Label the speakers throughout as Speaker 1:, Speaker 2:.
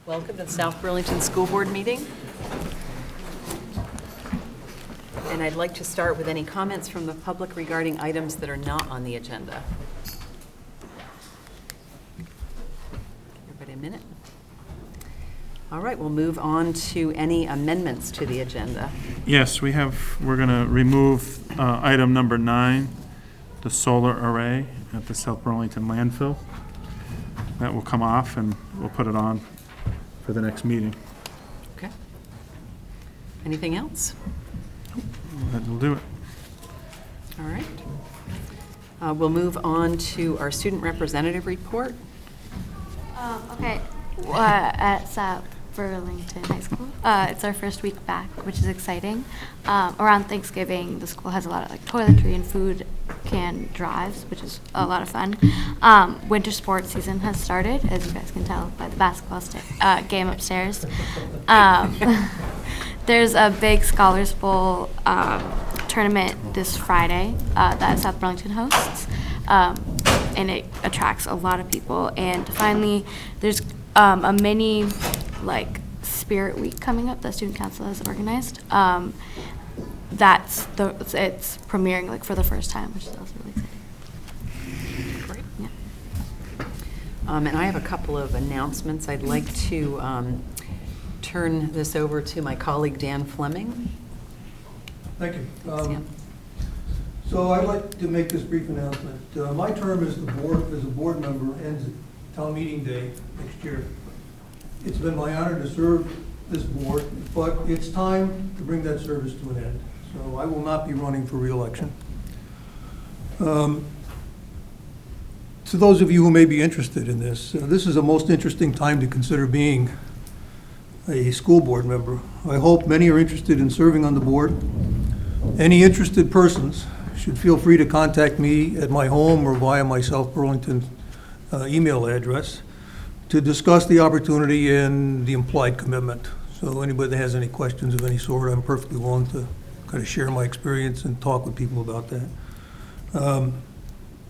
Speaker 1: Welcome to the South Burlington School Board meeting. And I'd like to start with any comments from the public regarding items that are not on the agenda. Everybody a minute? All right, we'll move on to any amendments to the agenda.
Speaker 2: Yes, we're going to remove item number 9, the solar array at the South Burlington landfill. That will come off and we'll put it on for the next meeting.
Speaker 1: Okay. Anything else?
Speaker 2: That'll do it.
Speaker 1: All right. We'll move on to our student representative report.
Speaker 3: Okay, at South Burlington High School, it's our first week back, which is exciting. Around Thanksgiving, the school has a lot of toiletry and food can drives, which is a lot of fun. Winter sports season has started, as you guys can tell by the basketball game upstairs. There's a big Scholars Bowl tournament this Friday that South Burlington hosts, and it attracts a lot of people. And finally, there's a mini Spirit Week coming up that Student Council has organized. It's premiering for the first time, which is also really exciting.
Speaker 1: Great.
Speaker 3: Yeah.
Speaker 1: And I have a couple of announcements. I'd like to turn this over to my colleague Dan Fleming.
Speaker 4: Thank you.
Speaker 1: Thanks, Dan.
Speaker 4: So I'd like to make this brief announcement. My term as a board member ends at town meeting day next year. It's been my honor to serve this board, but it's time to bring that service to an end. So I will not be running for re-election. To those of you who may be interested in this, this is a most interesting time to consider being a school board member. I hope many are interested in serving on the board. Any interested persons should feel free to contact me at my home or via my South Burlington email address to discuss the opportunity and the implied commitment. So anybody that has any questions of any sort, I'm perfectly willing to kind of share my experience and talk with people about that.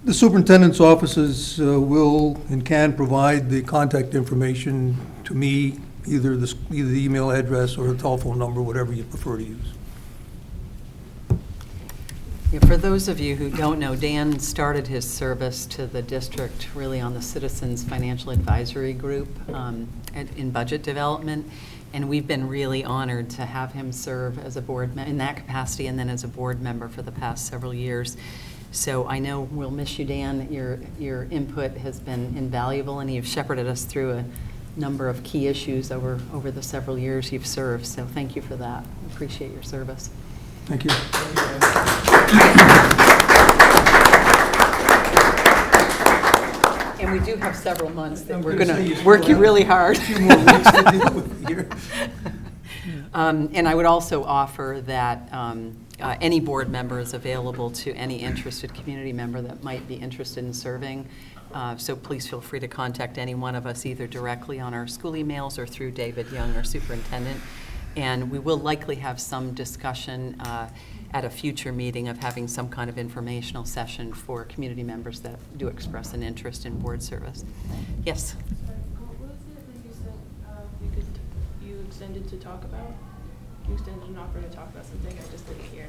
Speaker 4: The superintendent's offices will and can provide the contact information to me, either the email address or the telephone number, whatever you prefer to use.
Speaker 1: Yeah, for those of you who don't know, Dan started his service to the district really on the Citizens Financial Advisory Group in budget development, and we've been really honored to have him serve as a board in that capacity and then as a board member for the past several years. So I know we'll miss you, Dan. Your input has been invaluable, and you've shepherded us through a number of key issues over the several years you've served. So thank you for that. Appreciate your service.
Speaker 4: Thank you.
Speaker 1: And we do have several months that we're
Speaker 4: gonna
Speaker 1: going to work you really hard.
Speaker 4: A few more weeks to deal with here.
Speaker 1: And I would also offer that any board member is available to any interested community member that might be interested in serving. So please feel free to contact any one of us either directly on our school emails or through David Young, our superintendent. And we will likely have some discussion at a future meeting of having some kind of informational session for community members that do express an interest in board service. Yes?
Speaker 5: What was it that you said you extended to talk about? You extended an offer to talk about something, I just didn't hear.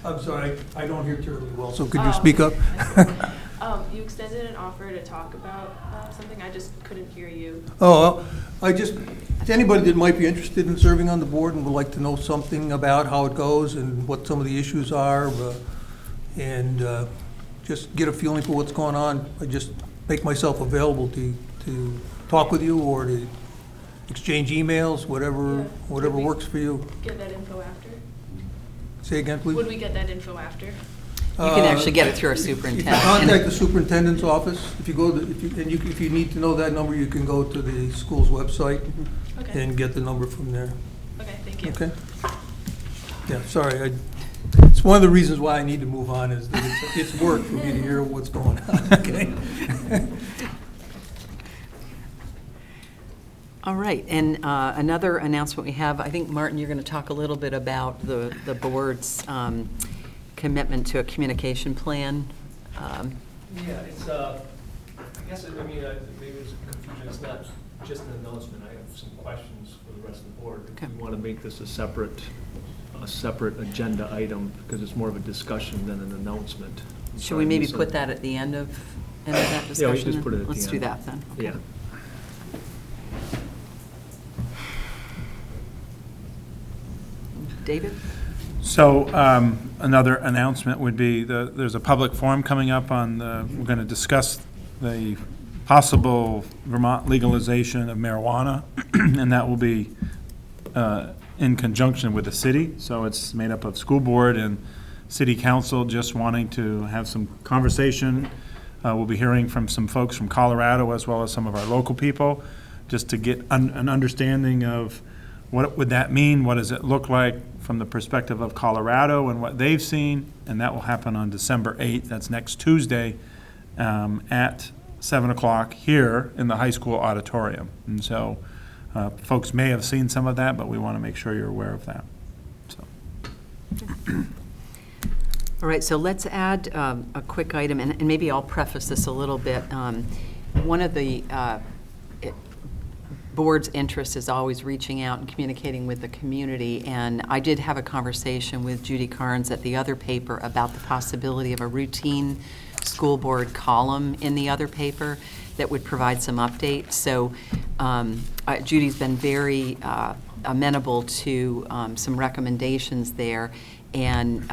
Speaker 4: I'm sorry, I don't hear terribly well, so could you speak up?
Speaker 5: You extended an offer to talk about something, I just couldn't hear you.
Speaker 4: Oh, well, to anybody that might be interested in serving on the board and would like to know something about how it goes and what some of the issues are, and just get a feeling for what's going on, I just make myself available to talk with you or to exchange emails, whatever works for you.
Speaker 5: Get that info after?
Speaker 4: Say again, please?
Speaker 5: Would we get that info after?
Speaker 1: You can actually get it through our
Speaker 4: If
Speaker 1: superintendent.
Speaker 4: you contact the superintendent's office, if you need to know that number, you can go to the school's website
Speaker 5: Okay.
Speaker 4: and get the number from there.
Speaker 5: Okay, thank you.
Speaker 4: Okay? Yeah, sorry, it's one of the reasons why I need to move on is that it's work for me to hear what's going on, okay?
Speaker 1: All right, and another announcement we have, I think, Martin, you're going to talk a little bit about the board's commitment to a communication plan.
Speaker 6: Yeah, it's, I guess, maybe there's confusion. It's not Just an announcement, I have some questions for the rest of the board.
Speaker 1: Okay.
Speaker 6: If you want to make this a separate agenda item, because it's more of a discussion than an announcement.
Speaker 1: Should we maybe put that at the end of that discussion?
Speaker 6: Yeah, we just put it at the
Speaker 1: Let's do
Speaker 6: end.
Speaker 1: that then. Okay.
Speaker 6: Yeah.
Speaker 1: David?
Speaker 2: So another announcement would be, there's a public forum coming up we're going to discuss the possible Vermont legalization of marijuana, and that will be in conjunction with the city. So it's made up of school board and city council just wanting to have some conversation. We'll be hearing from some folks from Colorado as well as some of our local people, just to get an understanding of what would that mean, what does it look like from the perspective of Colorado and what they've seen, and that will happen on December 8th, that's next Tuesday, at 7 o'clock here in the high school auditorium. And so folks may have seen some of that, but we want to make sure you're aware of that. So.
Speaker 1: All right, so let's add a quick item, and maybe I'll preface this a little bit. One of the board's interest is always reaching out and communicating with the community, and I did have a conversation with Judy Carnes at the other paper about the possibility of a routine school board column in the other paper that would provide some updates. So Judy's been very amenable to some recommendations there, and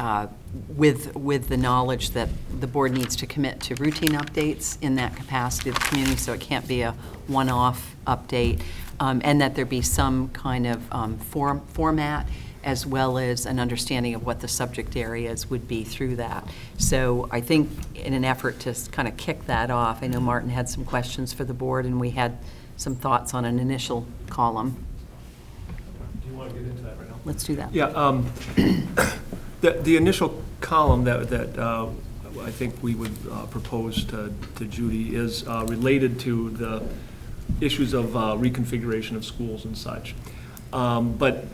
Speaker 1: with the knowledge that the board needs to commit to routine updates in that capacity of the community, so it can't be a one-off update, and that there be some kind of format as well as an understanding of what the subject areas would be through that. So I think in an effort to kind of kick that off, I know Martin had some questions for the board, and we had some thoughts on an initial column.
Speaker 6: Do you want to get into that right now?
Speaker 1: Let's do that.
Speaker 6: Yeah, the initial column that I think we would propose to Judy is related to the issues of reconfiguration of schools and such. But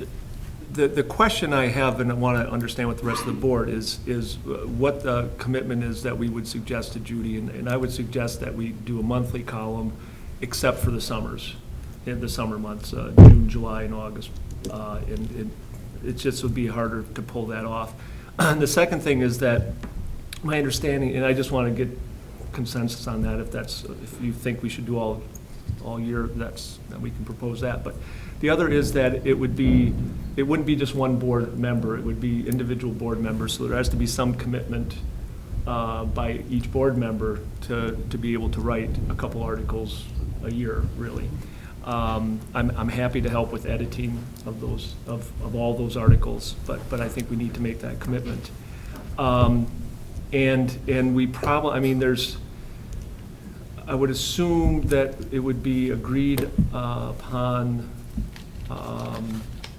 Speaker 6: the question I have, and I want to understand with the rest of the board, is what the commitment is that we would suggest to Judy. And I would suggest that we do a monthly column, except for the summers, in the summer months, June, July, and August. And it just would be harder to pull that off. And the second thing is that my understanding, and I just want to get consensus on that, if you think we should do all year, then we can propose that. But the other is that it wouldn't be just one board member, it would be individual board members, so there has to be some commitment by each board member to be able to write a couple articles a year, really. I'm happy to help with editing of those, of all those articles, but I think we need to make that commitment. And we probably, I mean, I would assume that it would be agreed upon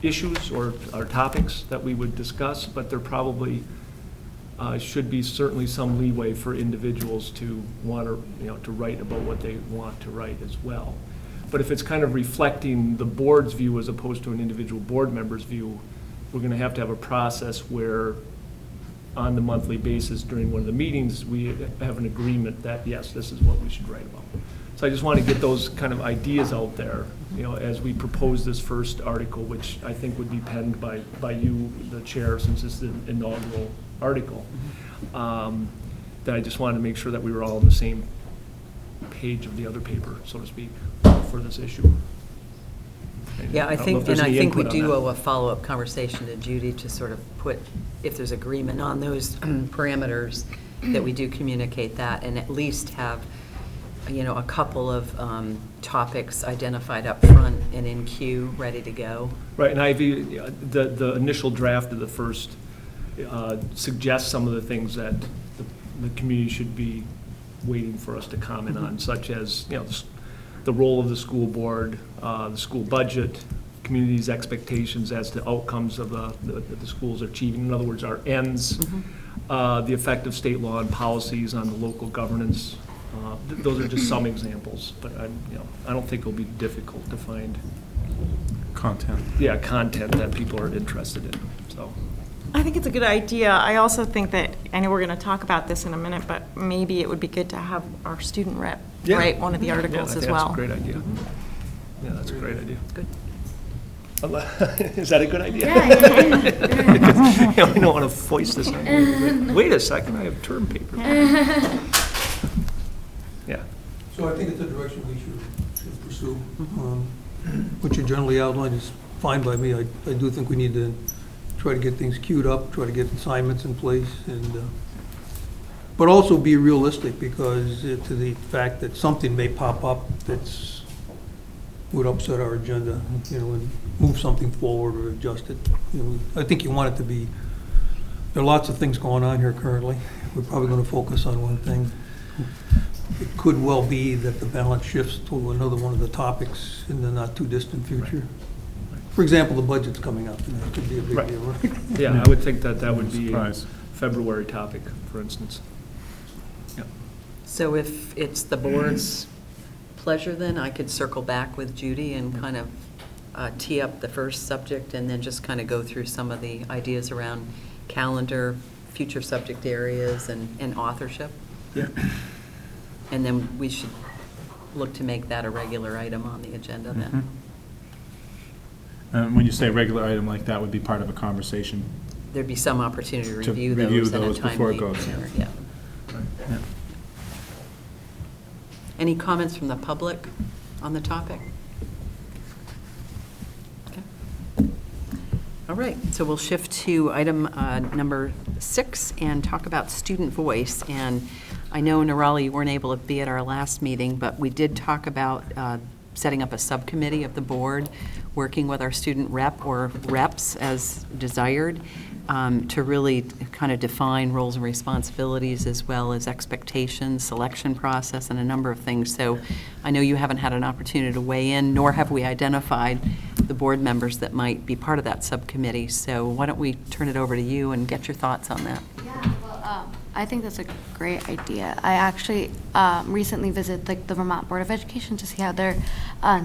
Speaker 6: issues or topics that we would discuss, but there probably should be certainly some leeway for individuals to want to write about what they want to write as well. But if it's kind of reflecting the board's view as opposed to an individual board member's view, we're going to have a process where on the monthly basis during one of the meetings, we have an agreement that, yes, this is what we should write about. So I just want to get those kind of ideas out there, as we propose this first article, which I think would be penned by you, the chair, since it's the inaugural article. That I just wanted to make sure that we were all on the same page of the other paper, so to speak, for this issue.
Speaker 1: Yeah, I
Speaker 6: don't know
Speaker 1: think,
Speaker 6: if there's
Speaker 1: and I
Speaker 6: any
Speaker 1: think we
Speaker 6: input on
Speaker 1: do
Speaker 6: that.
Speaker 1: owe a follow-up conversation to Judy to sort of put, if there's agreement on those parameters, that we do communicate that, and at least have, a couple of topics identified up front and in queue, ready to go.
Speaker 6: Right, and the initial draft of the first suggests some of the things that the community should be waiting for us to comment on, such as, the role of the school board, the school budget, community's expectations as to outcomes of the schools are achieving. In other words, our ends, the effect of state law and policies on the local governance. Those are just some examples, but I don't think it'll be difficult to find
Speaker 2: Content.
Speaker 6: content that people are interested in. So.
Speaker 7: I think it's a good idea. I also think that, I know we're going to talk about this in a minute, but maybe it would be good to have our student rep write one of the articles as
Speaker 6: I think
Speaker 7: well.
Speaker 6: that's a great idea. Yeah, that's a great idea.
Speaker 1: Good.
Speaker 6: Is that a good idea?
Speaker 3: Yeah.
Speaker 6: You know, we don't want to foist this on you. Wait a second, I have term paper. Yeah.
Speaker 4: So I think it's a direction we should pursue. What you generally outlined is fine by me. I do think we need to try to get things queued up, try to get assignments in place, and, but also be realistic, because to the fact that something may pop up that's, would upset our agenda, you know, and move something forward or adjust it. You know, I think you want it to be, there are lots of things going on here currently. We're probably going to focus on one thing. It could well be that the balance shifts to another one of the topics in the not-too-distant future. For example, the budget's coming up, and that could be a big
Speaker 6: Right.
Speaker 4: deal, right?
Speaker 6: Yeah, I would think that would be a
Speaker 2: Surprise.
Speaker 6: February topic, for instance. Yep.
Speaker 1: So if it's the board's pleasure, then I could circle back with Judy and kind of tee up the first subject, and then just kind of go through some of the ideas around calendar, future subject areas, and authorship.
Speaker 6: Yeah.
Speaker 1: And then we should look to make that a regular item on the agenda then.
Speaker 2: And when you say regular item like that, would be part of a conversation.
Speaker 1: There'd be some opportunity to review
Speaker 2: review
Speaker 1: those in a
Speaker 2: those before it
Speaker 1: timely
Speaker 2: goes, yeah.
Speaker 1: manner, yeah.
Speaker 2: Yeah.
Speaker 1: Any comments from the public on the topic? Okay. All right, so we'll shift to item number 6 and talk about student voice. And I know, Nirali, you weren't able to be at our last meeting, but we did talk about setting up a subcommittee of the board, working with our student rep or reps as desired, to really kind of define roles and responsibilities, as well as expectations, selection process, and a number of things. So I know you haven't had an opportunity to weigh in, nor have we identified the board members that might be part of that subcommittee. So why don't we turn it over to you and get your thoughts on that?
Speaker 3: Yeah, well, I think that's a great idea. I actually recently visited the Vermont Board of Education to see how their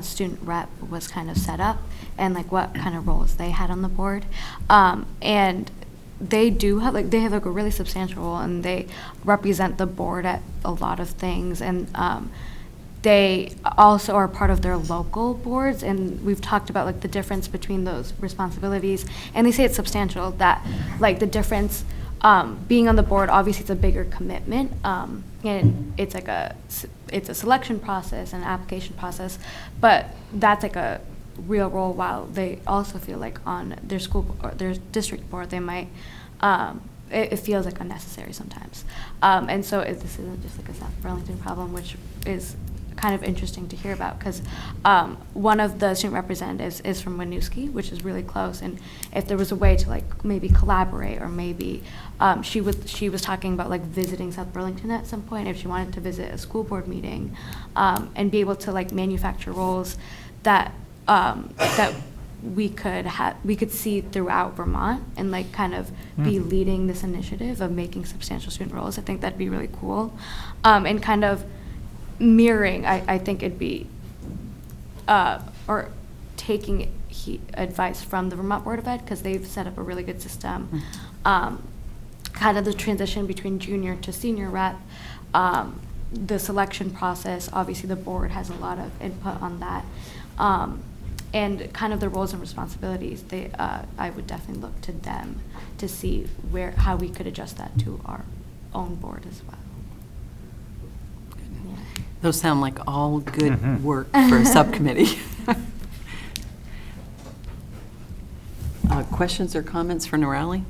Speaker 3: student rep was kind of set up, and what kind of roles they had on the board. And they do have they have a really substantial role, and they represent the board at a lot of things, and they also are part of their local boards, and we've talked about the difference between those responsibilities, and they say it's substantial, that the difference being on the board, obviously it's a bigger commitment, and it's it's a selection process and application process, but that's a real role, while they also feel on their school or their district board they might it feels unnecessary sometimes, and so this isn't just a South Burlington problem, which is kind of interesting to hear about, because one of the student representatives is from Winooski, which is really close, and if there was a way to maybe collaborate, or maybe she was talking about visiting South Burlington at some point if she wanted to visit a school board meeting, and be able to manufacture roles that that we could see throughout Vermont, and kind of be leading this initiative of making substantial student roles. I think that'd be really cool, and kind of mirroring, I think it'd be, or taking advice from the Vermont Board of Ed, because they've set up a really good system, kind of the transition between junior to senior rep, the selection process, obviously the board has a lot of input on that, and kind of the roles and responsibilities. I would definitely look to them to see how we could adjust that to our own board as well.
Speaker 1: Those sound like all good work for a subcommittee. Questions or comments for Nirali?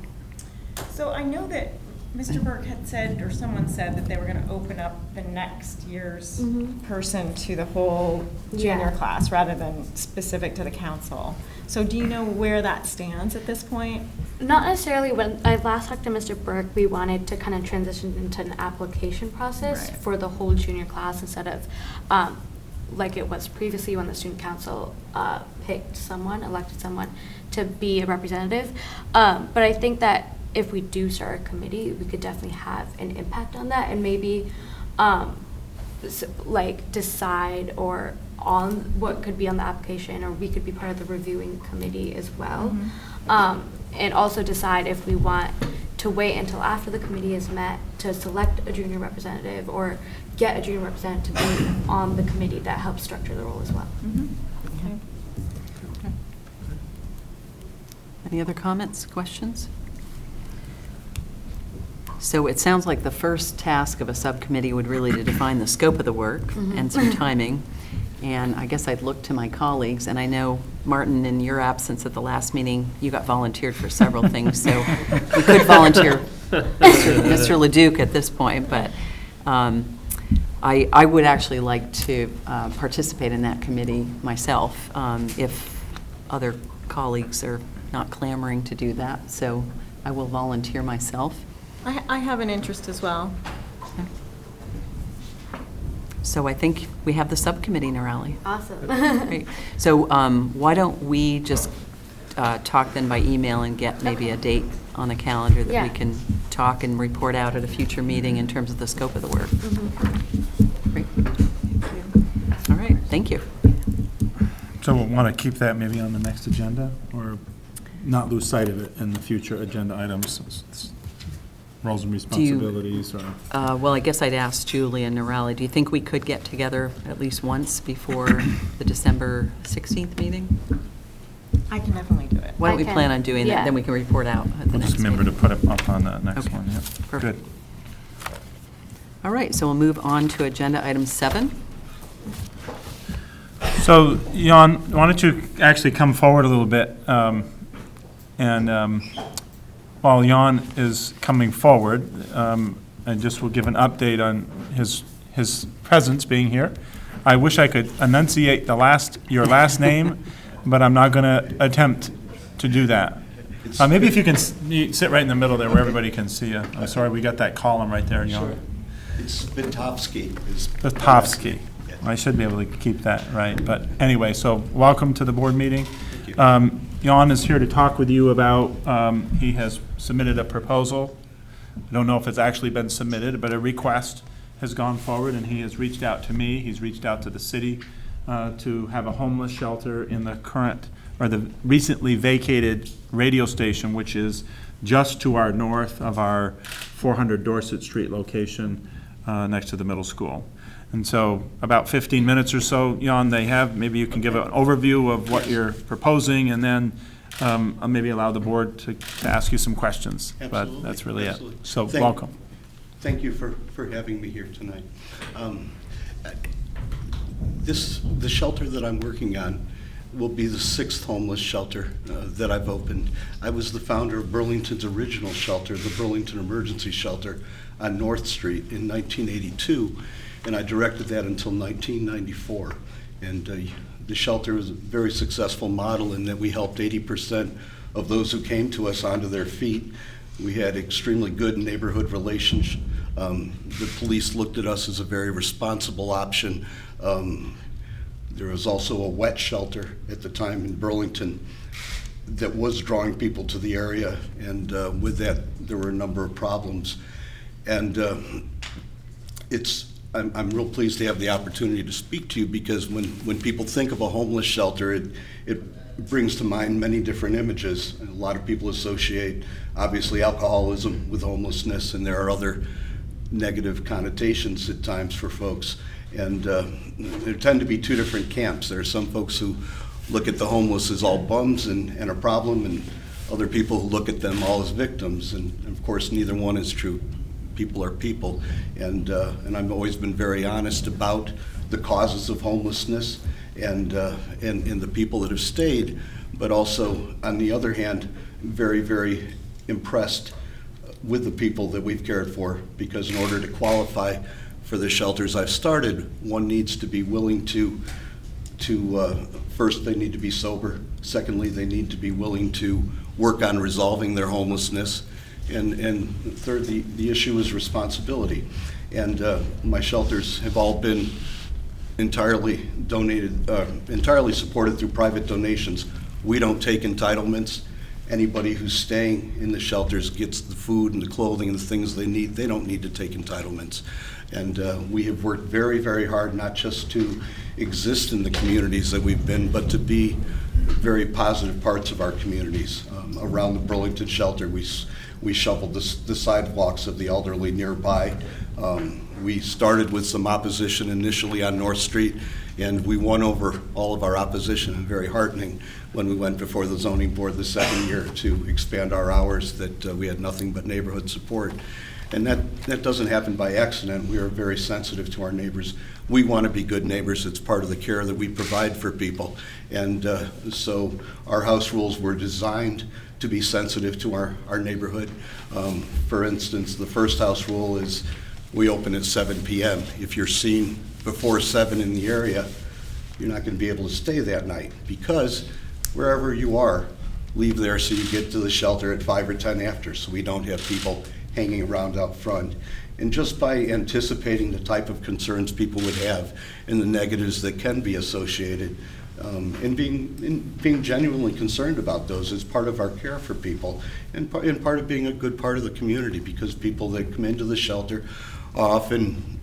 Speaker 7: So I know that Mr. Burke had said, or someone said, that they were going to open up the next year's person to the whole junior class rather than specific to the council. So do you know where that stands at this point?
Speaker 3: Not necessarily. When I last talked to Mr. Burke, we wanted to kind of transition into an application process for the whole junior class, instead of like it was previously when the student council elected someone to be a representative. But I think that if we do start a committee, we could definitely have an impact on that, and maybe decide or on what could be on the application, or we could be part of the reviewing committee as well. And also decide if we want to wait until after the committee is met to select a junior representative, or get a junior representative to be on the committee that helps structure the role as well.
Speaker 1: Any other comments, questions? So it sounds like the first task of a subcommittee would really to define the scope of the work and some timing. And I guess I'd look to my colleagues, and I know, Martin, in your absence at the last meeting, you got volunteered for several things, so we could volunteer Mr. Leduc at this point, but I would actually like to participate in that committee myself, if other colleagues are not clamoring to do that, so I will volunteer myself.
Speaker 7: I have an interest as well.
Speaker 1: So I think we have the subcommittee, Nirali.
Speaker 3: Awesome.
Speaker 1: Great. So why don't we just talk then by email and get maybe a date on the calendar that we
Speaker 3: Yeah.
Speaker 1: can talk and report out at a future meeting in terms of the scope of the work. Great. All right, thank you.
Speaker 2: So we'll want to keep that maybe on the next agenda, or not lose sight of it in the future agenda items, roles and responsibilities, or?
Speaker 1: Well, I guess I'd ask Julie and Nirali, do you think we could get together at least once before the December 16th meeting?
Speaker 7: I can definitely do it.
Speaker 1: Why don't we
Speaker 3: I can,
Speaker 1: plan on doing that,
Speaker 3: yeah.
Speaker 1: then we can report out at the
Speaker 2: We'll
Speaker 1: next
Speaker 2: just remember to
Speaker 1: meeting.
Speaker 2: put it up on the next
Speaker 1: Okay,
Speaker 2: one, yeah.
Speaker 1: perfect.
Speaker 2: Good.
Speaker 1: All right, so we'll move on to agenda item 7.
Speaker 2: So, Jan, why don't you actually come forward a little bit? While Jan is coming forward, I just will give an update on his presence being here. I wish I could enunciate your last name, but I'm not going to attempt to do that. Maybe if you can sit right in the middle there where everybody can see you. I'm sorry, we got that column right there, Jan.
Speaker 8: Sure. It's Vitovsky.
Speaker 2: Vitovsky. I should be able to keep that right. But anyway, so welcome to the board meeting.
Speaker 8: Thank you.
Speaker 2: Jan is here to talk with you about, he has submitted a proposal. I don't know if it's actually been submitted, but a request has gone forward, and he has reached out to me. He's reached out to the city to have a homeless shelter in the current, or the recently vacated radio station, which is just to our north of our 400 Dorset Street location next to the middle school. And so about 15 minutes or so, Jan, they have, maybe you can give an overview of what you're proposing, and then I'll maybe allow the board to ask you some questions.
Speaker 8: Absolutely.
Speaker 2: But that's really
Speaker 8: Absolutely.
Speaker 2: it. So
Speaker 8: Thank-
Speaker 2: welcome.
Speaker 8: Thank you for having me here tonight. The shelter that I'm working on will be the 6th homeless shelter that I've opened. I was the founder of Burlington's original shelter, the Burlington Emergency Shelter on North Street in 1982, and I directed that until 1994. And the shelter was a very successful model in that we helped 80% of those who came to us onto their feet. We had extremely good neighborhood relations. The police looked at us as a very responsible option. There was also a wet shelter at the time in Burlington that was drawing people to the area, and with that, there were a number of problems. And I'm real pleased to have the opportunity to speak to you, because when people think of a homeless shelter, it brings to mind many different images. A lot of people associate, obviously, alcoholism with homelessness, and there are other negative connotations at times for folks. And there tend to be two different camps. There are some folks who look at the homeless as all bums and a problem, and other people who look at them all as victims. And of course, neither one is true. People are people. And I've always been very honest about the causes of homelessness and the people that have stayed, but also, on the other hand, very, very impressed with the people that we've cared for, because in order to qualify for the shelters I've started, one needs to be willing to first, they need to be sober. Secondly, they need to be willing to work on resolving their homelessness. And third, the issue is responsibility. And my shelters have all been entirely donated, entirely supported through private donations. We don't take entitlements. Anybody who's staying in the shelters gets the food and the clothing and the things they need. They don't need to take entitlements. And we have worked very, very hard, not just to exist in the communities that we've been, but to be very positive parts of our communities. Around the Burlington shelter, we shoveled the sidewalks of the elderly nearby. We started with some opposition initially on North Street, and we won over all of our opposition, and very heartening when we went before the zoning board the second year to expand our hours, that we had nothing but neighborhood support. And that doesn't happen by accident. We are very sensitive to our neighbors. We want to be good neighbors. It's part of the care that we provide for people. And so our house rules were designed to be sensitive to our neighborhood. For instance, the first house rule is we open at 7 p.m. If you're seen before 7 in the area, you're not going to be able to stay that night, because wherever you are, leave there so you get to the shelter at 5 or 10 after, so we don't have people hanging around out front. And just by anticipating the type of concerns people would have and the negatives that can be associated, and being genuinely concerned about those is part of our care for people, and part of being a good part of the community, because people that come into the shelter are often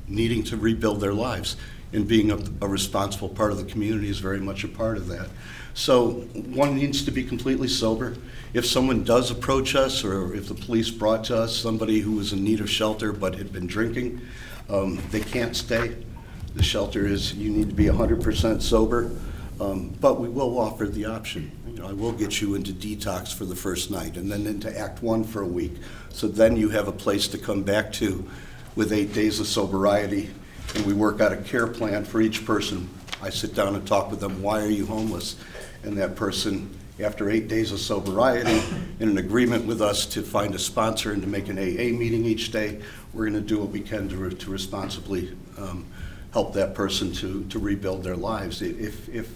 Speaker 8: needing to rebuild their lives, and being a responsible part of the community is very much a part of that. So one needs to be completely sober. If someone does approach us, or if the police brought to us somebody who was in need of shelter but had been drinking, they can't stay. The shelter is, you need to be 100% sober, but we will offer the option. I will get you into detox for the first night, and then into Act 1 for a week. So then you have a place to come back to with 8 days of sobriety, and we work out a care plan for each person. I sit down and talk with them, why are you homeless? And that person, after 8 days of sobriety, in an agreement with us to find a sponsor and to make an AA meeting each day, we're going to do what we can to responsibly help that person to rebuild their lives. If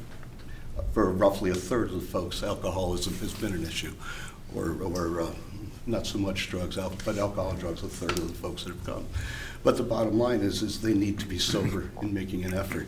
Speaker 8: for roughly a third of the folks, alcoholism has been an issue, or not so much drugs, but alcohol and drugs, a third of the folks that have come. But the bottom line is they need to be sober in making an effort.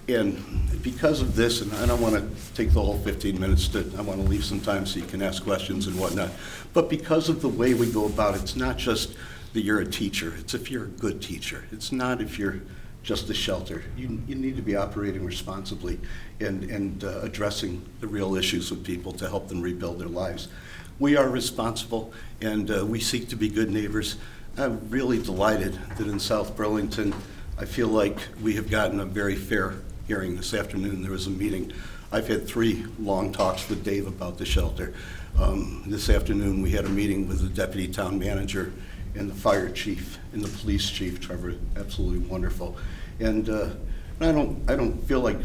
Speaker 8: And because of this, and I don't want to take the whole 15 minutes, I want to leave some time so you can ask questions and whatnot. But because of the way we go about it, it's not just that you're a teacher, it's if you're a good teacher. It's not if you're just a shelter. You need to be operating responsibly and addressing the real issues with people to help them rebuild their lives. We are responsible, and we seek to be good neighbors. I'm really delighted that in South Burlington, I feel like we have gotten a very fair hearing. This afternoon there was a meeting. I've had 3 long talks with Dave about the shelter. This afternoon we had a meeting with the deputy town manager and the fire chief and the police chief, Trevor, absolutely wonderful. And I don't feel like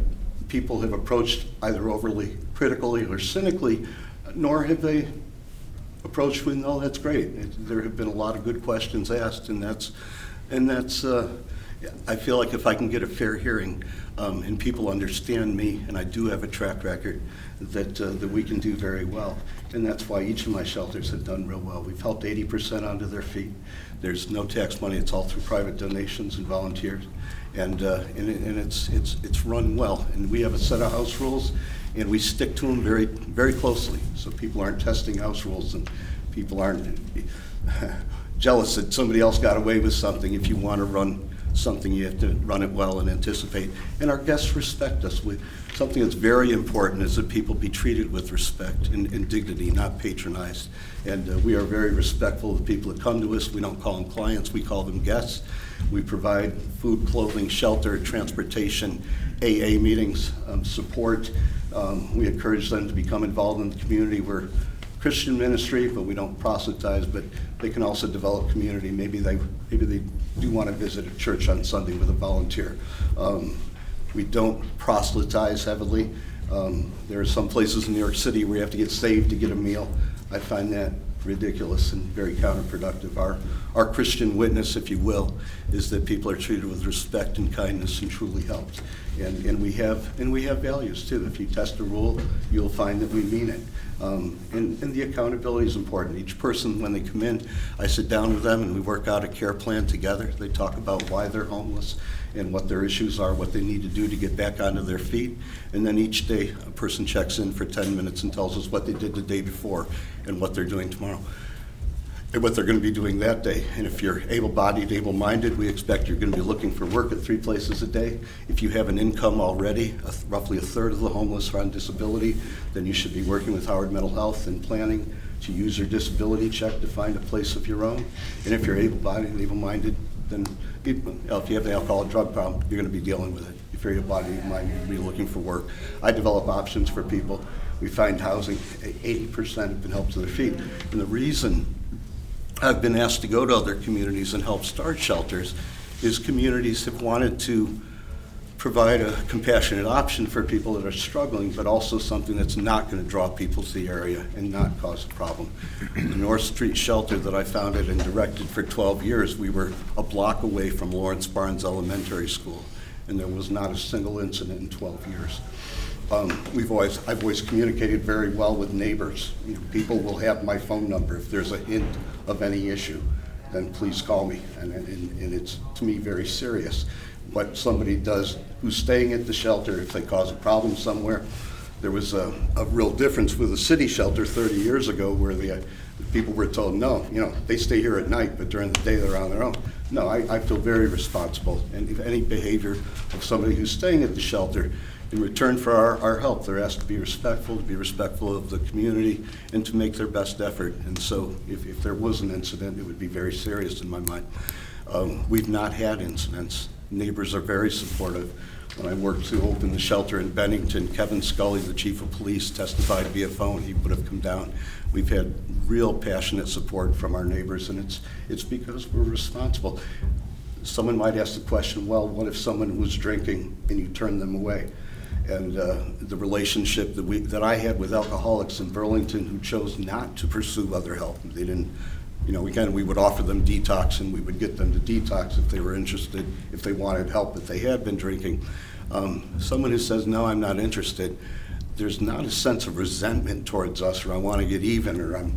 Speaker 8: people have approached either overly critically or cynically, nor have they approached with, no, that's great. There have been a lot of good questions asked, and that's I feel like if I can get a fair hearing, and people understand me, and I do have a track record, that we can do very well. And that's why each of my shelters have done real well. We've helped 80% onto their feet. There's no tax money. It's all through private donations and volunteers. And it's run well. And we have a set of house rules, and we stick to them very, very closely, so people aren't testing house rules and people aren't jealous that somebody else got away with something. If you want to run something, you have to run it well and anticipate. And our guests respect us. Something that's very important is that people be treated with respect and dignity, not patronized. And we are very respectful of the people that come to us. We don't call them clients, we call them guests. We provide food, clothing, shelter, transportation, AA meetings, support. We encourage them to become involved in the community. We're Christian ministry, but we don't proselytize, but they can also develop community. Maybe they do want to visit a church on Sunday with a volunteer. We don't proselytize heavily. There are some places in New York City where you have to get saved to get a meal. I find that ridiculous and very counterproductive. Our Christian witness, if you will, is that people are treated with respect and kindness and truly helped. And we have values too. If you test a rule, you'll find that we mean it. And the accountability is important. Each person, when they come in, I sit down with them and we work out a care plan together. They talk about why they're homeless and what their issues are, what they need to do to get back onto their feet. And then each day, a person checks in for 10 minutes and tells us what they did the day before and what they're doing tomorrow, and what they're going to be doing that day. And if you're able-bodied, able-minded, we expect you're going to be looking for work at 3 places a day. If you have an income already, roughly a third of the homeless are on disability, then you should be working with Howard Mental Health and planning to use your disability check to find a place of your own. And if you're able-bodied and able-minded, then if you have an alcohol and drug problem, you're going to be dealing with it. If you're able-bodied, you might be looking for work. I develop options for people. We find housing. 80% have been helped to their feet. And the reason I've been asked to go to other communities and help start shelters is communities have wanted to provide a compassionate option for people that are struggling, but also something that's not going to draw people to the area and not cause a problem. The North Street shelter that I founded and directed for 12 years, we were a block away from Lawrence Barnes Elementary School, and there was not a single incident in 12 years. I've always communicated very well with neighbors. You know, people will have my phone number. If there's a hint of any issue, then please call me, and it's, to me, very serious. What somebody does who's staying at the shelter, if they cause a problem somewhere. There was a real difference with a city shelter 30 years ago where the people were told, no, you know, they stay here at night, but during the day they're on their own. No, I feel very responsible. And if any behavior of somebody who's staying at the shelter, in return for our help, they're asked to be respectful of the community, and to make their best effort. And so if there was an incident, it would be very serious in my mind. We've not had incidents. Neighbors are very supportive. When I worked to open the shelter in Bennington, Kevin Scully, the chief of police, testified via phone. He would have come down. We've had real passionate support from our neighbors, and it's because we're responsible. Someone might ask the question, well, what if someone was drinking and you turned them away? And the relationship that I had with alcoholics in Burlington who chose not to pursue other help. They didn't, you know, again, we would offer them detox, and we would get them to detox if they were interested, if they wanted help, if they had been drinking. Someone who says, no, I'm not interested, there's not a sense of resentment towards us, or I want to get even, or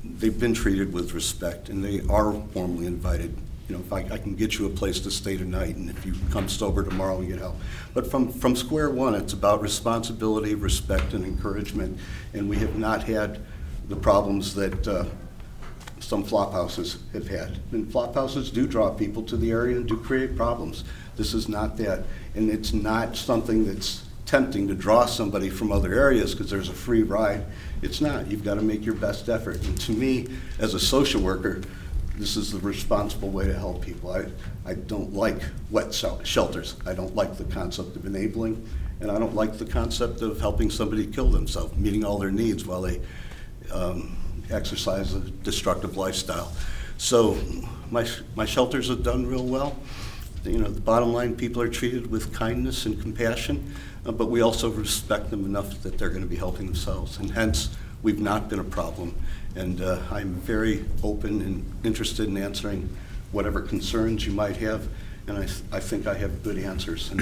Speaker 8: they've been treated with respect, and they are warmly invited. You know, if I can get you a place to stay tonight, and if you come sober tomorrow, we get help. But from square one, it's about responsibility, respect, and encouragement, and we have not had the problems that some flop houses have had. And flop houses do draw people to the area and do create problems. This is not that, and it's not something that's tempting to draw somebody from other areas because there's a free ride. It's not. You've got to make your best effort. And to me, as a social worker, this is the responsible way to help people. I don't like wet shelters. I don't like the concept of enabling, and I don't like the concept of helping somebody kill themselves, meeting all their needs while they exercise a destructive lifestyle. So my shelters have done real well. You know, the bottom line, people are treated with kindness and compassion, but we also respect them enough that they're going to be helping themselves, and hence we've not been a problem. And I'm very open and interested in answering whatever concerns you might have, and I think I have good answers, and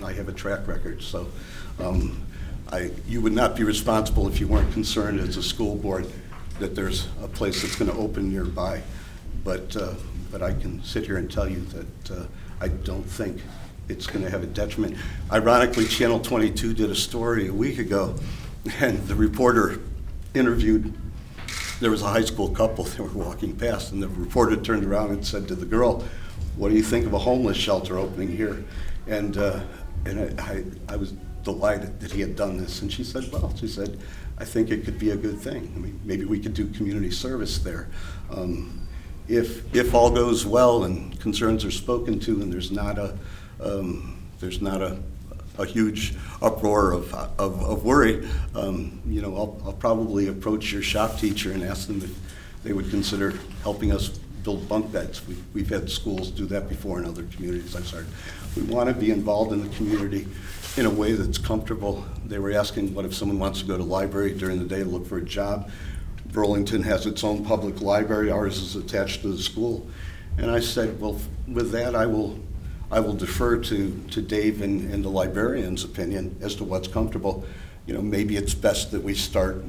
Speaker 8: I have a track record. So you would not be responsible if you weren't concerned as a school board that there's a place that's going to open nearby. But I can sit here and tell you that I don't think it's going to have a detriment. Ironically, Channel 22 did a story a week ago, and the reporter interviewed, there was a high school couple that were walking past, and the reporter turned around and said to the girl, what do you think of a homeless shelter opening here? And I was delighted that he had done this. And she said, well, I think it could be a good thing. I mean, maybe we could do community service there. If all goes well and concerns are spoken to, and there's not a huge uproar of worry, you know, I'll probably approach your shop teacher and ask them if they would consider helping us build bunk beds. We've had schools do that before in other communities I've started. We want to be involved in the community in a way that's comfortable. They were asking, what if someone wants to go to the library during the day to look for a job? Burlington has its own public library. Ours is attached to the school. And I said, well, with that, I will defer to Dave and the librarian's opinion as to what's comfortable. You know, maybe it's best that we start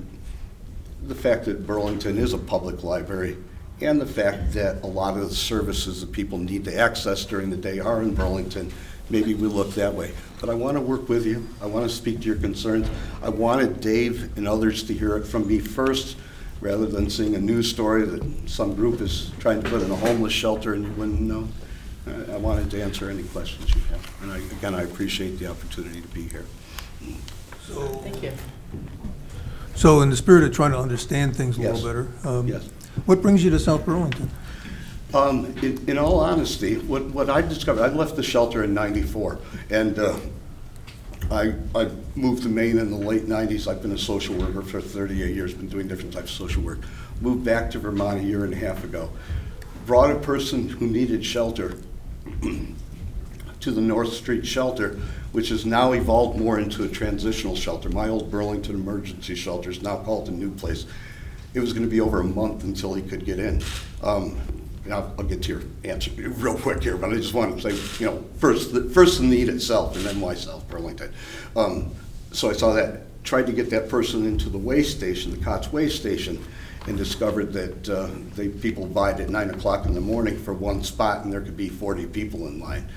Speaker 8: the fact that Burlington is a public library, and the fact that a lot of the services that people need to access during the day are in Burlington. Maybe we look that way. But I want to work with you. I want to speak to your concerns. I wanted Dave and others to hear it from me first, rather than seeing a news story that some group is trying to put in a homeless shelter and you wouldn't know. I wanted to answer any questions you have. And again, I appreciate the opportunity to be here.
Speaker 1: Thank you.
Speaker 4: So in the spirit of trying to understand things a little
Speaker 8: Yes.
Speaker 4: better,
Speaker 8: Yes.
Speaker 4: what brings you to South Burlington?
Speaker 8: In all honesty, what I discovered, I left the shelter in '94, and I moved to Maine in the late '90s. I've been a social worker for 38 years, been doing different types of social work. Moved back to Vermont a year and a half ago. Brought a person who needed shelter to the North Street shelter, which has now evolved more into a transitional shelter. My old Burlington emergency shelter is now called a new place. It was going to be over a month until he could get in. I'll get to your answer real quick here, but I just want to say, first the need itself, and then why South Burlington. So I saw that, tried to get that person into the way station, the COTS way station, and discovered that people vied at 9 o'clock in the morning for one spot, and there could be 40 people in line.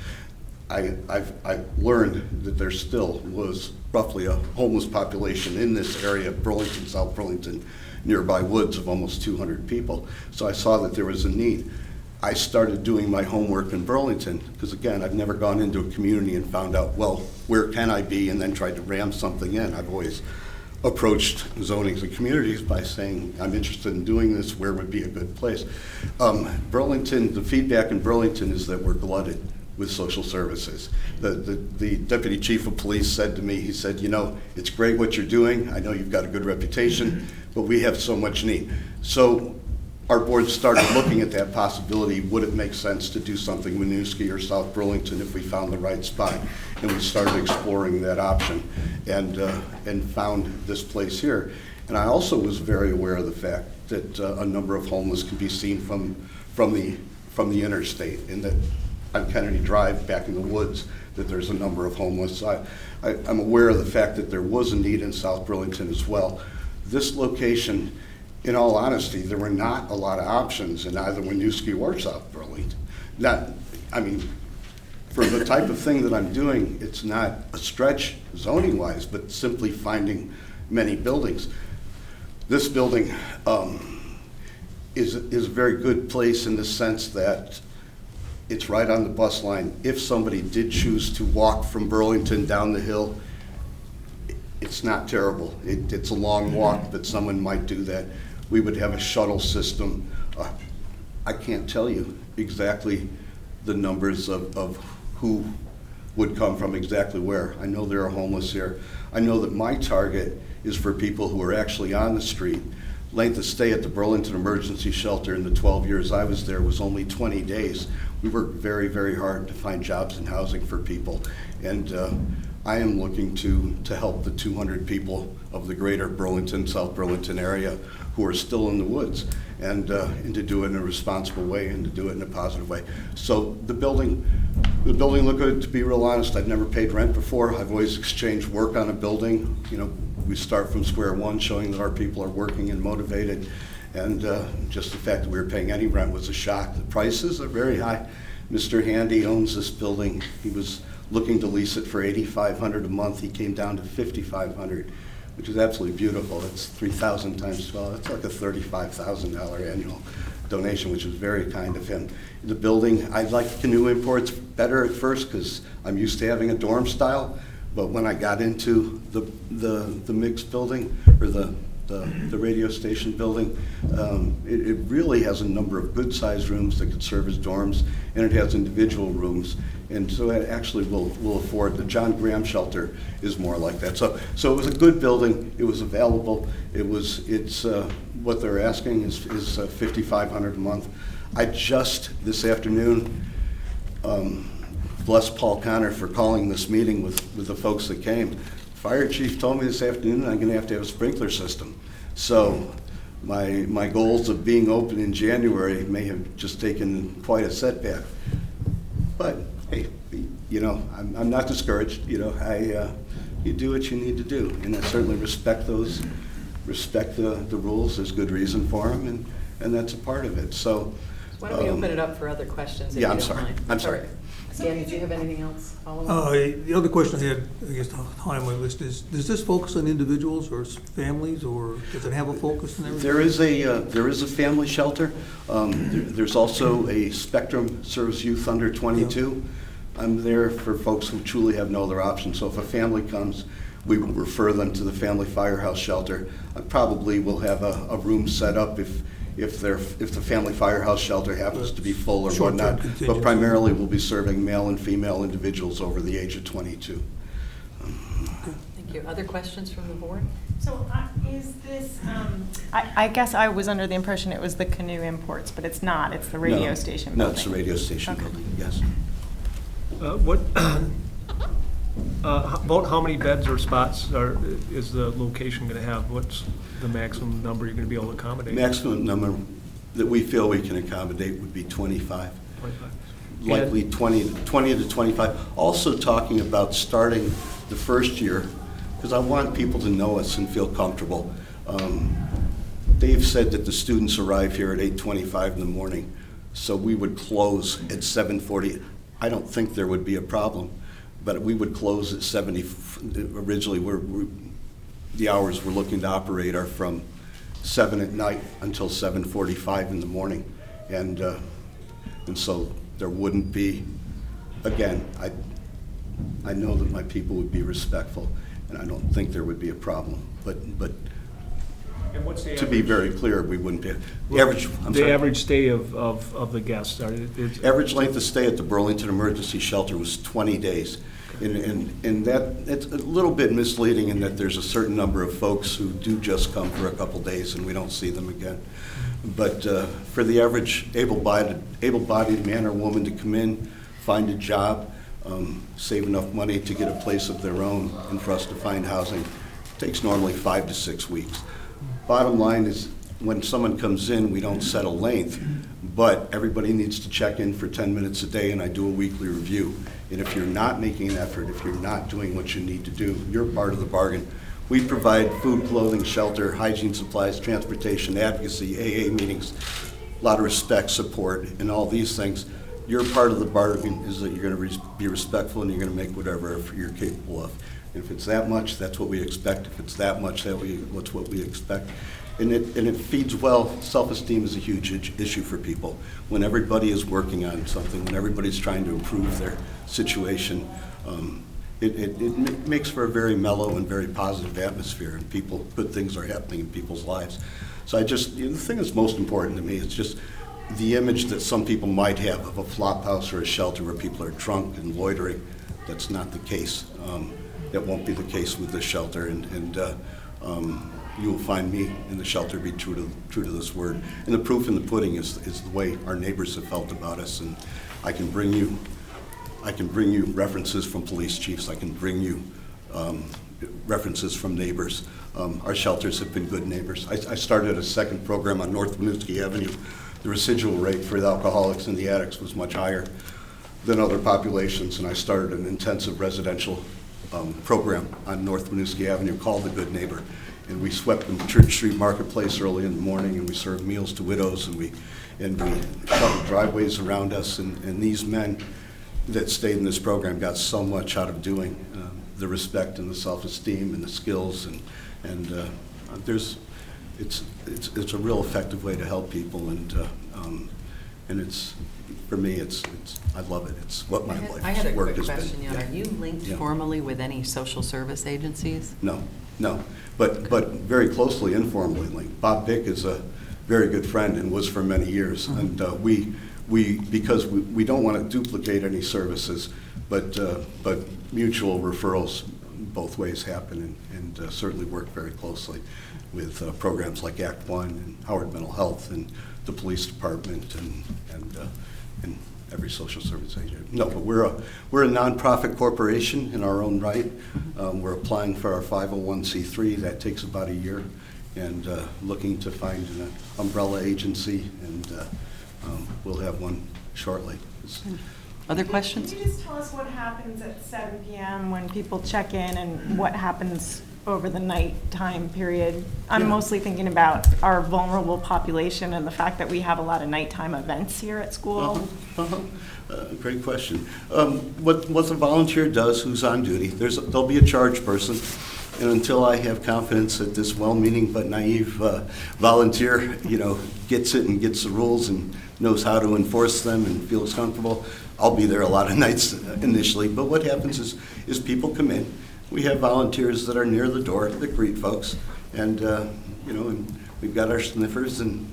Speaker 8: I've learned that there still was roughly a homeless population in this area of Burlington, South Burlington, nearby woods of almost 200 people. So I saw that there was a need. I started doing my homework in Burlington, because again, I've never gone into a community and found out, well, where can I be, and then tried to ram something in. I've always approached zonings and communities by saying, I'm interested in doing this, where would be a good place? Burlington, the feedback in Burlington is that we're glutted with social services. The deputy chief of police said to me, he said, it's great what you're doing. I know you've got a good reputation, but we have so much need. So our board started looking at that possibility. Would it make sense to do something with Winooski or South Burlington if we found the right spot? And we started exploring that option and found this place here. And I also was very aware of the fact that a number of homeless can be seen from the interstate, and that on Kennedy Drive back in the woods that there's a number of homeless. I'm aware of the fact that there was a need in South Burlington as well. This location, in all honesty, there were not a lot of options in either Winooski or South Burlington. For the type of thing that I'm doing, it's not a stretch zoning-wise, but simply finding many buildings. This building is a very good place in the sense that it's right on the bus line. If somebody did choose to walk from Burlington down the hill, it's not terrible. It's a long walk, but someone might do that. We would have a shuttle system. I can't tell you exactly the numbers of who would come from exactly where. I know there are homeless here. I know that my target is for people who are actually on the street. Length of stay at the Burlington Emergency Shelter in the 12 years I was there was only 20 days. We worked very, very hard to find jobs and housing for people. And I am looking to help the 200 people of the greater Burlington, South Burlington area who are still in the woods, and to do it in a responsible way and to do it in a positive way. So the building looked good. To be real honest, I've never paid rent before. I've always exchanged work on a building. We start from square one, showing that our people are working and motivated. And just the fact that we were paying any rent was a shock. The prices are very high. Mr. Handy owns this building. He was looking to lease it for $8,500 a month. He came down to $5,500, which is absolutely beautiful. It's 3,000 times 12. It's like a $35,000 annual donation, which was very kind of him. The building, I liked canoe imports better at first because I'm used to having a dorm style. But when I got into the mixed building, or the radio station building, it really has a number of good-sized rooms that could serve as dorms, and it has individual rooms. And so it actually will afford, the John Graham shelter is more like that. So it was a good building, it was available, it's what they're asking is $5,500 a month. I just, this afternoon, bless Paul Connor for calling this meeting with the folks that came. Fire chief told me this afternoon I'm gonna have to have a sprinkler system. So my goals of being open in January may have just taken quite a setback. But hey, I'm not discouraged. You do what you need to do, and I certainly respect the rules. There's good reason for them, and that's a part of it. So
Speaker 1: Why don't we open it up for other questions, if
Speaker 8: yeah,
Speaker 1: you
Speaker 8: I'm
Speaker 1: don't
Speaker 8: sorry.
Speaker 1: mind?
Speaker 8: I'm sorry.
Speaker 1: Danny, do you have anything else? Follow-up?
Speaker 4: The other question I had, I guess, high on my list is, does this focus on individuals or families, or does it have a focus on everything?
Speaker 8: There is a family shelter. There's also a Spectrum serves youth under 22. I'm there for folks who truly have no other option. So if a family comes, we will refer them to the family firehouse shelter. I probably will have a room set up if the family firehouse shelter happens to be full or
Speaker 4: Short-term
Speaker 8: whatnot. But
Speaker 4: contingency.
Speaker 8: primarily, we'll be serving male and female individuals over the age of 22.
Speaker 1: Thank you. Other questions from the board?
Speaker 7: So is this, I guess I was under the impression it was the canoe imports, but it's not, it's the radio
Speaker 8: No.
Speaker 7: station
Speaker 8: No,
Speaker 7: building.
Speaker 8: it's the radio station
Speaker 7: Okay.
Speaker 8: building, yes.
Speaker 6: What, about how many beds or spots is the location going to have? What's the maximum number you're going to be able to accommodate?
Speaker 8: Maximum number that we feel we can accommodate would be 25.
Speaker 6: 25.
Speaker 8: Likely 20 to 25. Also talking about starting the first year, because I want people to know us and feel comfortable. Dave said that the students arrive here at 8:25 in the morning, so we would close at 7:40. I don't think there would be a problem, but we would close at 70. Originally, the hours we're looking to operate are from 7 at night until 7:45 in the morning, and so there wouldn't be. Again, I know that my people would be respectful, and I don't think there would be a problem. But
Speaker 6: And what's the
Speaker 8: to be
Speaker 6: average-
Speaker 8: very clear, we wouldn't be. The average, I'm
Speaker 6: The
Speaker 8: sorry.
Speaker 6: average stay of the guests?
Speaker 8: Average length of stay at the Burlington Emergency Shelter was 20 days. And that, it's a little bit misleading in that there's a certain number of folks who do just come for a couple days and we don't see them again. But for the average able-bodied man or woman to come in, find a job, save enough money to get a place of their own, and for us to find housing, it takes normally 5 to 6 weeks. Bottom line is, when someone comes in, we don't set a length, but everybody needs to check in for 10 minutes a day, and I do a weekly review. And if you're not making an effort, if you're not doing what you need to do, you're part of the bargain. We provide food, clothing, shelter, hygiene supplies, transportation, advocacy, AA meetings, a lot of respect, support, and all these things. Your part of the bargain is that you're going to be respectful and you're going to make whatever effort you're capable of. And if it's that much, that's what we expect. If it's that much, that's what we expect. And it feeds well. Self-esteem is a huge issue for people. When everybody is working on something, when everybody's trying to improve their situation, it makes for a very mellow and very positive atmosphere, and good things are happening in people's lives. So the thing that's most important to me is just the image that some people might have of a flop house or a shelter where people are drunk and loitering. That's not the case. That won't be the case with this shelter, and you will find me in the shelter be true to this word. And the proof in the pudding is the way our neighbors have felt about us. And I can bring you references from police chiefs. I can bring you references from neighbors. Our shelters have been good neighbors. I started a second program on North Winooski Avenue. The residual rate for the alcoholics and the addicts was much higher than other populations, and I started an intensive residential program on North Winooski Avenue called The Good Neighbor. And we swept the Church Street Marketplace early in the morning, and we served meals to widows, and we shoveled driveways around us. And these men that stayed in this program got so much out of doing the respect and the self-esteem and the skills, and it's a real effective way to help people, and it's, for me, I love it. It's what my
Speaker 1: I had a
Speaker 8: life's work
Speaker 1: quick
Speaker 8: has been.
Speaker 1: question, Jan. Are you linked
Speaker 8: Yeah.
Speaker 1: formally with any social service agencies?
Speaker 8: No, but very closely informally linked. Bob Bick is a very good friend and was for many years, and because we don't want to duplicate any services, but mutual referrals both ways happen, and certainly work very closely with programs like Act One and Howard Mental Health and the police department and every social service agent. No, but we're a nonprofit corporation in our own right. We're applying for our 501c3. That takes about a year, and looking to find an umbrella agency, and we'll have one shortly.
Speaker 1: Other questions?
Speaker 7: Can you just tell us what happens at 7 p.m. when people check in, and what happens over the night time period? I'm mostly thinking about our vulnerable population and the fact that we have a lot of nighttime events here at school.
Speaker 8: Great question. What the volunteer does, who's on duty, there'll be a charge person, and until I have confidence that this well-meaning but naive volunteer, gets it and gets the rules and knows how to enforce them and feels comfortable, I'll be there a lot of nights initially. But what happens is people come in. We have volunteers that are near the door that greet folks, and and we've got our sniffers, and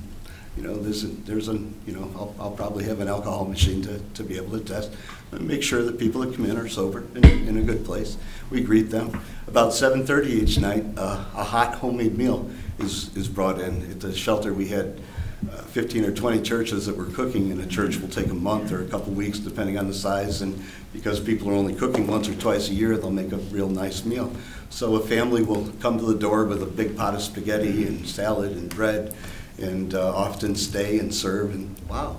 Speaker 8: I'll probably have an alcohol machine to be able to test, and make sure that people that come in are sober and in a good place. We greet them. About 7:30 each night, a hot homemade meal is brought in. At the shelter, we had 15 or 20 churches that were cooking, and a church will take a month or a couple weeks, depending on the size, and because people are only cooking once or twice a year, they'll make a real nice meal. So a family will come to the door with a big pot of spaghetti and salad and bread, and often stay and serve, and wow,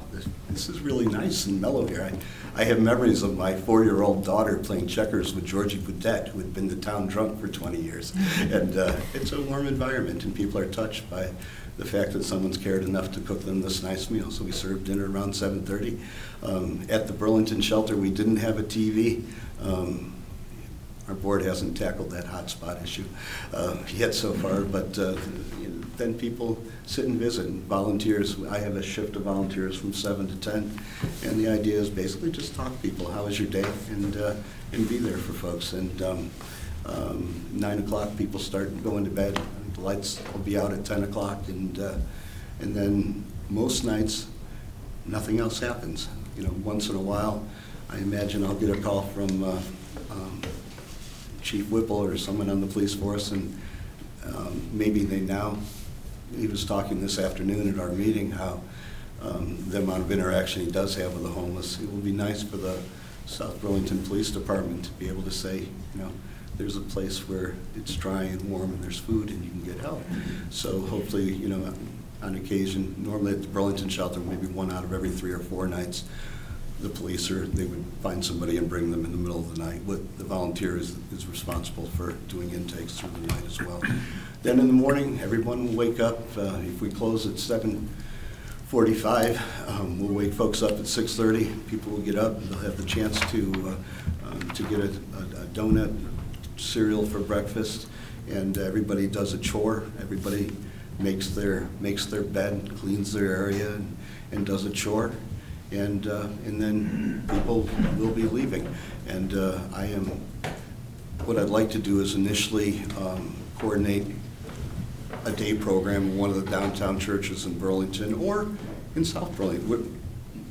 Speaker 8: this is really nice and mellow here. I have memories of my 4-year-old daughter playing checkers with Georgie Boudet, who had been the town drunk for 20 years. And it's a warm environment, and people are touched by the fact that someone's cared enough to cook them this nice meal. So we served dinner around 7:30. At the Burlington shelter, we didn't have a TV. Our board hasn't tackled that hotspot issue yet so far, but then people sit and visit, and volunteers. I have a shift of volunteers from 7 to 10, and the idea is basically just talk to people. How was your day? And be there for folks. And 9 o'clock, people start going to bed. The lights will be out at 10 o'clock, and then most nights, nothing else happens. Once in a while, I imagine I'll get a call from Chief Whipple or someone on the police force, and maybe he was talking this afternoon at our meeting how the amount of interaction he does have with the homeless. It would be nice for the South Burlington Police Department to be able to say, there's a place where it's dry and warm and there's food and you can get help. So hopefully, on occasion, normally at the Burlington shelter, maybe 1 out of every 3 or 4 nights, the police they would find somebody and bring them in the middle of the night. The volunteer is responsible for doing intakes through the night as well. Then in the morning, everyone will wake up. If we close at 7:45, we'll wake folks up at 6:30. People will get up, and they'll have the chance to get a donut, cereal for breakfast, and everybody does a chore. Everybody makes their bed, cleans their area, and does a chore. And then people will be leaving. And what I'd like to do is initially coordinate a day program in one of the downtown churches in Burlington or in South Burlington,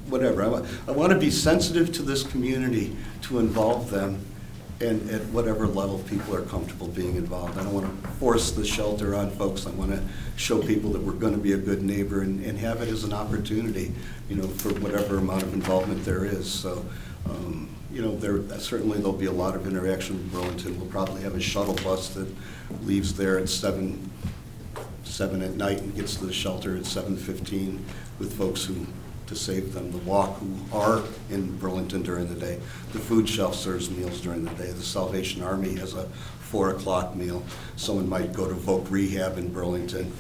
Speaker 8: whatever. I want to be sensitive to this community to involve them, and at whatever level people are comfortable being involved. I don't want to force the shelter on folks. I want to show people that we're going to be a good neighbor and have it as an opportunity, for whatever amount of involvement there is. So, certainly there'll be a lot of interaction with Burlington. We'll probably have a shuttle bus that leaves there at 7 at night and gets to the shelter at 7:15 with folks to save them the walk who are in Burlington during the day. The food shelf serves meals during the day. The Salvation Army has a 4 o'clock meal. Someone might go to Voc Rehab in Burlington.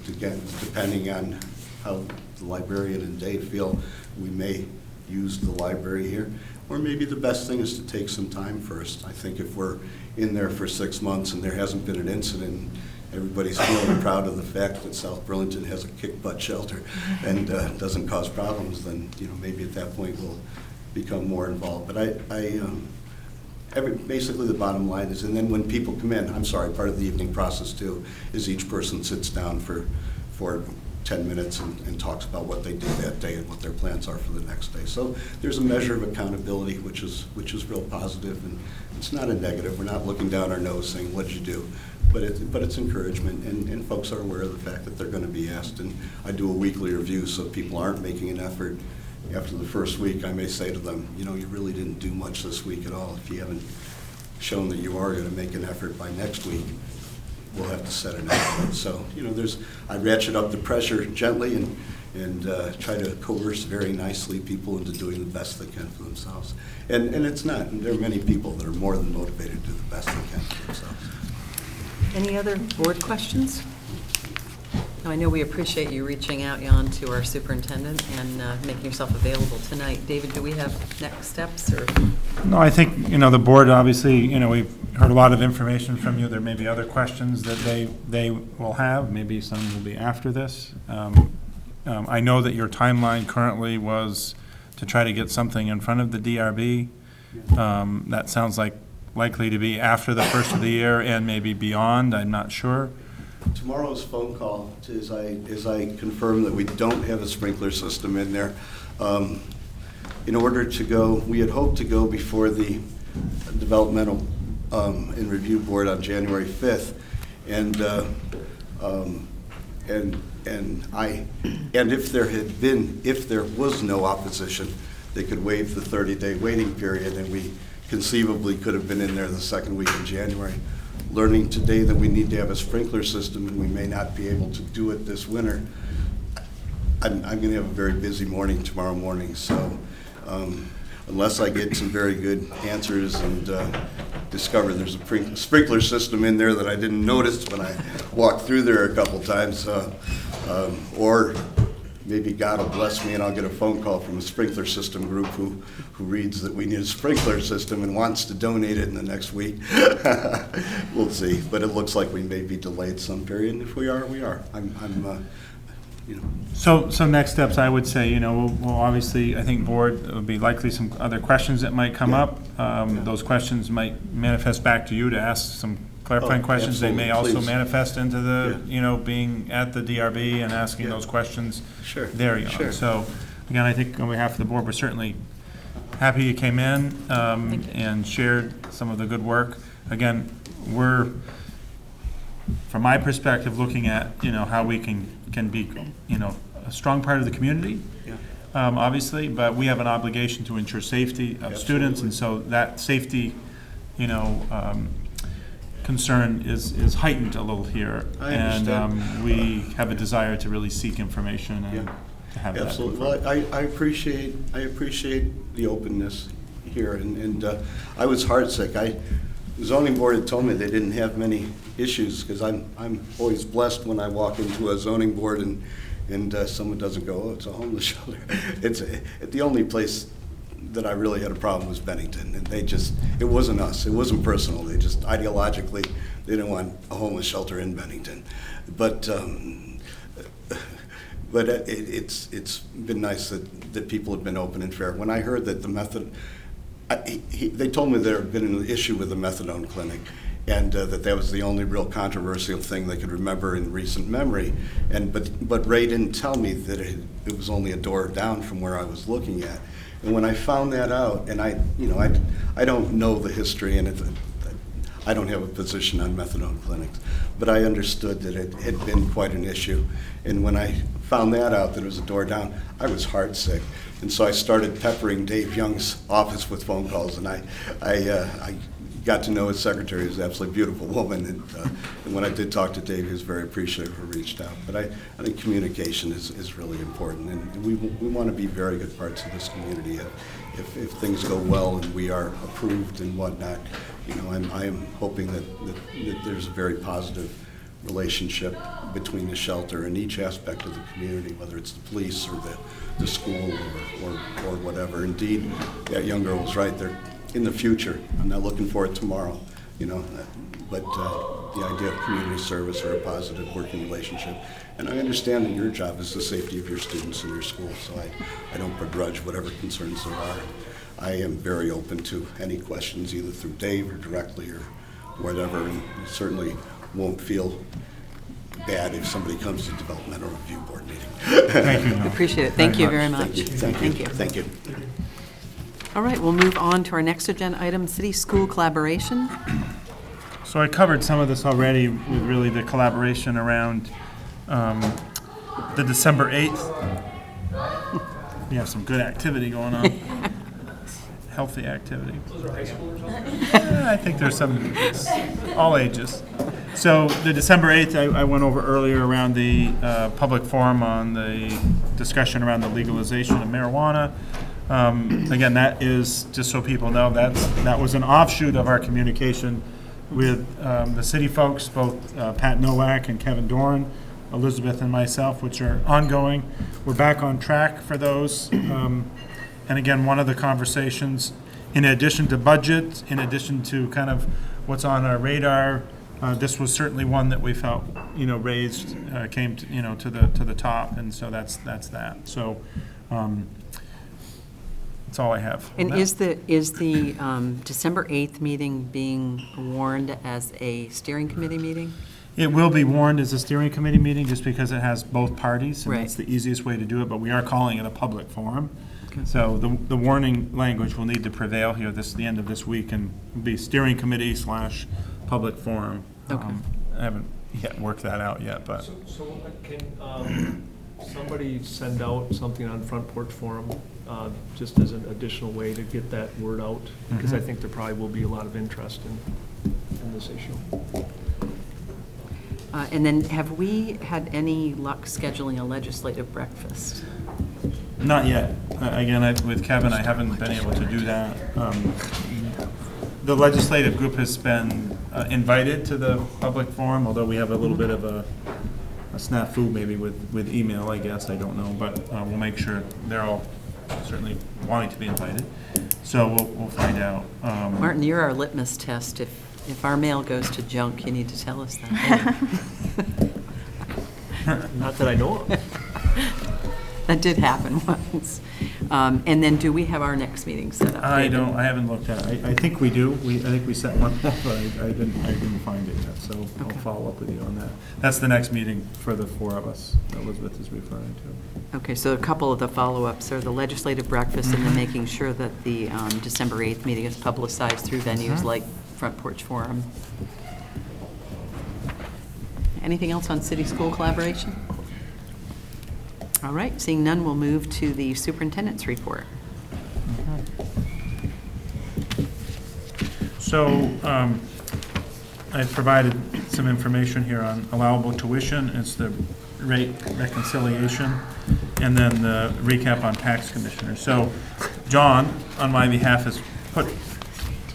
Speaker 8: Again, depending on how the librarian and Dave feel, we may use the library here. Or maybe the best thing is to take some time first. I think if we're in there for 6 months and there hasn't been an incident, everybody's feeling proud of the fact that South Burlington has a kick-butt shelter and doesn't cause problems, then maybe at that point we'll become more involved. But basically the bottom line is, and then when people come in, part of the evening process too, is each person sits down for 10 minutes and talks about what they did that day and what their plans are for the next day. So there's a measure of accountability, which is real positive, and it's not a negative. We're not looking down our nose saying, what'd you do? But it's encouragement, and folks are aware of the fact that they're going to be asked. And I do a weekly review, so if people aren't making an effort after the first week, I may say to them, you really didn't do much this week at all. If you haven't shown that you are going to make an effort by next week, we'll have to set an effort. So, I ratchet up the pressure gently and try to coerce very nicely people into doing the best they can for themselves. And it's not. There are many people that are more than motivated to do the best they can for themselves.
Speaker 1: Any other board questions? I know we appreciate you reaching out, Jan, to our superintendent and making yourself available tonight. David, do we have next steps or?
Speaker 2: No, I think, the board, obviously, we've heard a lot of information from you. There may be other questions that they will have. Maybe some will be after this. I know that your timeline currently was to try to get something in front of the DRB. That sounds like likely to be after the first of the year and maybe beyond. I'm not sure.
Speaker 8: Tomorrow's phone call, as I confirm that we don't have a sprinkler system in there. In order to go, we had hoped to go before the Developmental and Review Board on January 5th, and if there was no opposition, they could waive the 30-day waiting period, and we conceivably could have been in there the second week in January. Learning today that we need to have a sprinkler system and we may not be able to do it this winter, I'm going to have a very busy morning tomorrow morning, so unless I get some very good answers and discover there's a sprinkler system in there that I didn't notice when I walked through there a couple times, or maybe God will bless me and I'll get a phone call from a sprinkler system group who reads that we need a sprinkler system and wants to donate it in the next week. We'll see, but it looks like we may be delayed some period, and if we are, we are.
Speaker 2: So next steps, I would say, we'll obviously, I think board, there'll be likely some other questions that might come up. Those questions might manifest back to you to ask some clarifying questions. They may also
Speaker 8: please.
Speaker 2: manifest into the, being at the DRB and asking those questions there.
Speaker 8: Sure.
Speaker 2: So again, I think on behalf of the board, we're certainly happy you came in and shared some of the good work. Again, we're, from my perspective, looking at, how we can be, a strong part of the community, obviously, but we have an obligation to ensure safety of students, and so that safety, concern is heightened a little here.
Speaker 8: I understand.
Speaker 2: And we have a desire to really seek information and to have that.
Speaker 8: Absolutely. Well, I appreciate the openness here, and I was heartsick. The zoning board had told me they didn't have many issues, because I'm always blessed when I walk into a zoning board and someone doesn't go, oh, it's a homeless shelter. It's the only place that I really had a problem was Bennington, and it wasn't us, it wasn't personal, they just ideologically, they didn't want a homeless shelter in Bennington. But it's been nice that people have been open and fair. When I heard that the method, they told me there had been an issue with the methadone clinic, and that was the only real controversial thing they could remember in recent memory. But Ray didn't tell me that it was only a door down from where I was looking at. And when I found that out, and I don't know the history, and I don't have a position on methadone clinics, but I understood that it had been quite an issue. And when I found that out, that it was a door down, I was heartsick. And so I started peppering Dave Young's office with phone calls, and I got to know his secretary, who's an absolutely beautiful woman, and when I did talk to Dave, he was very appreciative and reached out. But I think communication is really important, and we want to be very good parts of this community. If things go well and we are approved and whatnot, I am hoping that there's a very positive relationship between the shelter and each aspect of the community, whether it's the police or the school or whatever. Indeed, that young girl was right. They're in the future. I'm not looking for it tomorrow, but the idea of community service or a positive working relationship. And I understand that your job is the safety of your students in your school, so I don't begrudge whatever concerns there are. I am very open to any questions, either through Dave or directly or whatever, and certainly won't feel bad if somebody comes to Developmental Review Board meeting.
Speaker 2: Thank you.
Speaker 1: Appreciate it. Thank you very much.
Speaker 8: Thank you.
Speaker 1: All right, we'll move on to our next agenda item, city-school collaboration.
Speaker 2: So I covered some of this already with really the collaboration around the December 8th. We have some good activity going on. Healthy activity. I think there's some, all ages. So the December 8th, I went over earlier around the public forum on the discussion around the legalization of marijuana. Again, that is, just so people know, that was an offshoot of our communication with the city folks, both Pat Nowak and Kevin Doran, Elizabeth and myself, which are ongoing. We're back on track for those. And again, one of the conversations, in addition to budget, in addition to kind of what's on our radar, this was certainly one that we felt, raised, came to, to the top, and so that's that. So that's all I have.
Speaker 1: And is the December 8th meeting being warned as a steering committee meeting?
Speaker 2: It will be warned as a steering committee meeting just because it has both parties, and
Speaker 1: Right.
Speaker 2: that's the easiest way to do it, but we are calling it a public forum.
Speaker 1: Okay.
Speaker 2: So the warning language will need to prevail here the end of this week and be steering committee / public forum.
Speaker 1: Okay.
Speaker 2: I haven't yet worked that out yet, but.
Speaker 6: So can somebody send out something on Front Porch Forum, just as an additional way to get that word out? Because I
Speaker 2: Mhm.
Speaker 6: think there probably will be a lot of interest in this issue.
Speaker 1: And then have we had any luck scheduling a legislative breakfast?
Speaker 2: Not yet. Again, with Kevin, I haven't been able to do that. The legislative group has been invited to the public forum, although we have a little bit of a snafu maybe with email, I guess, I don't know, but we'll make sure they're all certainly wanting to be invited. So we'll find out.
Speaker 1: Martin, you're our litmus test. If our mail goes to junk, you need to tell us that.
Speaker 6: Not that I know of.
Speaker 1: That did happen once. And then do we have our next meeting set up?
Speaker 2: I haven't looked at it. I think we do. I think we set one up, but I didn't find it yet, so I'll
Speaker 1: Okay.
Speaker 2: follow up with you on that. That's the next meeting for the four of us that Elizabeth is referring to.
Speaker 1: Okay, so a couple of the follow-ups are the legislative breakfast and then making sure that the December 8th meeting is publicized through venues like Front Porch Forum. Anything else on city-school collaboration? All right, seeing none, we'll move to the superintendent's report.
Speaker 2: So I've provided some information here on allowable tuition. It's the rate reconciliation, and then the recap on tax commissioners. So John, on my behalf, has put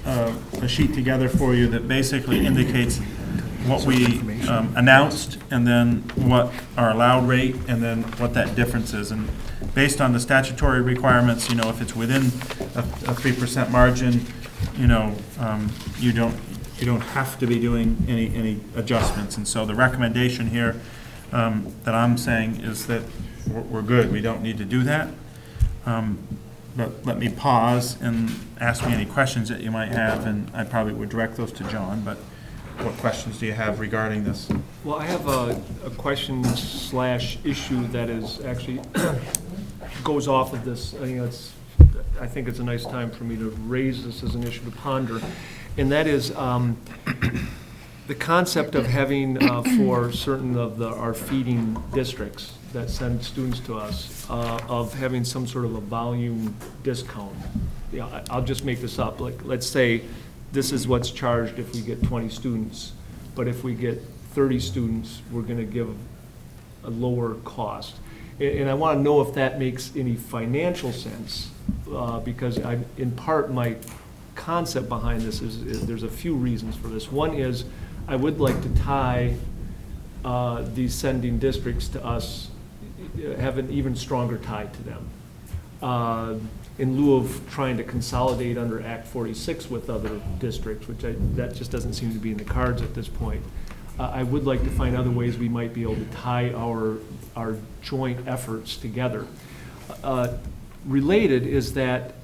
Speaker 2: a sheet together for you that basically indicates what we announced, and then what our allowed rate, and then what that difference is. And based on the statutory requirements, if it's within a 3% margin, you don't have to be doing any adjustments. And so the recommendation here that I'm saying is that we're good. We don't need to do that. But let me pause and ask me any questions that you might have, and I probably would direct those to John, but what questions do you have regarding this?
Speaker 6: Well, I have a question / issue that is actually goes off of this. I think it's a nice time for me to raise this as an issue to ponder, and that is the concept of having for certain of our feeding districts that send students to us of having some sort of a volume discount. I'll just make this up. Like, let's say this is what's charged if we get 20 students, but if we get 30 students, we're going to give a lower cost. And I want to know if that makes any financial sense, because in part, my concept behind this is there's a few reasons for this. One is I would like to tie these sending districts to us, have an even stronger tie to them. In lieu of trying to consolidate under Act 46 with other districts, which that just doesn't seem to be in the cards at this point. I would like to find other ways we might be able to tie our joint efforts together. Related is that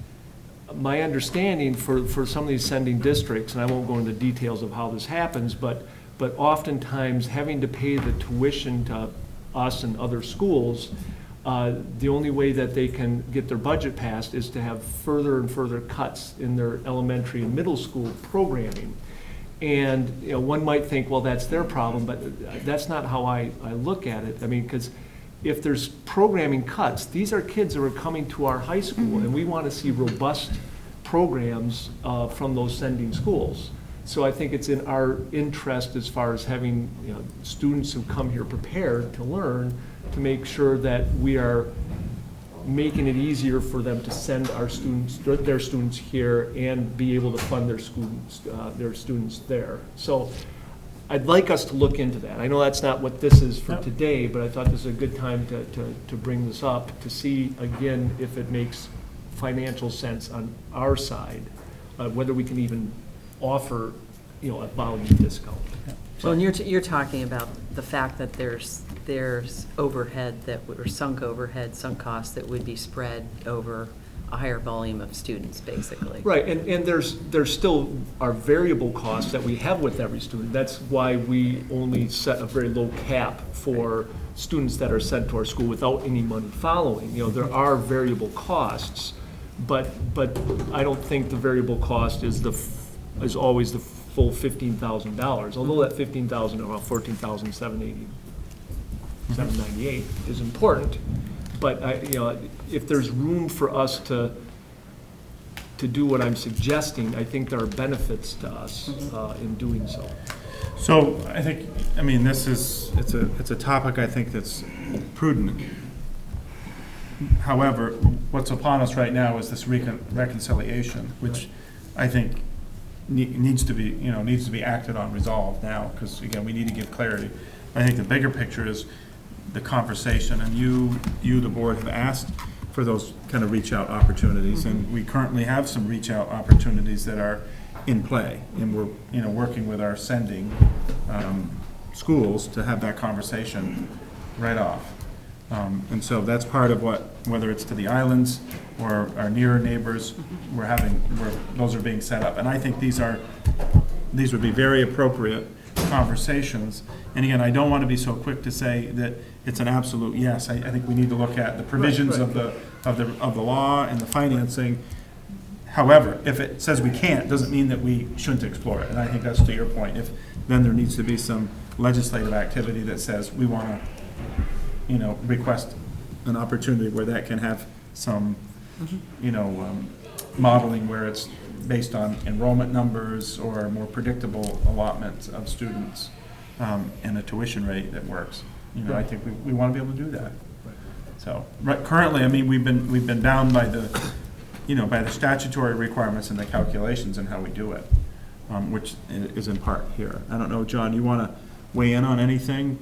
Speaker 6: my understanding for some of these sending districts, and I won't go into the details of how this happens, but oftentimes having to pay the tuition to us and other schools, the only way that they can get their budget passed is to have further and further cuts in their elementary and middle school programming. And one might think, well, that's their problem, but that's not how I look at it. I mean, because if there's programming cuts, these are kids that are coming to our high school, and we want to see robust programs from those sending schools. So I think it's in our interest as far as having students who come here prepared to learn, to make sure that we are making it easier for them to send their students here and be able to fund their students there. So I'd like us to look into that. I know that's not what this is for today, but I thought this is a good time to bring this up, to see again if it makes financial sense on our side, whether we can even offer a volume discount.
Speaker 1: Well, and you're talking about the fact that there's overhead or sunk costs that would be spread over a higher volume of students, basically.
Speaker 6: Right, and there's still our variable costs that we have with every student. That's why we only set a very low cap for students that are sent to our school without any money following. You know, there are variable costs, but I don't think the variable cost is always the full $15,000. Although that $15,000, or $14,798 is important, but if there's room for us to do what I'm suggesting, I think there are benefits to us in doing so.
Speaker 2: So I think, it's a topic I think that's prudent. However, what's upon us right now is this reconciliation, which I think needs to be acted on, resolved now, because again, we need to give clarity. I think the bigger picture is the conversation, and you, the board, have asked for those kind of reach out opportunities, and we currently have some reach out opportunities that are in play, and we're, working with our sending schools to have that conversation right off. And so that's part of whether it's to the islands or our nearer neighbors, those are being set up. And I think these would be very appropriate conversations. And again, I don't want to be so quick to say that it's an absolute yes. I think we need to look at the provisions of the law and the financing. However, if it says we can't, doesn't mean that we shouldn't explore it. And I think that's to your point. Then there needs to be some legislative activity that says we want to, request an opportunity where that can have some, modeling where it's based on enrollment numbers or more predictable allotments of students, and a tuition rate that works. I think we want to be able to do that. So currently, we've been bound by the statutory requirements and the calculations and how we do it, which is in part here. I don't know, John, you want to weigh in on anything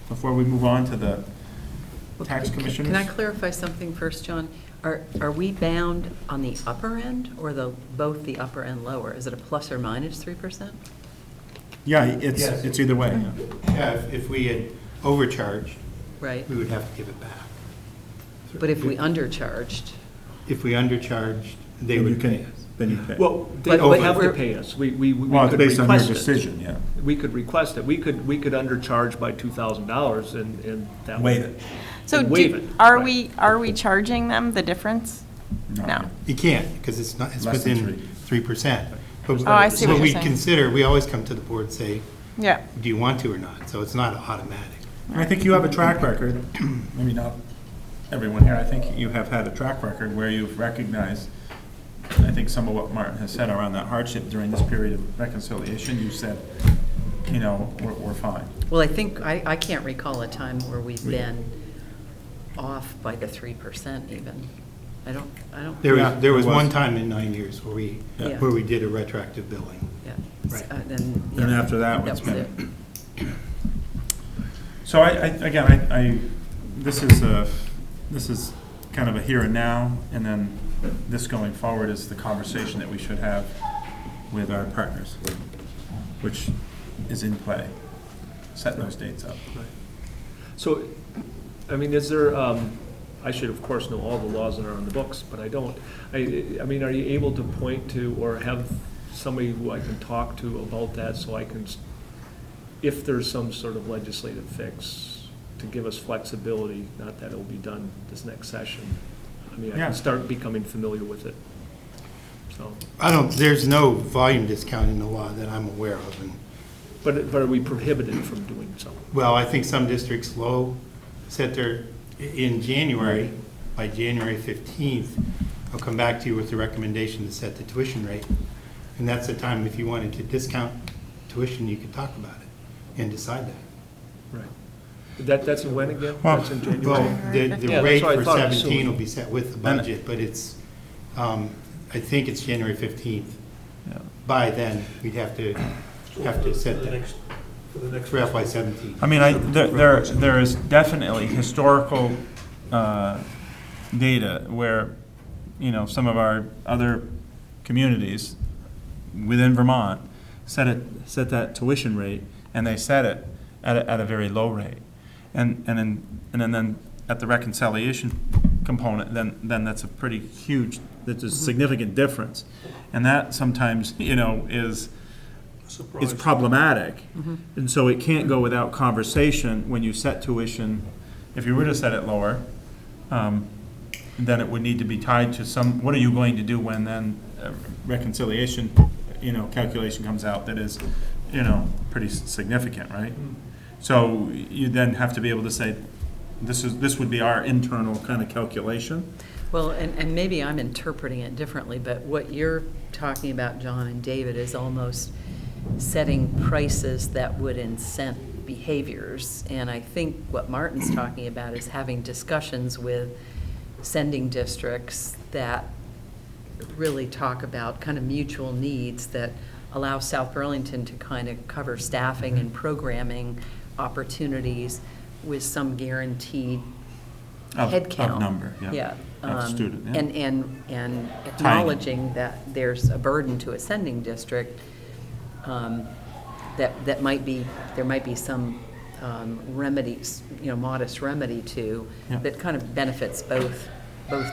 Speaker 2: before we move on to the tax commissioners?
Speaker 1: Can I clarify something first, John? Are we bound on the upper end or both the upper and lower? Is it a plus or minus 3%?
Speaker 2: Yeah,
Speaker 9: Yes.
Speaker 2: it's either way.
Speaker 9: Yeah, if we had overcharged,
Speaker 1: Right.
Speaker 9: we would have to give it back.
Speaker 1: But if we undercharged,
Speaker 9: If we undercharged, they
Speaker 2: Then you
Speaker 9: would pay
Speaker 2: can,
Speaker 9: us.
Speaker 2: then you pay.
Speaker 6: Well, they
Speaker 1: But
Speaker 6: don't have to
Speaker 1: we're-
Speaker 6: pay us. We
Speaker 2: Well, it's
Speaker 6: could
Speaker 2: based on your
Speaker 6: request it.
Speaker 2: decision, yeah.
Speaker 6: We could request it. We could undercharge by $2,000 and that would.
Speaker 2: Waive it.
Speaker 7: So
Speaker 6: And waive it.
Speaker 7: are
Speaker 6: Right.
Speaker 7: we charging them the difference? No.
Speaker 9: You can't, because it's
Speaker 2: Less than
Speaker 9: within 3%. But
Speaker 7: Oh, I see what
Speaker 9: what
Speaker 7: you're
Speaker 9: we
Speaker 7: saying.
Speaker 9: consider, we always come to the board and say,
Speaker 7: Yeah.
Speaker 9: do you want to or not? So it's not automatic.
Speaker 2: And I think you have a track record, maybe not everyone here, I think you have had a track record where you've recognized, I think some of what Martin has said around that hardship during this period of reconciliation, you said, we're fine.
Speaker 1: well, I think, I can't recall a time where we've been off by the 3% even. I don't,
Speaker 9: There
Speaker 2: Yeah,
Speaker 9: was, there was
Speaker 2: it was.
Speaker 9: one time in 9 years where
Speaker 1: Yeah.
Speaker 9: we did a retroactive billing.
Speaker 1: yeah.
Speaker 9: Right.
Speaker 1: Then,
Speaker 2: And
Speaker 1: yeah,
Speaker 2: after that,
Speaker 1: that
Speaker 2: it's
Speaker 1: was it.
Speaker 2: been. So this is kind of a here and now, and then this going forward is the conversation that we should have with our partners, which is in play, setting those dates up.
Speaker 6: So, is there, I should of course know all the laws that are on the books, but I don't. Are you able to point to or have somebody who I can talk to about that so I can, if there's some sort of legislative fix, to give us flexibility, not that it'll be done this next session? I
Speaker 2: Yeah.
Speaker 6: can start becoming familiar with it, so.
Speaker 9: There's no volume discount in the law that I'm aware of. And
Speaker 6: But are we prohibited from doing so?
Speaker 9: well, I think some districts set their, in January, by January 15th, I'll come back to you with the recommendation to set the tuition rate. And that's the time, if you wanted to discount tuition, you could talk about it and decide that.
Speaker 6: Right. That's when again?
Speaker 2: Well-
Speaker 6: That's in January?
Speaker 9: Well, the
Speaker 6: Yeah, that's
Speaker 9: rate
Speaker 6: what I
Speaker 9: for
Speaker 6: thought,
Speaker 9: 17
Speaker 6: assuming.
Speaker 9: will be set with the budget, but it's, I think it's January 15th.
Speaker 2: Yeah.
Speaker 9: By then, we'd have to set that for FY 17.
Speaker 2: There is definitely historical data where, some of our other communities within Vermont set that tuition rate, and they set it at a very low rate. And then at the reconciliation component, then that's a pretty huge, that's a significant difference. And that sometimes, is problematic. And so it can't go without conversation when you set tuition. If you were to set it lower, then it would need to be tied to what are you going to do when then reconciliation, calculation comes out that is, pretty significant, right? So you then have to be able to say, this would be our internal kind of calculation.
Speaker 1: Well, and maybe I'm interpreting it differently, but what you're talking about, John and David, is almost setting prices that would incent behaviors. And I think what Martin's talking about is having discussions with sending districts that really talk about kind of mutual needs that allow South Burlington to kind of cover staffing and programming opportunities with some guaranteed headcount.
Speaker 2: Of number, yeah.
Speaker 1: Yeah.
Speaker 2: Of student, yeah.
Speaker 1: And acknowledging that there's a burden to a sending district, there might be some remedies, modest remedy to,
Speaker 2: Yeah.
Speaker 1: that kind of benefits both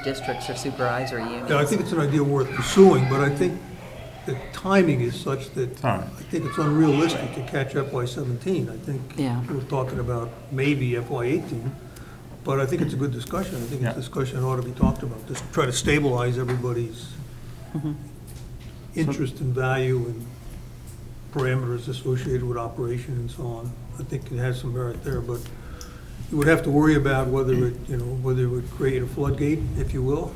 Speaker 1: districts or supervisory units.
Speaker 4: Yeah, I think it's an idea worth pursuing, but I think the timing is such that
Speaker 2: All right.
Speaker 4: I think it's unrealistic to catch FY17. I think
Speaker 1: Yeah.
Speaker 4: we're talking about maybe FY18, but I think it's a good discussion. I think it's
Speaker 2: Yeah.
Speaker 4: a discussion that ought to be talked about, just try to stabilize everybody's interest and value and parameters associated with operation and so on. I think it has some merit there, but you would have to worry about whether it would create a floodgate, if you will,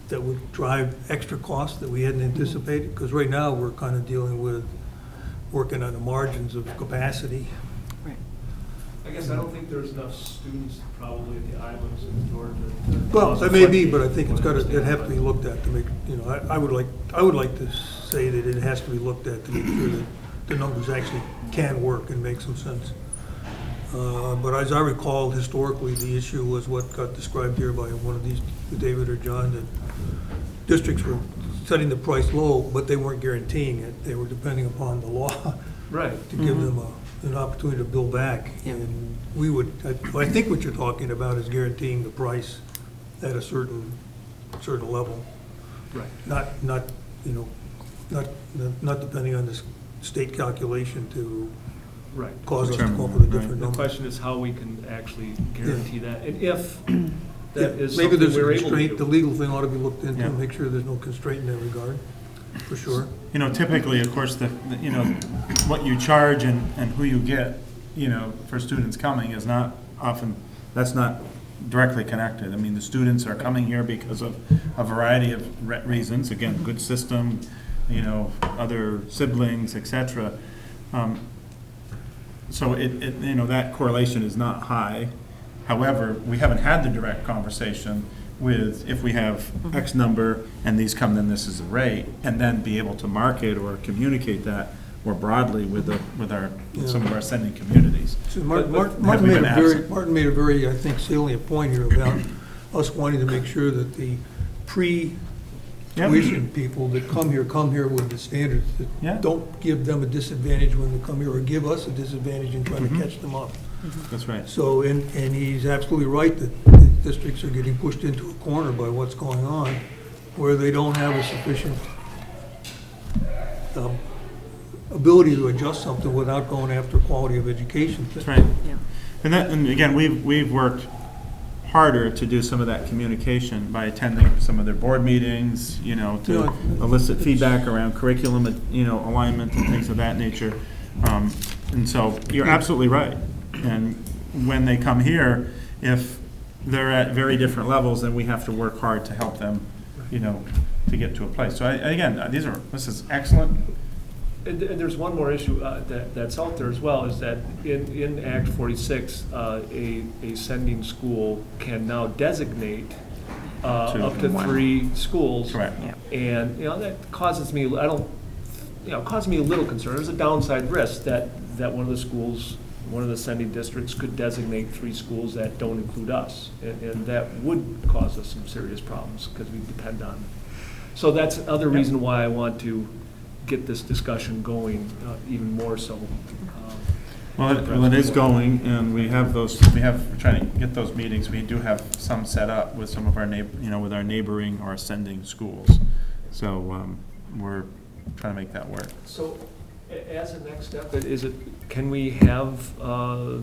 Speaker 4: that would drive extra costs that we hadn't anticipated, because right now, we're kind of dealing with working on the margins of capacity.
Speaker 1: Right.
Speaker 6: I guess I don't think there's enough students probably at the islands in Georgia.
Speaker 4: Well, that may be, but I think it'd have to be looked at to make, I would like to say that it has to be looked at to make sure that the numbers actually can work and make some sense. But as I recall, historically, the issue was what got described here by one of these, David or John, that districts were setting the price low, but they weren't guaranteeing it. They were depending upon the law
Speaker 6: Right.
Speaker 4: to give them an opportunity to bill back.
Speaker 1: Yeah.
Speaker 4: And we would, I think what you're talking about is guaranteeing the price at a certain level.
Speaker 6: Right.
Speaker 4: Not depending on the state calculation to
Speaker 6: Right.
Speaker 4: cause us to
Speaker 2: Determine
Speaker 4: come up with a
Speaker 2: that, right.
Speaker 4: different
Speaker 6: The
Speaker 4: number.
Speaker 6: question is how we can actually guarantee that, and if that is
Speaker 4: Maybe
Speaker 6: something
Speaker 4: there's a
Speaker 6: we're able to
Speaker 4: constraint, the
Speaker 6: do.
Speaker 4: legal thing ought to be looked into,
Speaker 2: Yeah.
Speaker 4: make sure there's no constraint in that regard, for sure.
Speaker 2: Typically, of course, what you charge and who you get, for students coming is not often, that's not directly connected. I mean, the students are coming here because of a variety of reasons, again, good system, other siblings, et cetera. So that correlation is not high. However, we haven't had the direct conversation with, if we have X number and these come, then this is the rate, and then be able to market or communicate that more broadly with some of our sending communities.
Speaker 4: So
Speaker 2: Have
Speaker 4: Martin
Speaker 2: we
Speaker 4: made
Speaker 2: been absent?
Speaker 4: a very, I think, salient point here about us wanting to make sure that the pre-tuition people that come here with the standards,
Speaker 2: Yeah.
Speaker 4: that don't give them a disadvantage when they come here, or give us a disadvantage in trying to catch them up.
Speaker 2: That's right.
Speaker 4: So, and he's absolutely right that the districts are getting pushed into a corner by what's going on, where they don't have a sufficient ability to adjust something without going after quality of education.
Speaker 2: That's right.
Speaker 1: Yeah.
Speaker 2: And again, we've worked harder to do some of that communication by attending some of their board meetings, to elicit feedback around curriculum, alignment and things of that nature. And so you're absolutely right. And when they come here, if they're at very different levels, then we have to work hard to help them, to get to a place. So again, this is excellent.
Speaker 6: And there's one more issue that's out there as well, is that in Act 46, a sending school can now designate up to 3 schools.
Speaker 2: Correct.
Speaker 6: And, that causes me, causes me a little concern. There's a downside risk that one of the schools, one of the sending districts could designate 3 schools that don't include us. And that would cause us some serious problems because we depend on them. So that's another reason why I want to get this discussion going even more so.
Speaker 2: Well, it is going, and we're trying to get those meetings. We do have some set up with some of our with our neighboring or ascending schools. So, we're trying to make that work.
Speaker 6: So, as a next step, can we have the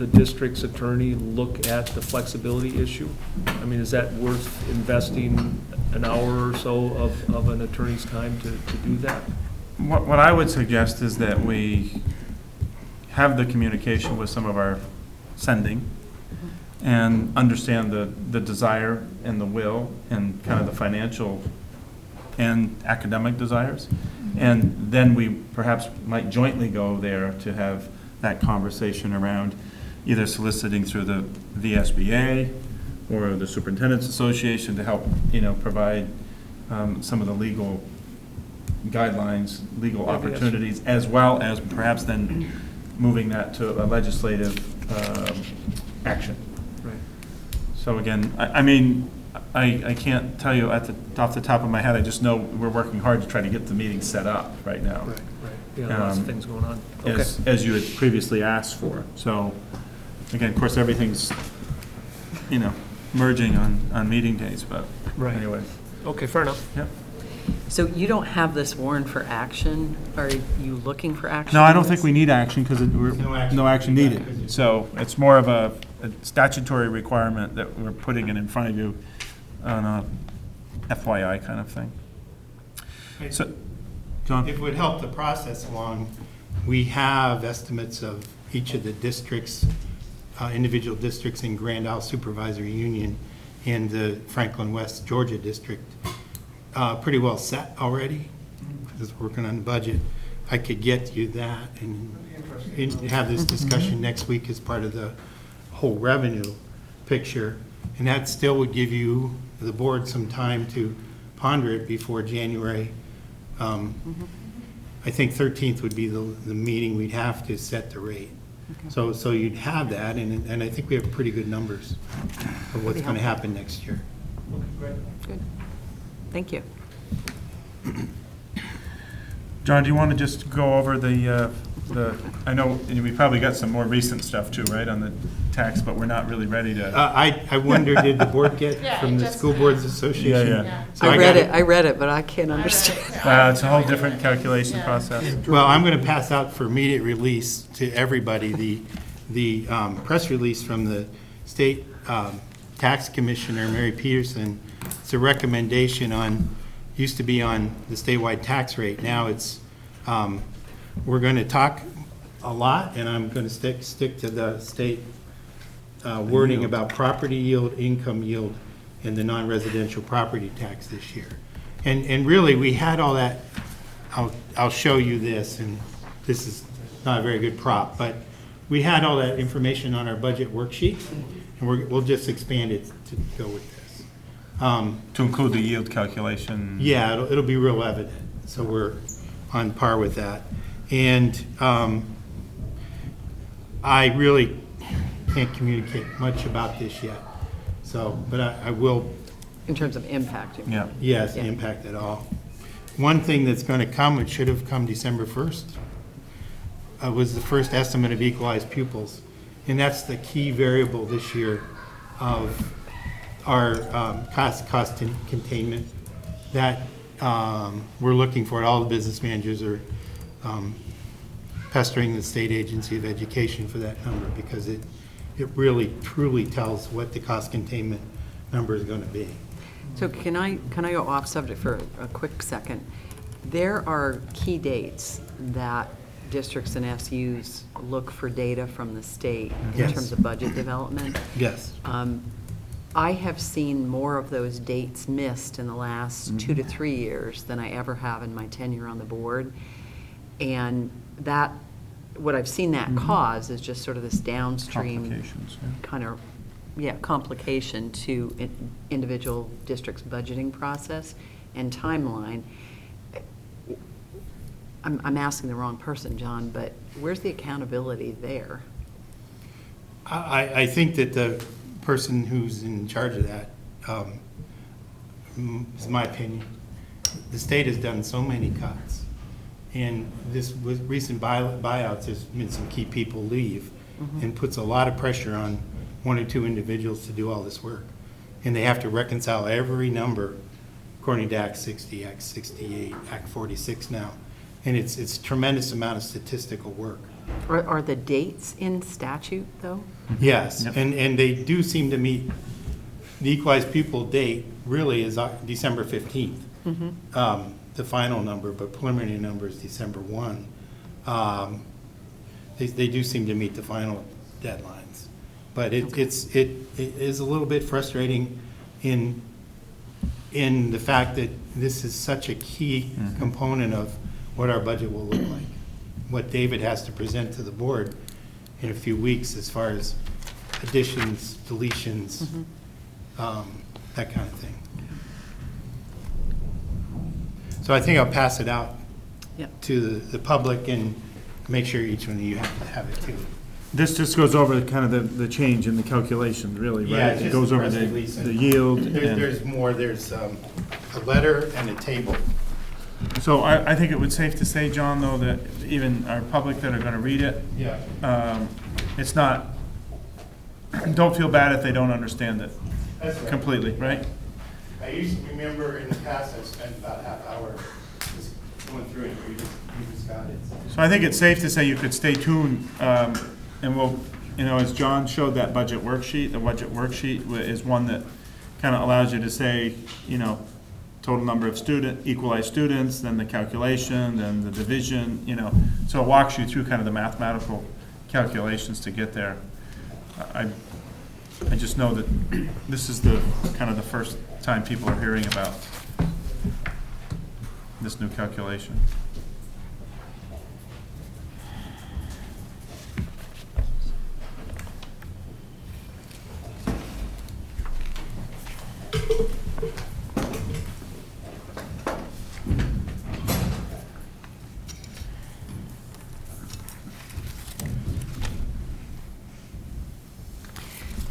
Speaker 6: district's attorney look at the flexibility issue? I mean, is that worth investing an hour or so of an attorney's time to do that?
Speaker 2: What I would suggest is that we have the communication with some of our sending and understand the desire and the will and kind of the financial and academic desires. And then we perhaps might jointly go there to have that conversation around either soliciting through the VSBA or the Superintendent's Association to help, provide some of the legal guidelines, legal opportunities, as well as perhaps then moving that to a legislative action.
Speaker 6: Right.
Speaker 2: So again, I can't tell you off the top of my head. I just know we're working hard to try to get the meeting set up right now.
Speaker 6: Right. Yeah, lots of things going on. Okay.
Speaker 2: As you had previously asked for. So again, of course, everything's, merging on meeting days, but
Speaker 6: Right.
Speaker 2: anyway.
Speaker 6: Okay, fair enough.
Speaker 2: Yep.
Speaker 1: So you don't have this warrant for action? Are you looking for action?
Speaker 2: No, I
Speaker 1: on
Speaker 2: don't
Speaker 1: this?
Speaker 2: think we need action because no action needed. So it's more of a statutory requirement that we're putting it in front of you on a FYI kind of thing. So, John?
Speaker 9: It would help the process along. We have estimates of each of the districts, individual districts in Grand Isle Supervisory Union and the Franklin West Georgia District pretty well set already, because we're working on the budget. I could get you that and have this discussion next week as part of the whole revenue picture. And that still would give you, the board, some time to ponder it before January. I think 13th would be the meeting we'd have to set the rate. So you'd have that, and I think we have pretty good numbers of what's going to happen next year.
Speaker 1: Good. Thank you.
Speaker 2: John, do you want to just go over I know we probably got some more recent stuff too, right, on the tax, but we're not really ready to.
Speaker 9: I wonder, did the board get from the School Boards Association?
Speaker 2: Yeah.
Speaker 9: So
Speaker 1: I read it, but I can't understand.
Speaker 2: It's a whole different calculation process.
Speaker 9: Well, I'm going to pass out for immediate release to everybody the press release from the State Tax Commissioner, Mary Peterson. It's a recommendation used to be on the statewide tax rate. Now it's, we're going to talk a lot, and I'm going to stick to the state wording about property yield, income yield, and the non-residential property tax this year. And really, we had all that. I'll show you this, and this is not a very good prop, but we had all that information on our budget worksheet, and we'll just expand it to go with this.
Speaker 2: To include the yield calculation.
Speaker 9: Yeah, it'll be real evident, so we're on par with that. And I really can't communicate much about this yet, but I will.
Speaker 1: In terms of impact.
Speaker 2: Yeah.
Speaker 9: Yes,
Speaker 1: Yeah.
Speaker 9: impact at all. One thing that's going to come, it should have come December 1st, was the first estimate of equalized pupils. And that's the key variable this year of our cost containment that we're looking for. All the business managers are pestering the State Agency of Education for that number, because it really truly tells what the cost containment number is going to be.
Speaker 1: So can I go off subject for a quick second? There are key dates that districts and SUs look for data from the state in
Speaker 9: Yes.
Speaker 1: terms of budget development.
Speaker 9: Yes.
Speaker 1: I have seen more of those dates missed in the last 2 to 3 years than I ever have in my tenure on the board. And that, what I've seen that cause is just sort of this downstream
Speaker 2: Complications, yeah.
Speaker 1: kind of, complication to individual districts' budgeting process and timeline. I'm asking the wrong person, John, but where's the accountability there?
Speaker 9: I think that the person who's in charge of that, is my opinion, the state has done so many cuts And this with recent buyouts, there's been some key people leave, and puts a lot of pressure on one or two individuals to do all this work. And they have to reconcile every number according to Act 60, Act 68, Act 46 now. And it's tremendous amount of statistical work.
Speaker 1: Are the dates in statute, though?
Speaker 9: Yes,
Speaker 2: Yep.
Speaker 9: and they do seem to meet, the equalized pupil date really is December 15th. The final number, but preliminary number is December 1. They do seem to meet the final deadlines. But it is a little bit frustrating in the fact that this is such a key component of what our budget will look like. What David has to present to the board in a few weeks as far as additions, deletions, that kind of thing. So I think I'll pass it out
Speaker 1: Yep.
Speaker 9: to the public and make sure each one of you have it too.
Speaker 2: This just goes over kind of the change in the calculation, really, right?
Speaker 9: Yeah, it's
Speaker 2: It
Speaker 9: just
Speaker 2: goes
Speaker 9: the
Speaker 2: over
Speaker 9: press
Speaker 2: the
Speaker 9: release and-
Speaker 2: yield.
Speaker 9: There's more, there's a letter and a table.
Speaker 2: So I think it would safe to say, John, though, that even our public that are going to read it,
Speaker 9: Yeah.
Speaker 2: it's not, don't feel bad if they don't understand it
Speaker 9: That's right.
Speaker 2: completely, right?
Speaker 9: I used to remember in the past, I spent about half hour just going through it, you just got it.
Speaker 2: So I think it's safe to say you could stay tuned, and we'll, as John showed that budget worksheet, the budget worksheet is one that kind of allows you to say, total number of equalized students, then the calculation, then the division, so it walks you through kind of the mathematical calculations to get there. I just know that this is the kind of the first time people are hearing about this new calculation.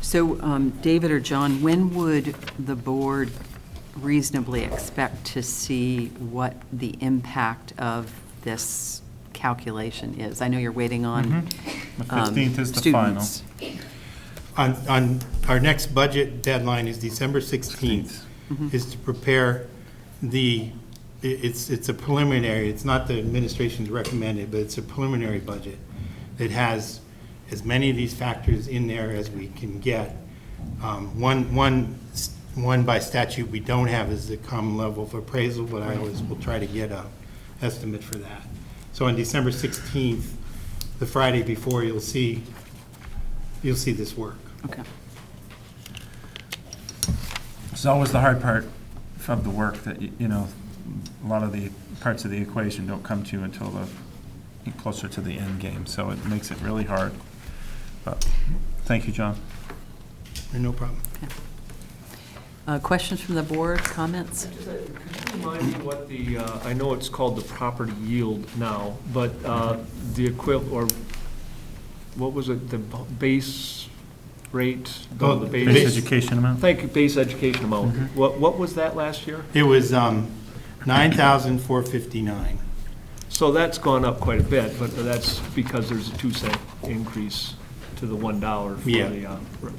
Speaker 1: So, David or John, when would the board reasonably expect to see what the impact of this calculation is? I know you're waiting on
Speaker 2: The 15th is the final.
Speaker 1: students.
Speaker 9: On our next budget deadline is December 16th, is to prepare it's a preliminary, it's not the administration's recommended, but it's a preliminary budget that has as many of these factors in there as we can get. One by statute we don't have is the common level of appraisal, but I always will try to get a estimate for that. So on December 16th, the Friday before, you'll see this work.
Speaker 1: Okay.
Speaker 2: It's always the hard part of the work that, a lot of the parts of the equation don't come to you until closer to the end game, so it makes it really hard. But, thank you, John.
Speaker 9: No problem.
Speaker 1: Questions from the board, comments?
Speaker 6: Could you remind me what I know it's called the property yield now, but the equivalent, or what was it, the base rate?
Speaker 9: Oh,
Speaker 6: The
Speaker 2: Base education amount?
Speaker 6: Thank you, base education amount. What was that last year?
Speaker 9: It was $9,459.
Speaker 6: So that's gone up quite a bit, but that's because there's a 2-cent increase to the $1 for
Speaker 9: Yeah.
Speaker 6: the,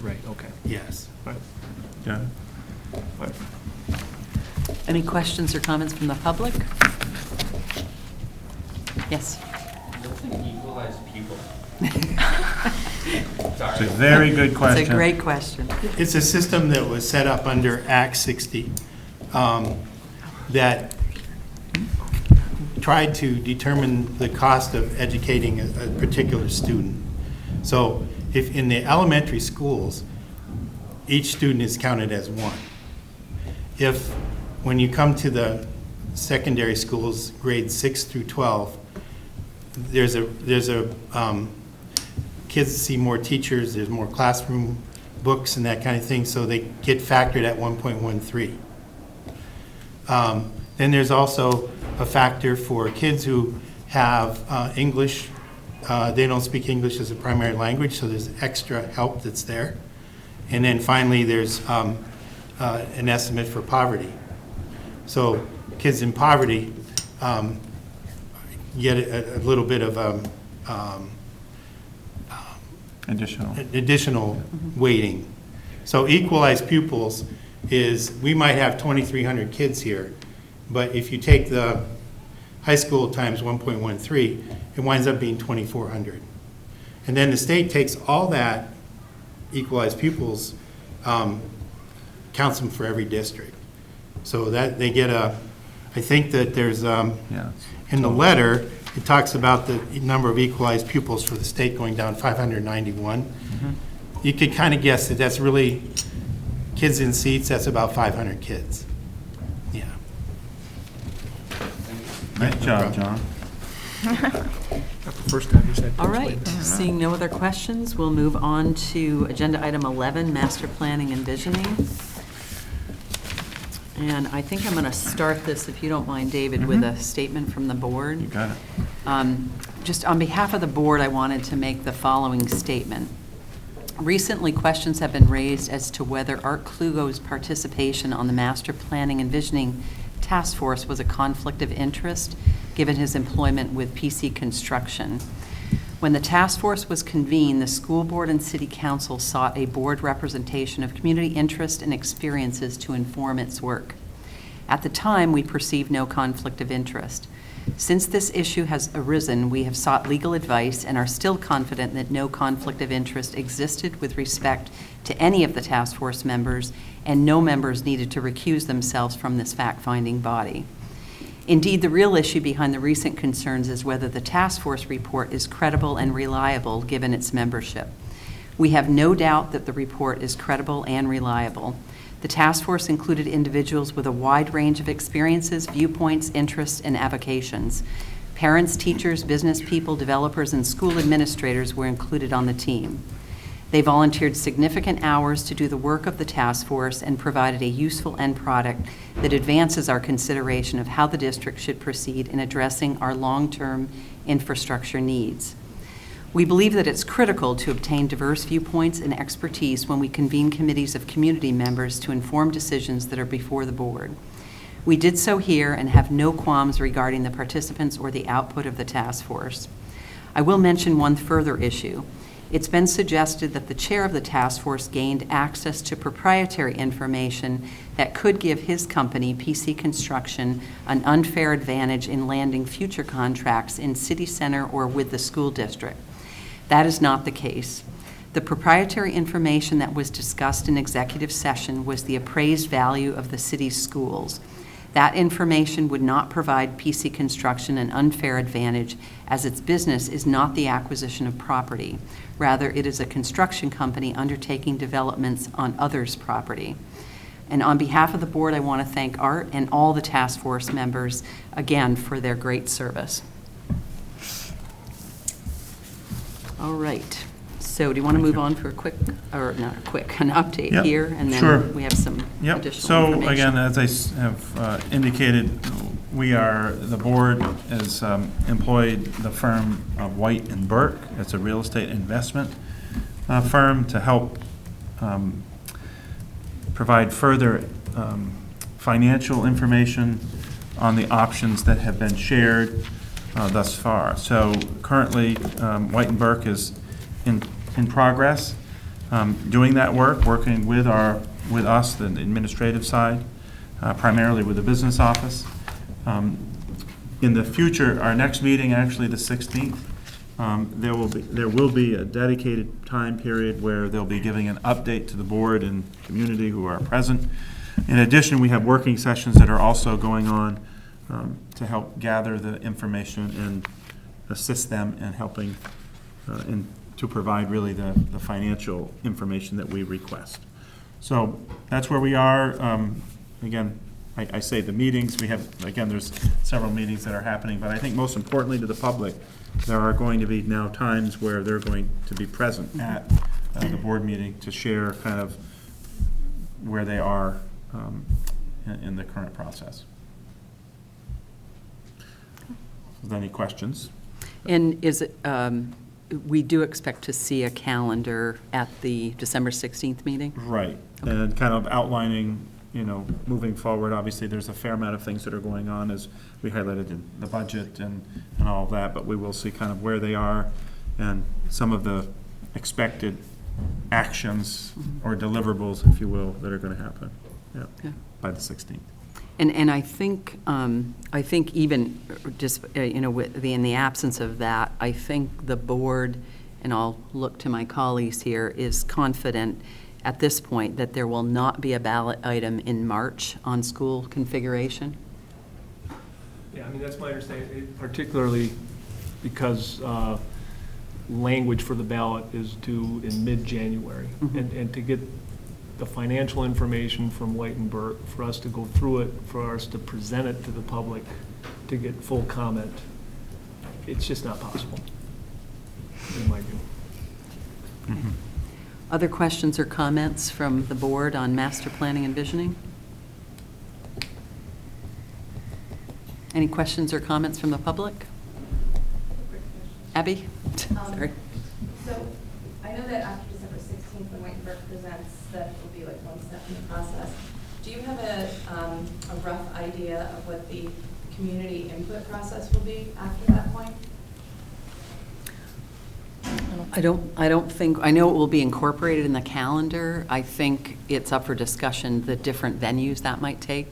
Speaker 6: right, okay.
Speaker 9: Yes.
Speaker 6: Right.
Speaker 2: Yeah.
Speaker 6: Right.
Speaker 1: Any questions or comments from the public? Yes.
Speaker 10: What's an equalized pupil?
Speaker 2: It's a very good question.
Speaker 1: It's a great question.
Speaker 9: It's a system that was set up under Act 60 that tried to determine the cost of educating a particular student. So if in the elementary schools, each student is counted as one. If, when you come to the secondary schools, grades 6 through 12, there's a kids see more teachers, there's more classroom books and that kind of thing, so they get factored at 1.13. Then there's also a factor for kids who have English, they don't speak English as a primary language, so there's extra help that's there. And then finally, there's an estimate for poverty. So kids in poverty get a little bit of additional weighting. So equalized pupils is, we might have 2,300 kids here, but if you take the high school times 1.13, it winds up being 2,400. And then the state takes all that equalized pupils, counts them for every district. So that they get I think that there's, in the letter, it talks about the number of equalized pupils for the state going down 591. You could kind of guess that that's really kids in seats, that's about 500 kids. Yeah.
Speaker 2: Nice job, John.
Speaker 6: Not the first time you said.
Speaker 1: All right, seeing no other questions, we'll move on to agenda item 11, master planning and visioning. And I think I'm going to start this, if you don't mind, David, with a statement from the board.
Speaker 2: You got it.
Speaker 1: Just on behalf of the board, I wanted to make the following statement. Recently, questions have been raised as to whether Art Klugo's participation on the master planning and visioning task force was a conflict of interest, given his employment with PC Construction. When the task force was convened, the school board and city council sought a board representation of community interest and experiences to inform its work. At the time, we perceived no conflict of interest. Since this issue has arisen, we have sought legal advice and are still confident that no conflict of interest existed with respect to any of the task force members, and no members needed to recuse themselves from this fact-finding body. Indeed, the real issue behind the recent concerns is whether the task force report is credible and reliable given its membership. We have no doubt that the report is credible and reliable. The task force included individuals with a wide range of experiences, viewpoints, interests, and avocations. Parents, teachers, business people, developers, and school administrators were included on the team. They volunteered significant hours to do the work of the task force and provided a useful end product that advances our consideration of how the district should proceed in addressing our long-term infrastructure needs. We believe that it's critical to obtain diverse viewpoints and expertise when we convene committees of community members to inform decisions that are before the board. We did so here and have no qualms regarding the participants or the output of the task force. I will mention one further issue. It's been suggested that the chair of the task force gained access to proprietary information that could give his company, PC Construction, an unfair advantage in landing future contracts in city center or with the school district. That is not the case. The proprietary information that was discussed in executive session was the appraised value of the city's schools. That information would not provide PC Construction an unfair advantage, as its business is not the acquisition of property. Rather, it is a construction company undertaking developments on others' property. And on behalf of the board, I want to thank Art and all the task force members again for their great service. All right. So do you want to move on for a quick, or not a quick, an update
Speaker 2: Yep,
Speaker 1: here? And
Speaker 2: sure.
Speaker 1: then we have some
Speaker 2: Yep.
Speaker 1: additional
Speaker 2: So
Speaker 1: information.
Speaker 2: again, as I have indicated, the board has employed the firm of White and Burke. It's a real estate investment firm to help provide further financial information on the options that have been shared thus far. So currently, White and Burke is in progress, doing that work, working with us, the administrative side, primarily with the business office. In the future, our next meeting, actually the 16th, there will be a dedicated time period where they'll be giving an update to the board and community who are present. In addition, we have working sessions that are also going on to help gather the information and assist them in helping to provide really the financial information that we request. So that's where we are. Again, I say the meetings, we have, again, there's several meetings that are happening, but I think most importantly to the public, there are going to be now times where they're going to be present at the board meeting to share kind of where they are in the current process. Is there any questions?
Speaker 1: And is it, we do expect to see a calendar at the December 16th meeting?
Speaker 2: Right, and kind of outlining, moving forward, obviously, there's a fair amount of things that are going on, as we highlighted in the budget and all of that, but we will see kind of where they are and some of the expected actions or deliverables, if you will, that are going to happen by the 16th.
Speaker 1: And I think even just, in the absence of that, I think the board, and I'll look to my colleagues here, is confident at this point that there will not be a ballot item in March on school configuration.
Speaker 6: Yeah, I mean, that's my understanding, particularly because language for the ballot is due in mid-January. And to get the financial information from White and Burke, for us to go through it, for us to present it to the public, to get full comment, it's just not possible, in my view.
Speaker 1: Other questions or comments from the board on master planning and visioning? Any questions or comments from the public? Abby? Sorry.
Speaker 11: So I know that after December 16th, when White and Burke presents, that will be like one step in the process. Do you have a rough idea of what the community input process will be after that point?
Speaker 1: I don't think, I know it will be incorporated in the calendar. I think it's up for discussion, the different venues that might take.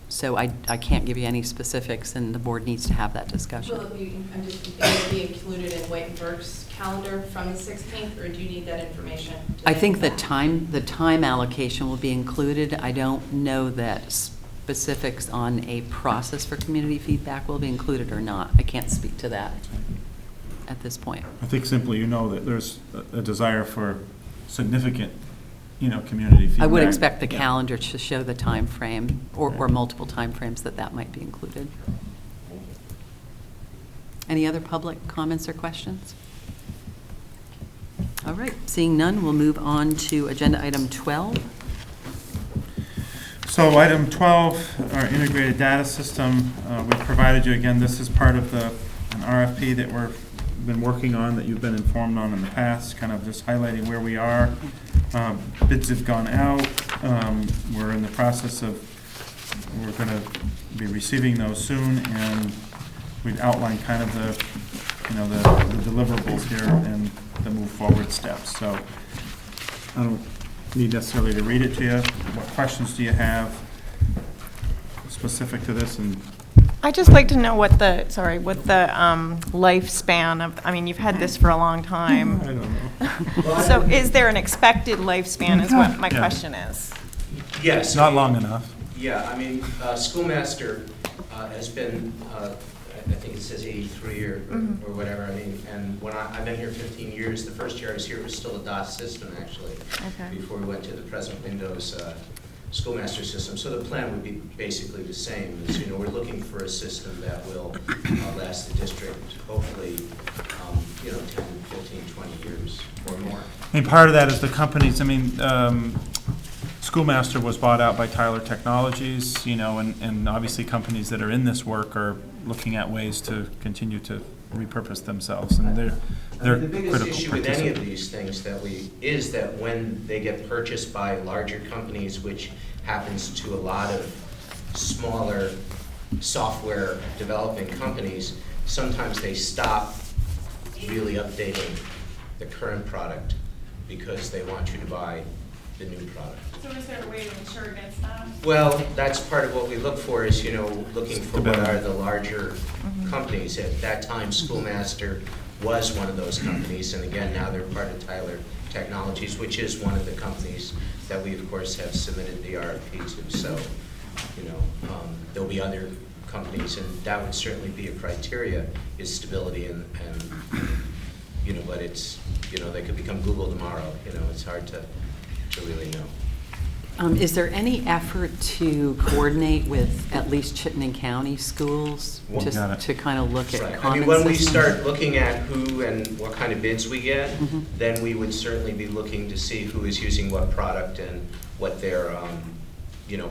Speaker 1: So I can't give you any specifics, and the board needs to have that discussion.
Speaker 11: Will it be, I'm just thinking, will it be included in White and Burke's calendar from the 16th, or do you need that information?
Speaker 1: I think the time allocation will be included. I don't know that specifics on a process for community feedback will be included or not. I can't speak to that at this point.
Speaker 2: I think simply that there's a desire for significant, community feedback.
Speaker 1: I would expect the calendar to show the time frame or multiple time frames that might be included. Any other public comments or questions? All right, seeing none, we'll move on to agenda item 12.
Speaker 2: So item 12, our integrated data system, we've provided you, again, this is part of an RFP that we've been working on, that you've been informed on in the past, kind of just highlighting where we are. Bids have gone out. We're in the process of, we're going to be receiving those soon, and we've outlined kind of the deliverables here and the move forward steps. So I don't need necessarily to read it to you. What questions do you have specific to this? And
Speaker 7: I'd just like to know what the lifespan of, I mean, you've had this for a long time.
Speaker 2: I don't know.
Speaker 7: So is there an expected lifespan is what my question is.
Speaker 10: Yes.
Speaker 2: Not long enough.
Speaker 10: Yeah, I mean, Schoolmaster has been, I think it says 83 or whatever, I mean, and when I've been here 15 years, the first year I was here, it was still a DOS system, actually, before we went to the present Windows Schoolmaster system. So the plan would be basically the same. As, we're looking for a system that will last the district, hopefully, 10, 15, 20 years or more.
Speaker 2: I mean, part of that is the companies, Schoolmaster was bought out by Tyler Technologies, and obviously companies that are in this work are looking at ways to continue to repurpose themselves, and they're
Speaker 10: the biggest
Speaker 2: critical
Speaker 10: issue with any of these things is that when they get purchased by larger companies, which happens to a lot of smaller software developing companies, sometimes they stop really updating the current product because they want you to buy the new product.
Speaker 7: So is there a way to ensure against that?
Speaker 10: Well, that's part of what we look for is, looking for what are the larger companies. At that time, Schoolmaster was one of those companies, and again, now they're part of Tyler Technologies, which is one of the companies that we, of course, have submitted the RFP to. So, there'll be other companies, and that would certainly be a criteria, is stability and but it's, they could become Google tomorrow. It's hard to really know.
Speaker 1: Is there any effort to coordinate with at least Chittenden County schools to kind of look at
Speaker 10: Right.
Speaker 1: common
Speaker 10: I mean, when we
Speaker 1: systems?
Speaker 10: start looking at who and what kind of bids we get, then we would certainly be looking to see who is using what product and what their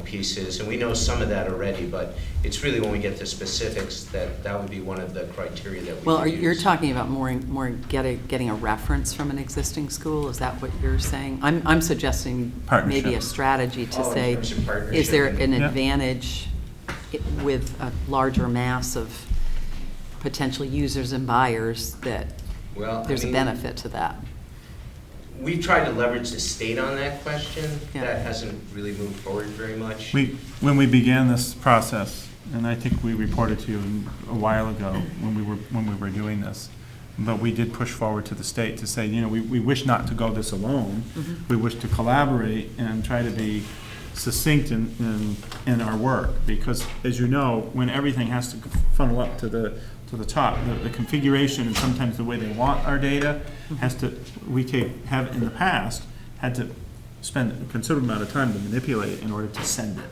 Speaker 10: pieces, and we know some of that already, but it's really when we get to specifics that would be one of the criteria that we
Speaker 1: Well,
Speaker 10: would
Speaker 1: you're
Speaker 10: use.
Speaker 1: talking about more getting a reference from an existing school? Is that what you're saying? I'm suggesting
Speaker 2: Partnership.
Speaker 1: maybe a strategy to
Speaker 10: Oh, in
Speaker 1: say,
Speaker 10: terms of partnership.
Speaker 1: is there an
Speaker 2: Yeah.
Speaker 1: advantage with a larger mass of potential users and buyers that
Speaker 10: Well, I
Speaker 1: there's a
Speaker 10: mean,
Speaker 1: benefit to that?
Speaker 10: We've tried to leverage the state on that question.
Speaker 1: Yeah.
Speaker 10: That hasn't really moved forward very much.
Speaker 2: When we began this process, and I think we reported to you a while ago when we were doing this, but we did push forward to the state to say, we wish not to go this alone. We wish to collaborate and try to be succinct in our work, because as you know, when everything has to funnel up to the top, the configuration and sometimes the way they want our data have in the past had to spend a considerable amount of time to manipulate it in order to send it.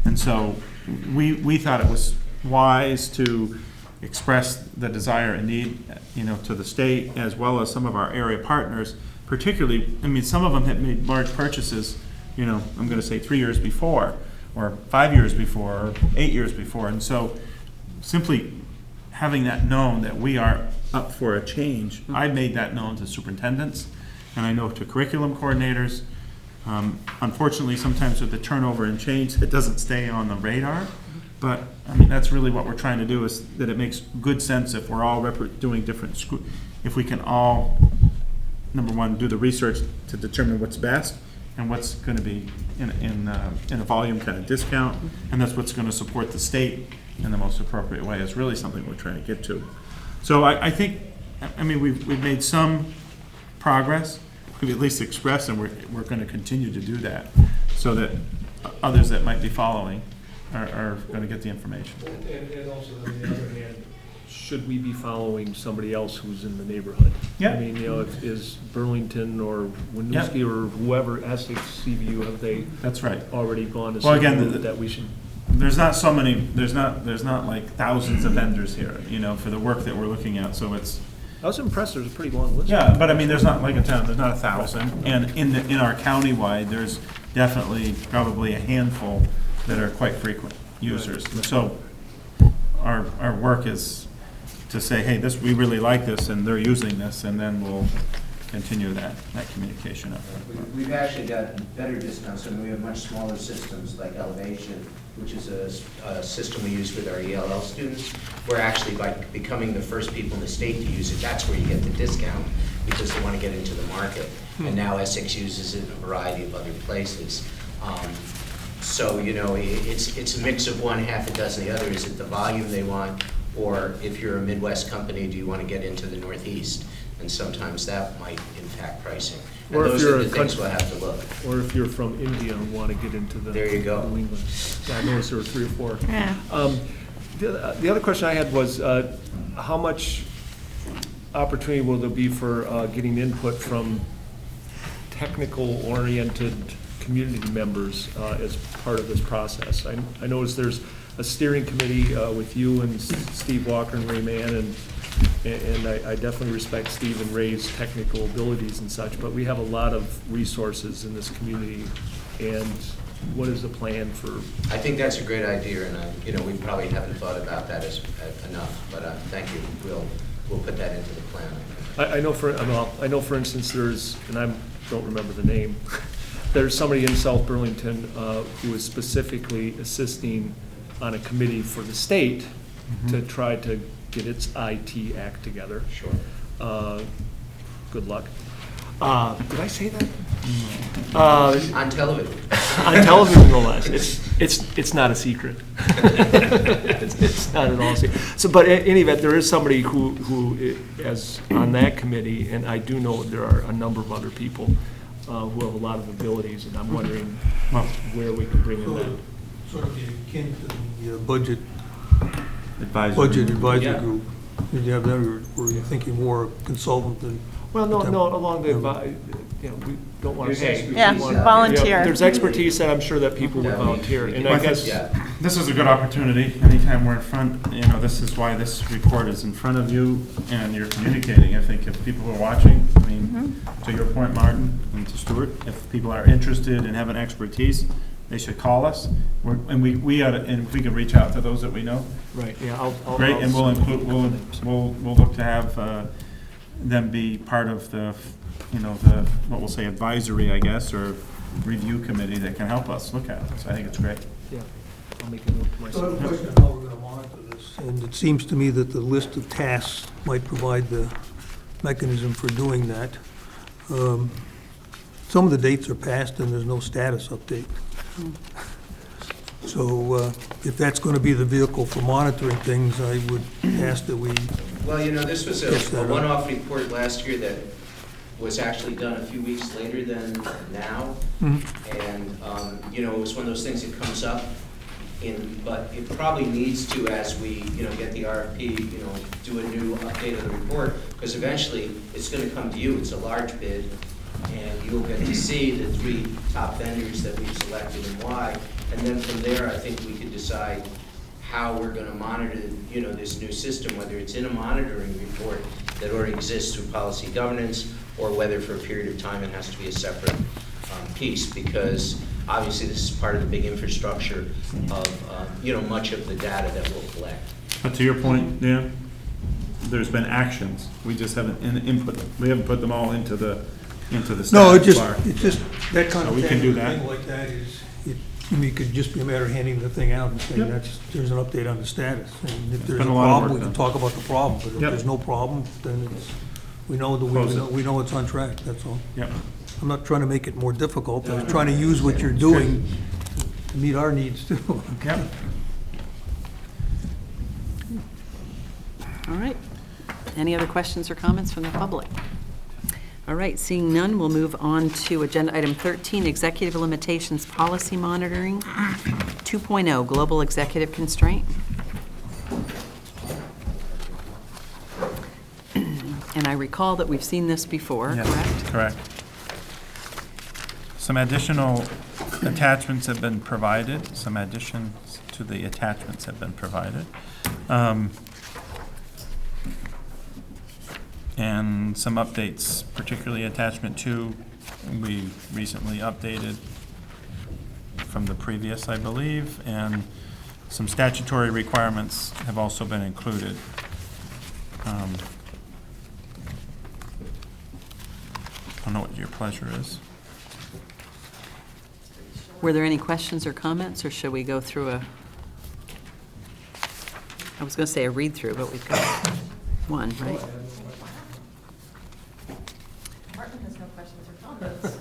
Speaker 2: And so we thought it was wise to express the desire and need, to the state as well as some of our area partners, particularly, some of them had made large purchases, I'm going to say 3 years before, or 5 years before, or 8 years before. And so simply having that known that we are up for a change, I made that known to superintendents, and I know to curriculum coordinators. Unfortunately, sometimes with the turnover and change, it doesn't stay on the radar. But that's really what we're trying to do, is that it makes good sense if we're all doing different if we can all, number one, do the research to determine what's best and what's going to be in a volume kind of discount, and that's what's going to support the state in the most appropriate way, is really something we're trying to get to. So I think, we've made some progress. We've at least expressed, and we're going to continue to do that, so that others that might be following are going to get the information.
Speaker 6: And also, on the other hand, should we be following somebody else who's in the neighborhood?
Speaker 2: Yeah.
Speaker 6: Is Burlington or Winooski or whoever, Essex, CVU, have they
Speaker 2: That's right.
Speaker 6: already gone to
Speaker 2: Well, again,
Speaker 6: signal that we should?
Speaker 2: There's not so many, there's not like thousands of vendors here, for the work that we're looking at, so it's,
Speaker 6: I was impressed, there's a pretty long list.
Speaker 2: yeah, but there's not like a town, there's not 1,000. And in our countywide, there's definitely probably a handful that are quite frequent users. And so our work is to say, hey, we really like this, and they're using this, and then we'll continue that communication effort.
Speaker 10: We've actually gotten better discounts, we have much smaller systems like Elevation, which is a system we use with our ELL students. We're actually, by becoming the first people in the state to use it, that's where you get the discount, because they want to get into the market. And now Essex uses it in a variety of other places. So, it's a mix of one, half a dozen the other. Is it the volume they want, or if you're a Midwest company, do you want to get into the Northeast? And sometimes that might impact pricing. And
Speaker 6: Or if
Speaker 10: those
Speaker 6: you're
Speaker 10: are the
Speaker 6: a
Speaker 10: things
Speaker 6: country-
Speaker 10: we'll have to look.
Speaker 6: Or if you're from India and want to get into the
Speaker 10: There you go.
Speaker 6: New England. I noticed there were 3 or 4.
Speaker 7: Yeah.
Speaker 6: The other question I had was, how much opportunity will there be for getting input from technical-oriented community members as part of this process? I noticed there's a steering committee with you and Steve Walker and Ray Mann, and I definitely respect Steve and Ray's technical abilities and such, but we have a lot of resources in this community, and what is the plan for?
Speaker 10: I think that's a great idea, and we probably haven't thought about that enough, but thank you. We'll put that into the plan.
Speaker 6: I know for instance, there's, and I don't remember the name, there's somebody in South Burlington who is specifically assisting on a committee for the state to try to get its IT act together.
Speaker 10: Sure.
Speaker 6: Good luck. Did I say that?
Speaker 10: On television.
Speaker 6: On television, no less. It's not a secret. It's not at all a secret. So, but in any event, there is somebody who is on that committee, and I do know there are a number of other people who have a lot of abilities, and I'm wondering where we can bring in that.
Speaker 4: Sort of akin to the budget
Speaker 2: Advisory.
Speaker 6: Yeah.
Speaker 4: group. Did you have that, or were you thinking more consultant than?
Speaker 6: Well, no, along the, we don't want to say.
Speaker 7: Yeah, volunteer.
Speaker 6: There's expertise that I'm sure that people would volunteer, and I guess.
Speaker 2: This is a good opportunity. Anytime we're in front, this is why this report is in front of you and you're communicating. I think if people are watching, to your point, Martin, and to Stuart, if people are interested and have an expertise, they should call us. And we ought to, and if we can reach out to those that we know.
Speaker 6: Right, yeah, I'll.
Speaker 2: Great, and we'll include, we'll look to have them be part of the, what we'll say advisory, I guess, or review committee that can help us look at it. So I think it's great.
Speaker 6: Yeah, I'll make a note to
Speaker 4: So I have
Speaker 6: myself.
Speaker 4: a question on how we're going to monitor this, and it seems to me that the list of tasks might provide the mechanism for doing that. Some of the dates are passed and there's no status update. So if that's going to be the vehicle for monitoring things, I would ask that we,
Speaker 10: Well, this was
Speaker 4: Yes,
Speaker 10: a
Speaker 4: sir.
Speaker 10: one-off report last year that was actually done a few weeks later than now.
Speaker 4: Mhm.
Speaker 10: And, it was one of those things that comes up but it probably needs to, as we, get the RFP, do a new update of the report, because eventually it's gonna come to you. It's a large bid, and you'll get to see the 3 top vendors that we've selected and why. And then from there, I think we could decide how we're gonna monitor, this new system, whether it's in a monitoring report that already exists through policy governance, or whether for a period of time it has to be a separate piece, because obviously this is part of the big infrastructure of, much of the data that we'll collect.
Speaker 2: But to your point, Dan, there's been actions. We just haven't input, we haven't put them all into the status
Speaker 4: no,
Speaker 2: bar.
Speaker 4: it's just, that kind
Speaker 2: So
Speaker 4: of
Speaker 2: we can do that.
Speaker 4: thing like that is, it could just be a matter of handing the thing out and saying,
Speaker 2: Yep.
Speaker 4: there's an update on the status. And if there's a
Speaker 2: been a lot of
Speaker 4: problem,
Speaker 2: work
Speaker 4: we can
Speaker 2: done.
Speaker 4: talk about the problem, but if
Speaker 2: Yep.
Speaker 4: there's no problem, then it's, we know
Speaker 2: Close it.
Speaker 4: we know it's on track, that's all.
Speaker 2: Yep.
Speaker 4: I'm not trying to make it more difficult, I'm trying to use what you're doing to meet our needs too.
Speaker 2: Yep.
Speaker 1: All right. Any other questions or comments from the public? All right, seeing none, we'll move on to agenda item 13, executive limitations policy monitoring, 2.0, global executive constraint. And I recall that we've seen this before,
Speaker 2: Yes,
Speaker 1: correct?
Speaker 2: correct. Some additional attachments have been provided, some additions to the attachments have been provided. And some updates, particularly attachment 2, we recently updated from the previous, I believe, and some statutory requirements have also been included. I don't know what your pleasure is.
Speaker 1: Were there any questions or comments, or should we go through I was going to say a read-through, but we've got one, right?
Speaker 7: Martin has no questions or comments.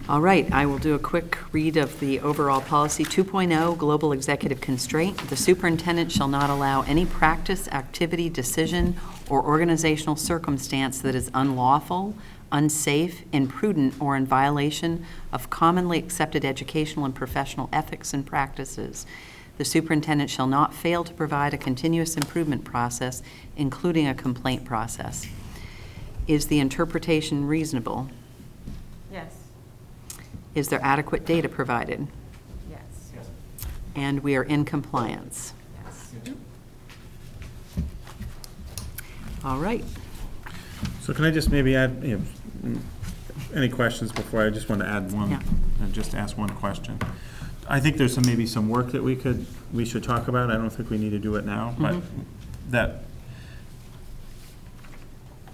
Speaker 1: All right, I will do a quick read of the overall policy. 2.0, global executive constraint. The superintendent shall not allow any practice, activity, decision, or organizational circumstance that is unlawful, unsafe, imprudent, or in violation of commonly accepted educational and professional ethics and practices. The superintendent shall not fail to provide a continuous improvement process, including a complaint process. Is the interpretation reasonable?
Speaker 7: Yes.
Speaker 1: Is there adequate data provided?
Speaker 7: Yes.
Speaker 1: And we are in compliance.
Speaker 7: Yes.
Speaker 1: All right.
Speaker 2: So can I just maybe add, any questions before? I just want to add one,
Speaker 1: Yeah.
Speaker 2: and just ask one question. I think there's maybe some work that we should talk about. I don't think we need to do it now, but that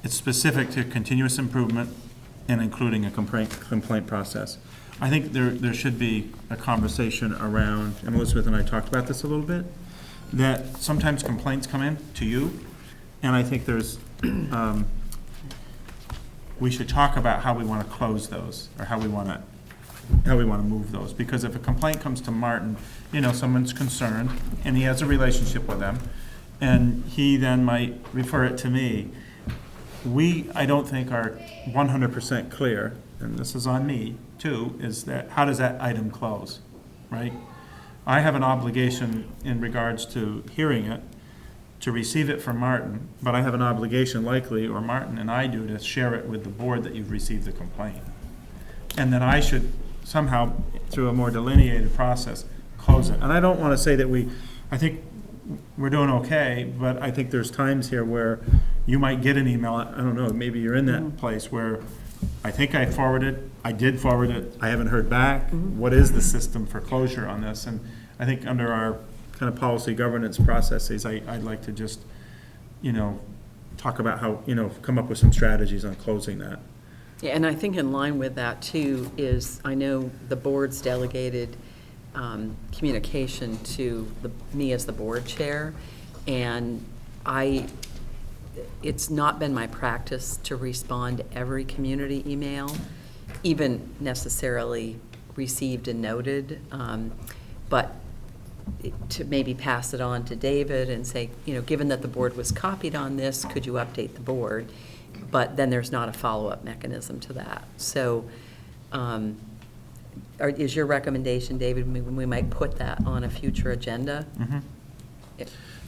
Speaker 2: it's specific to continuous improvement and including a complaint process. I think there should be a conversation around, and Elizabeth and I talked about this a little bit, that sometimes complaints come in to you, and I think there's, we should talk about how we want to close those, or how we want to move those. Because if a complaint comes to Martin, someone's concerned, and he has a relationship with them, and he then might refer it to me, I don't think are 100% clear, and this is on me too, is that, how does that item close, right? I have an obligation in regards to hearing it, to receive it from Martin, but I have an obligation likely, or Martin and I do, to share it with the board that you've received the complaint. And then I should somehow, through a more delineated process, close it. And I don't want to say that I think we're doing okay, but I think there's times here where you might get an email, I don't know, maybe you're in that place where I think I did forward it, I haven't heard back. What is the system for closure on this? And I think under our kind of policy governance processes, I'd like to just, talk about how, come up with some strategies on closing that.
Speaker 1: Yeah, and I think in line with that too is, I know the board's delegated communication to me as the board chair, and it's not been my practice to respond to every community email, even necessarily received and noted, but to maybe pass it on to David and say, given that the board was copied on this, could you update the board? But then there's not a follow-up mechanism to that. So is your recommendation, David, we might put that on a future agenda?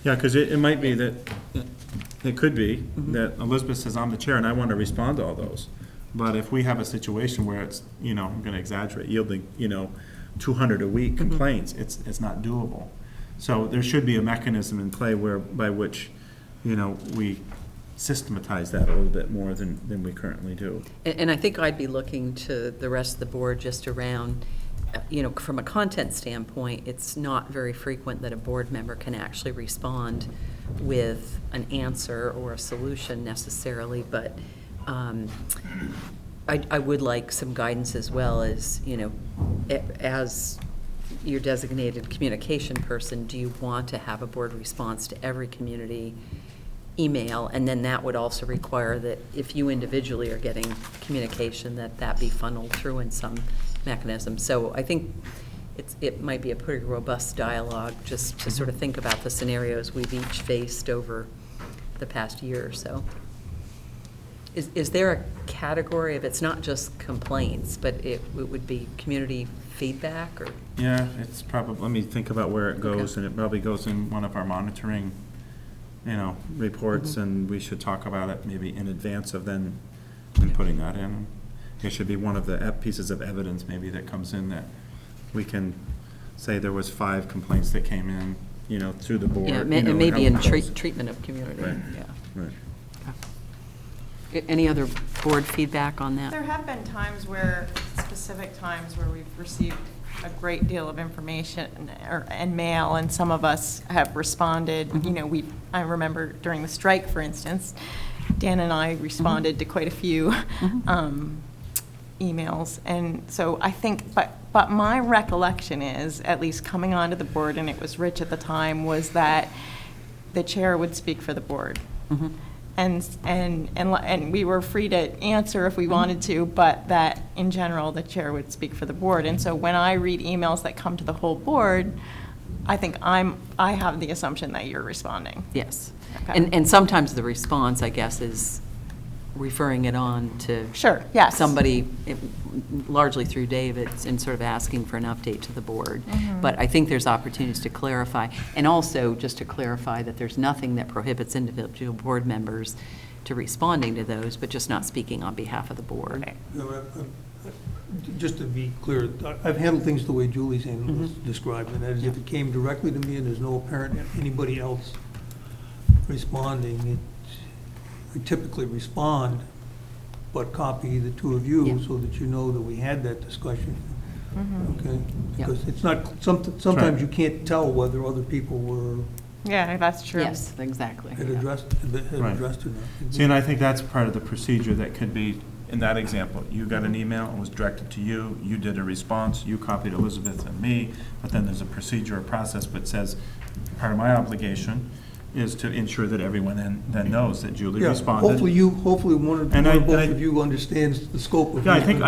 Speaker 2: Yeah, because it might be that, it could be that Elizabeth says, I'm the chair and I want to respond to all those. But if we have a situation where it's, I'm going to exaggerate, yielding, 200 a week complaints, it's not doable. So there should be a mechanism in play by which, we systematize that a little bit more than we currently do.
Speaker 1: And I think I'd be looking to the rest of the board just around, from a content standpoint, it's not very frequent that a board member can actually respond with an answer or a solution necessarily, but I would like some guidance as well as, as your designated communication person, do you want to have a board response to every community email? And then that would also require that if you individually are getting communication, that be funneled through in some mechanism. So I think it might be a pretty robust dialogue just to sort of think about the scenarios we've each faced over the past year or so. Is there a category of, it's not just complaints, but it would be community feedback or?
Speaker 2: Yeah, it's probably, let me think about where it goes, and it probably goes in one of our monitoring, reports, and we should talk about it maybe in advance of then putting that in. It should be one of the pieces of evidence maybe that comes in that we can say there was 5 complaints that came in, through the board.
Speaker 1: Yeah, and maybe in treatment of community.
Speaker 2: Right.
Speaker 1: Yeah.
Speaker 2: Right.
Speaker 1: Any other board feedback on that?
Speaker 7: There have been specific times where we've received a great deal of information and mail, and some of us have responded. I remember during the strike, for instance, Dan and I responded to quite a few emails, and so I think, but my recollection is, at least coming onto the board, and it was Rich at the time, was that the chair would speak for the board. And we were free to answer if we wanted to, but that in general the chair would speak for the board. And so when I read emails that come to the whole board, I think I have the assumption that you're responding.
Speaker 1: Yes.
Speaker 7: Okay.
Speaker 1: And sometimes the response, I guess, is referring it on to
Speaker 7: Sure, yes.
Speaker 1: somebody, largely through David, and sort of asking for an update to the board. But I think there's opportunities to clarify, and also just to clarify that there's nothing that prohibits individual board members to responding to those, but just not speaking on behalf of the board.
Speaker 7: Okay.
Speaker 4: Just to be clear, I've handled things the way Julie's described, and that is if it came directly to me and there's no apparent anybody else responding, I typically respond, but copy the two of you so that you know that we had that discussion. Okay? Because it's not, sometimes you can't tell whether other people were.
Speaker 7: Yeah, that's true.
Speaker 1: Yes, exactly.
Speaker 4: Had addressed or not.
Speaker 2: See, and I think that's part of the procedure that could be, in that example, you got an email, it was directed to you, you did a response, you copied Elizabeth and me, but then there's a procedure, a process, but says, part of my obligation is to ensure that everyone then knows that Julie responded.
Speaker 4: Hopefully one or both of you understands the scope of.
Speaker 2: Yeah, I think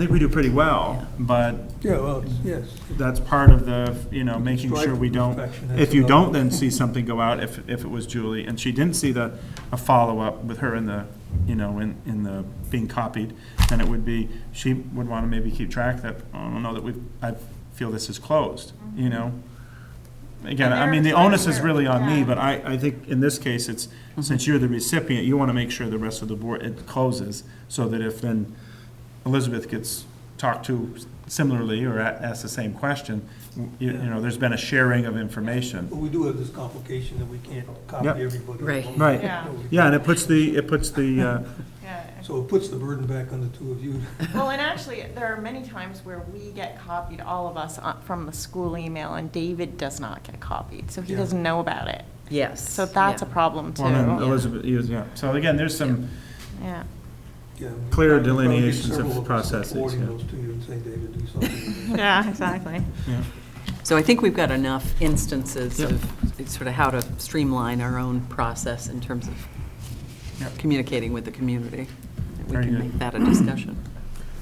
Speaker 2: we do pretty well, but.
Speaker 4: Yeah, well, yes.
Speaker 2: That's part of the, making sure we don't, if you don't then see something go out, if it was Julie, and she didn't see a follow-up with her in the, in the being copied, then it would be, she would want to maybe keep track that, I don't know that I feel this is closed, Again, I mean, the onus is really on me, but I think in this case, it's, since you're the recipient, you want to make sure the rest of the board, it closes, so that if then Elizabeth gets, talked to similarly or asked the same question, you know, there's been a sharing of information.
Speaker 4: But we do have this complication that we can't copy
Speaker 2: Yep.
Speaker 4: everybody.
Speaker 1: Right.
Speaker 2: Right.
Speaker 7: Yeah.
Speaker 2: Yeah, and it puts the,
Speaker 7: Yeah.
Speaker 4: So it puts the burden back on the two of you.
Speaker 7: Well, and actually, there are many times where we get copied, all of us, from the school email, and David does not get copied, so he
Speaker 4: Yeah.
Speaker 7: doesn't know about it.
Speaker 1: Yes.
Speaker 7: So that's a
Speaker 1: yeah.
Speaker 7: problem, too.
Speaker 2: well, then Elizabeth, yeah. So again, there's some,
Speaker 7: Yeah.
Speaker 4: Yeah.
Speaker 2: Clear
Speaker 4: Probably
Speaker 2: delineations of
Speaker 4: several us
Speaker 2: processes,
Speaker 4: forwarding
Speaker 2: yeah.
Speaker 4: those to you and saying, David, do something.
Speaker 7: Yeah, exactly.
Speaker 2: yeah.
Speaker 1: So I think we've got enough instances
Speaker 2: Yep.
Speaker 1: of sort of how to streamline our own process in terms of
Speaker 2: Yep.
Speaker 1: communicating with the community. We
Speaker 2: Very
Speaker 1: can
Speaker 2: good.
Speaker 1: make that a discussion.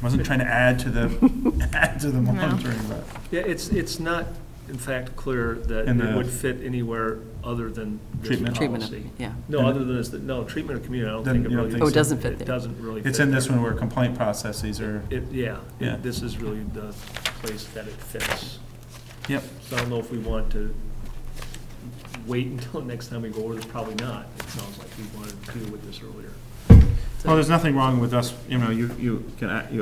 Speaker 2: Wasn't trying to add to the, add to the monitoring, but.
Speaker 6: Yeah, it's not, in fact, clear that
Speaker 2: In
Speaker 6: it
Speaker 2: the-
Speaker 6: would fit anywhere other than this
Speaker 2: Treatment.
Speaker 1: Treatment of-
Speaker 6: policy.
Speaker 1: yeah.
Speaker 6: No, other than this, no, treatment of community, I don't
Speaker 2: Then
Speaker 6: think it
Speaker 2: you don't
Speaker 6: really.
Speaker 2: think
Speaker 1: Oh, it doesn't fit there.
Speaker 6: It doesn't really fit.
Speaker 2: It's in this
Speaker 6: there.
Speaker 2: one where complaint processes are,
Speaker 6: Yeah,
Speaker 2: Yeah.
Speaker 6: this is really the place that it fits.
Speaker 2: yep.
Speaker 6: So I don't know if we want to wait until next time we go over this, probably not. It sounds like we wanted to deal with this earlier.
Speaker 2: Well, there's nothing wrong with us, you know, you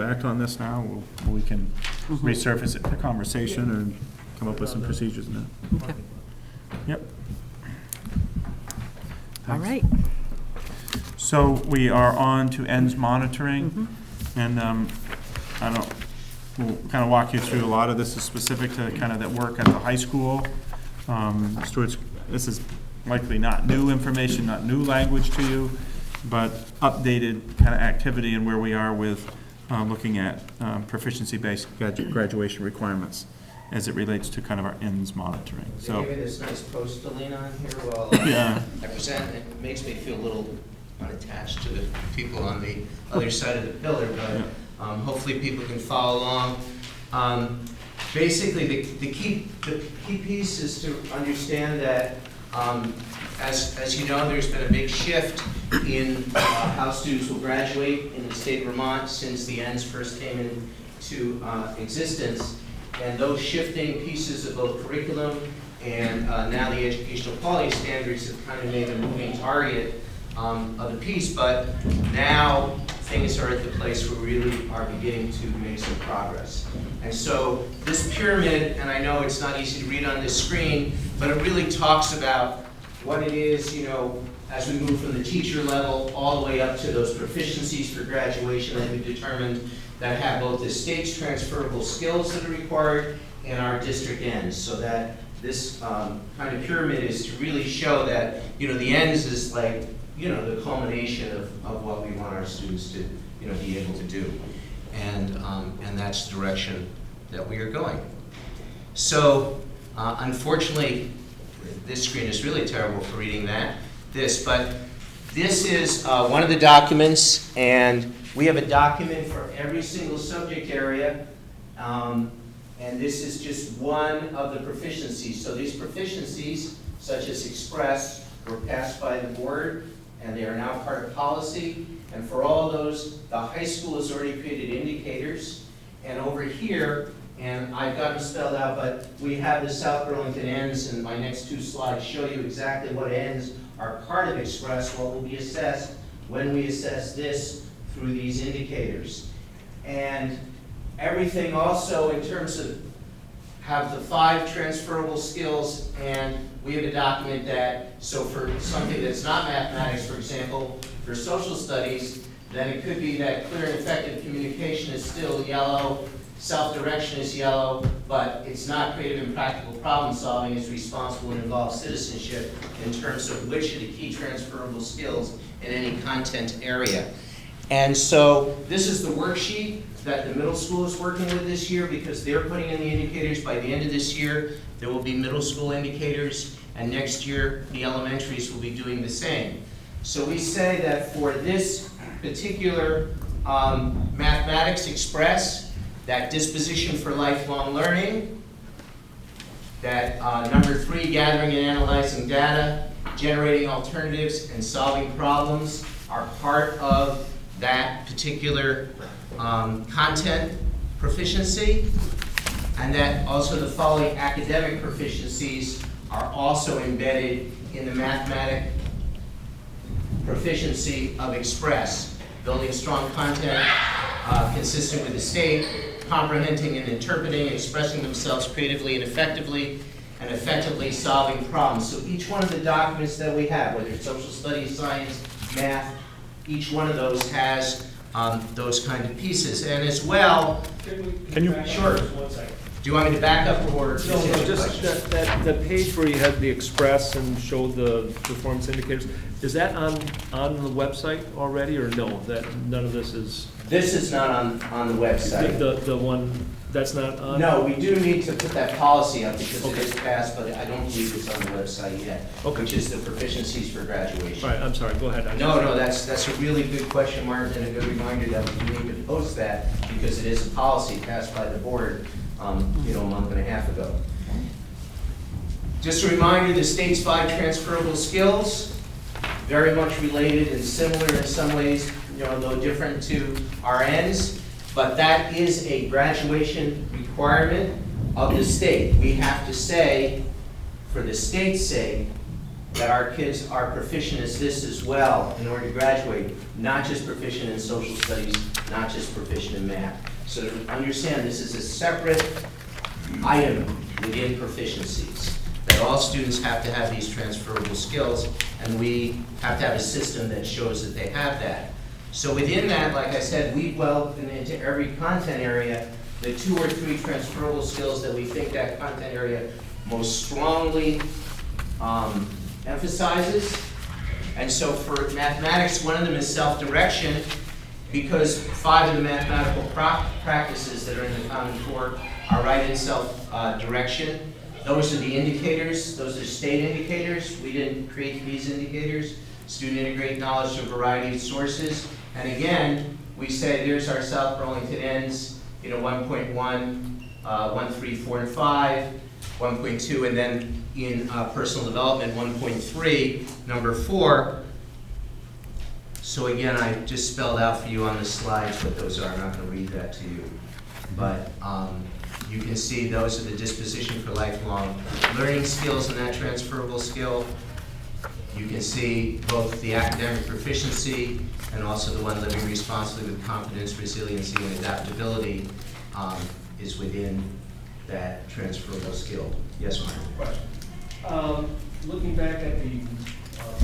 Speaker 2: act on this now, we can resurface it for conversation and come up with some procedures now.
Speaker 1: Okay.
Speaker 2: Yep.
Speaker 1: All right.
Speaker 2: So we are on to ends monitoring, and I don't, we'll kind of walk you through a lot of this is specific to kind of that work at the high school. Stuart's, this is likely not new information, not new language to you, but updated kind of activity and where we are with looking at proficiency-based graduation requirements as it relates to kind of our ends monitoring.
Speaker 10: They
Speaker 2: So,
Speaker 10: gave me this nice post to lean on here while
Speaker 2: Yeah.
Speaker 10: I present. It makes me feel a little unattached to the people on the other side of the pillar, but hopefully people can follow along. Basically, the key piece is to understand that, as you know, there's been a big shift in how students will graduate in the state of Vermont since the ends first came into existence. And those shifting pieces of both curriculum and now the educational quality standards have kind of made a moving target of the piece. But now things are at the place where we really are beginning to make some progress. And so this pyramid, and I know it's not easy to read on this screen, but it really talks about what it is, you know, as we move from the teacher level all the way up to those proficiencies for graduation that we've determined that have both the state's transferable skills that are required and our district ends. So that this kind of pyramid is to really show that, you know, the ends is like, you know, the culmination of what we want our students to, you know, be able to do. And that's the direction that we are going. So unfortunately, this screen is really terrible for reading but this is one of the documents, and we have a document for every single subject area, and this is just one of the proficiencies. So these proficiencies, such as Express, were passed by the board, and they are now part of policy. And for all those, the high school has already created indicators. And over here, and I've got them spelled out, but we have the South Burlington ends, and my next two slides show you exactly what ends are part of Express, what will be assessed when we assess this through these indicators. And everything also in terms of have the 5 transferable skills, and we have a document that, so for something that's not mathematics, for example, for social studies, then it could be that clear and effective communication is still yellow, self-direction is yellow, but it's not creative and practical problem solving, it's responsible and involves citizenship in terms of which are the key transferable skills in any content area. And so this is the worksheet that the middle school is working with this year because they're putting in the indicators. By the end of this year, there will be middle school indicators, and next year, the elementaries will be doing the same. So we say that for this particular mathematics Express, that disposition for lifelong learning, that number 3, gathering and analyzing data, generating alternatives and solving problems are part of that particular content proficiency, and that also the following academic proficiencies are also embedded in the mathematic proficiency of Express, building strong content consistent with the state, comprehending and interpreting, expressing themselves creatively and effectively solving problems. So each one of the documents that we have, whether it's social studies, science, math, each one of those has those kind of pieces. And as well,
Speaker 6: Can you?
Speaker 10: Sure.
Speaker 6: One second.
Speaker 10: do you want me to back up or?
Speaker 6: No, just that page where you had the express and showed the performance indicators, is that on the website already, or no? That, none of this is,
Speaker 10: This is not on the website.
Speaker 6: the one, that's not on?
Speaker 10: No, we do need to put that policy up because it
Speaker 6: Okay.
Speaker 10: is passed, but I don't believe it's on the website yet,
Speaker 6: Okay.
Speaker 10: which is the proficiencies for graduation.
Speaker 6: All right, I'm sorry, go ahead.
Speaker 10: No, that's a really good question, Martin, and a good reminder that we do need to post that because it is a policy passed by the board, a month and a half ago. Just a reminder, the state's 5 transferable skills, very much related and similar in some ways, though different to our ends, but that is a graduation requirement of the state. We have to say, for the state's sake, that our kids are proficient as this as well in order to graduate, not just proficient in social studies, not just proficient in math. So to understand, this is a separate item within proficiencies, that all students have to have these transferable skills, and we have to have a system that shows that they have that. So within that, like I said, we delved into every content area, the 2 or 3 transferable skills that we think that content area most strongly emphasizes. And so for mathematics, one of them is self-direction, because 5 of the mathematical practices that are in the Common Core are right in self-direction. Those are the indicators. Those are state indicators. We didn't create these indicators. Student integrate knowledge from a variety of sources. And again, we say there's our South Burlington ends, 1.1, 1, 3, 4, and 5, 1.2, and then in personal development, 1.3, number 4. So again, I just spelled out for you on the slides what those are. I'm not going to read that to you. But you can see those are the disposition for lifelong learning skills and that transferable skill. You can see both the academic proficiency and also the one living responsibly with confidence, resiliency, and adaptability is within that transferable skill. Yes, Mark?
Speaker 6: Looking back at the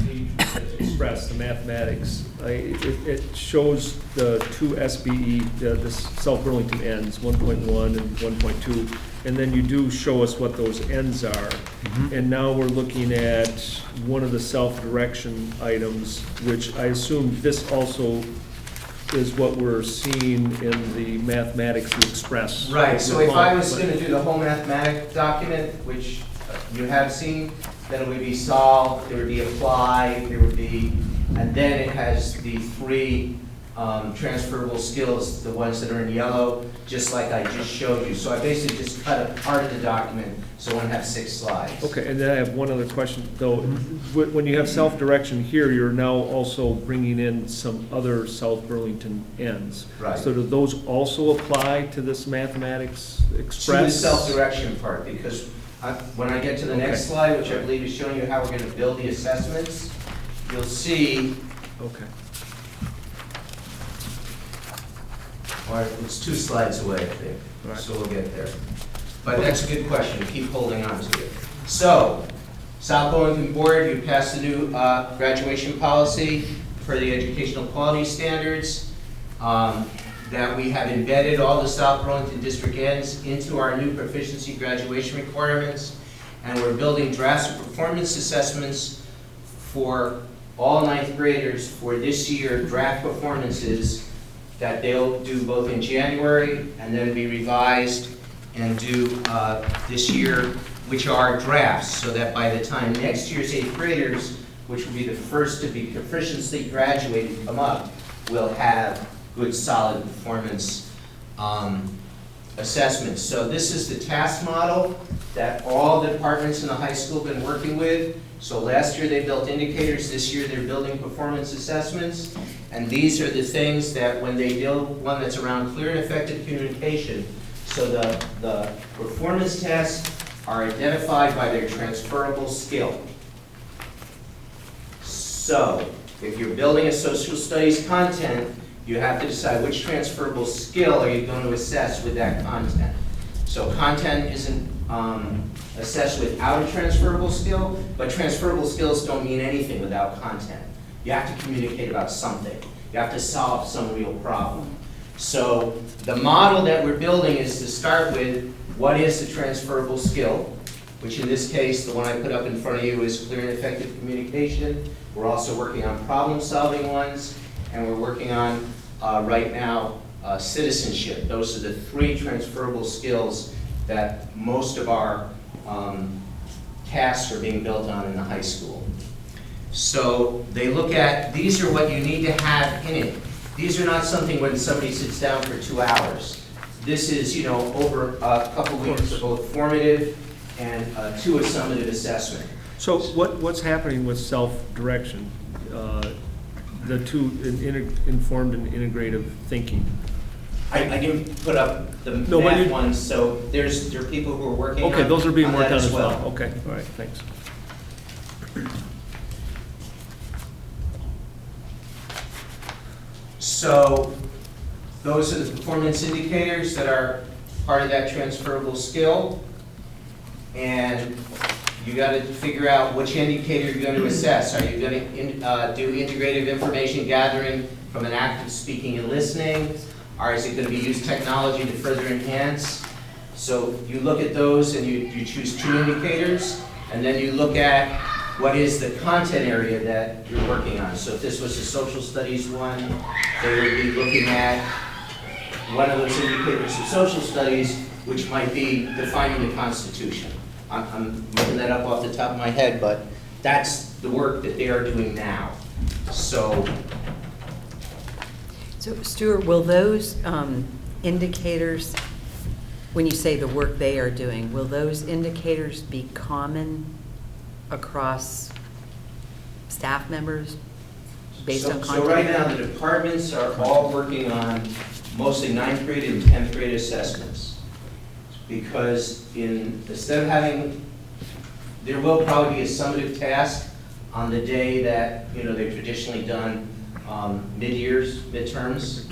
Speaker 6: page that's expressed, the mathematics, it shows the 2 SBE, the South Burlington ends, 1.1 and 1.2, and then you do show us what those ends are. And now we're looking at one of the self-direction items, which I assume this also is what we're seeing in the mathematics you express.
Speaker 10: Right, so if I was going to do the whole mathematic document, which you have seen, then it would be solve, there would be apply, there would be, and then it has the 3 transferable skills, the ones that are in yellow, just like I just showed you. So I basically just cut a part of the document, so I won't have 6 slides.
Speaker 6: Okay, and then I have one other question, though. When you have self-direction here, you're now also bringing in some other South Burlington ends.
Speaker 10: Right.
Speaker 6: So do those also apply to this mathematics
Speaker 10: To the
Speaker 6: express?
Speaker 10: self-direction part, because when I get to the next
Speaker 6: Okay.
Speaker 10: slide, which I believe is showing you how we're going to build the assessments, you'll see,
Speaker 6: Okay.
Speaker 10: or it's 2 slides away, I think,
Speaker 6: Right.
Speaker 10: so we'll get there. But that's a good question, keep holding on to it. So, South Burlington Board, you passed the new graduation policy for the educational quality standards, that we have embedded all the South Burlington district ends into our new proficiency graduation requirements, and we're building drafts of performance assessments for all 9th graders for this year, draft performances that they'll do both in January and then be revised and do this year, which are drafts, so that by the time next year's 8th graders, which will be the first to be proficiency graduated come up, will have good solid performance assessments. So this is the task model that all the departments in the high school have been working with. So last year they built indicators, this year they're building performance assessments. And these are the things that when they build one that's around clear and effective communication, so the performance tests are identified by their transferable skill. So if you're building a social studies content you have to decide which transferable skill are you going to assess with that content. So content isn't assessed without a transferable skill, but transferable skills don't mean anything without content. You have to communicate about something. You have to solve some real problem. So the model that we're building is to start with what is the transferable skill, which in this case, the one I put up in front of you is clear and effective communication. We're also working on problem-solving ones, and we're working on, right now, citizenship. Those are the 3 transferable skills that most of our tasks are being built on in the high school. So they look at, these are what you need to have in it. These are not something when somebody sits down for 2 hours. This is, you know, over a couple weeks of both formative and 2 summative assessment.
Speaker 6: So what's happening with self-direction, the 2 informed and integrative thinking?
Speaker 10: I didn't put up the
Speaker 6: No, but
Speaker 10: math
Speaker 6: you-
Speaker 10: ones, so there are people who are working on
Speaker 6: Okay, those are being worked
Speaker 10: that
Speaker 6: on as well. Okay, all right, thanks.
Speaker 10: So those are the performance indicators that are part of that transferable skill. And you got to figure out which indicator you're going to assess. Are you going to do integrative information gathering from an active speaking and listening? Or is it going to be use technology to further enhance? So you look at those and you choose 2 indicators, and then you look at what is the content area that you're working on. So if this was a social studies one, they would be looking at one of those indicators of social studies, which might be defining the Constitution. I'm looking that up off the top of my head, but that's the work that they are doing now. So
Speaker 1: Stuart, will those indicators, when you say the work they are doing, will those indicators be common across staff members based on content?
Speaker 10: So right now, the departments are all working on mostly 9th grade and 10th grade assessments. Because instead of having, there will probably be a summative task on the day that, you know, they've traditionally done midterms,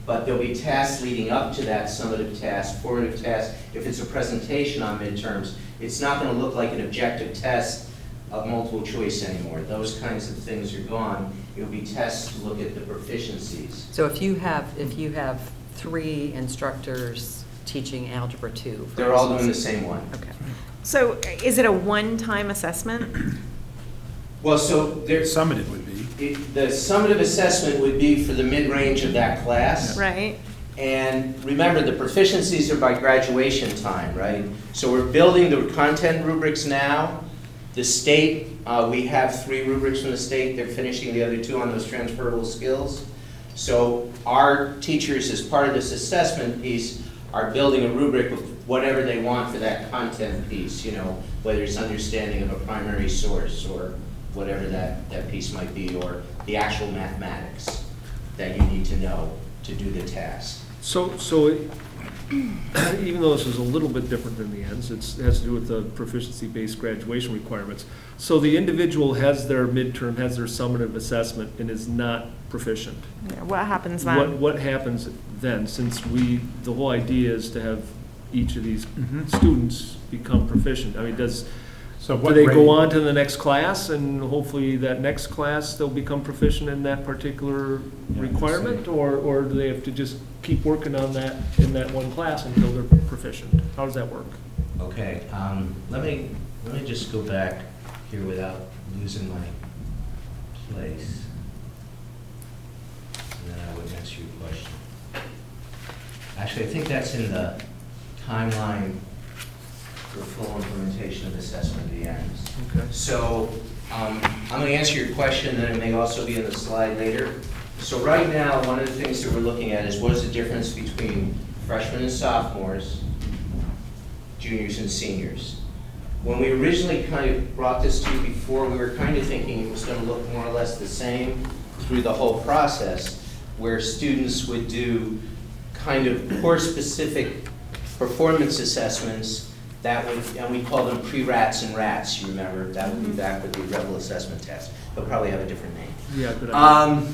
Speaker 10: but there'll be tasks leading up to that summative task, formative task. If it's a presentation on midterms, it's not going to look like an objective test of multiple choice anymore. Those kinds of things are gone. It'll be tests to look at the proficiencies.
Speaker 1: So if you have 3 instructors teaching Algebra 2,
Speaker 10: They're all doing the same one.
Speaker 1: Okay.
Speaker 7: So is it a one-time assessment?
Speaker 10: Well, so there's
Speaker 9: Summative would be.
Speaker 10: the summative assessment would be for the mid-range of that class.
Speaker 7: Right.
Speaker 10: And remember, the proficiencies are by graduation time, right? So we're building the content rubrics now. The state, we have 3 rubrics from the state. They're finishing the other 2 on those transferable skills. So our teachers, as part of this assessment piece, are building a rubric of whatever they want for that content piece, you know, whether it's understanding of a primary source or whatever that piece might be, or the actual mathematics that you need to know to do the task.
Speaker 6: So even though this is a little bit different than the ends, it has to do with the proficiency-based graduation requirements. So the individual has their midterm, has their summative assessment, and is not proficient.
Speaker 7: Yeah, what happens then?
Speaker 6: What happens then, since the whole idea is to have each of these students become proficient? I mean, do they go on to the next class, and hopefully that next class they'll become proficient in that particular requirement? Or do they have to just keep working on that in that one class until they're proficient? How does that work?
Speaker 10: Okay, let me just go back here without losing my place. And then I would answer your question. Actually, I think that's in the timeline for full implementation of assessment at the end.
Speaker 6: Okay.
Speaker 10: So I'm going to answer your question, and it may also be in the slide later. So right now, one of the things that we're looking at is what is the difference between freshmen and sophomores, juniors and seniors. When we originally kind of brought this to you before, we were kind of thinking it was going to look more or less the same through the whole process, where students would do kind of course-specific performance assessments that would, and we call them pre-RATs and RATs, you remember? That would be back with the Rebel Assessment Test. They'll probably have a different name.
Speaker 6: Yeah, good idea.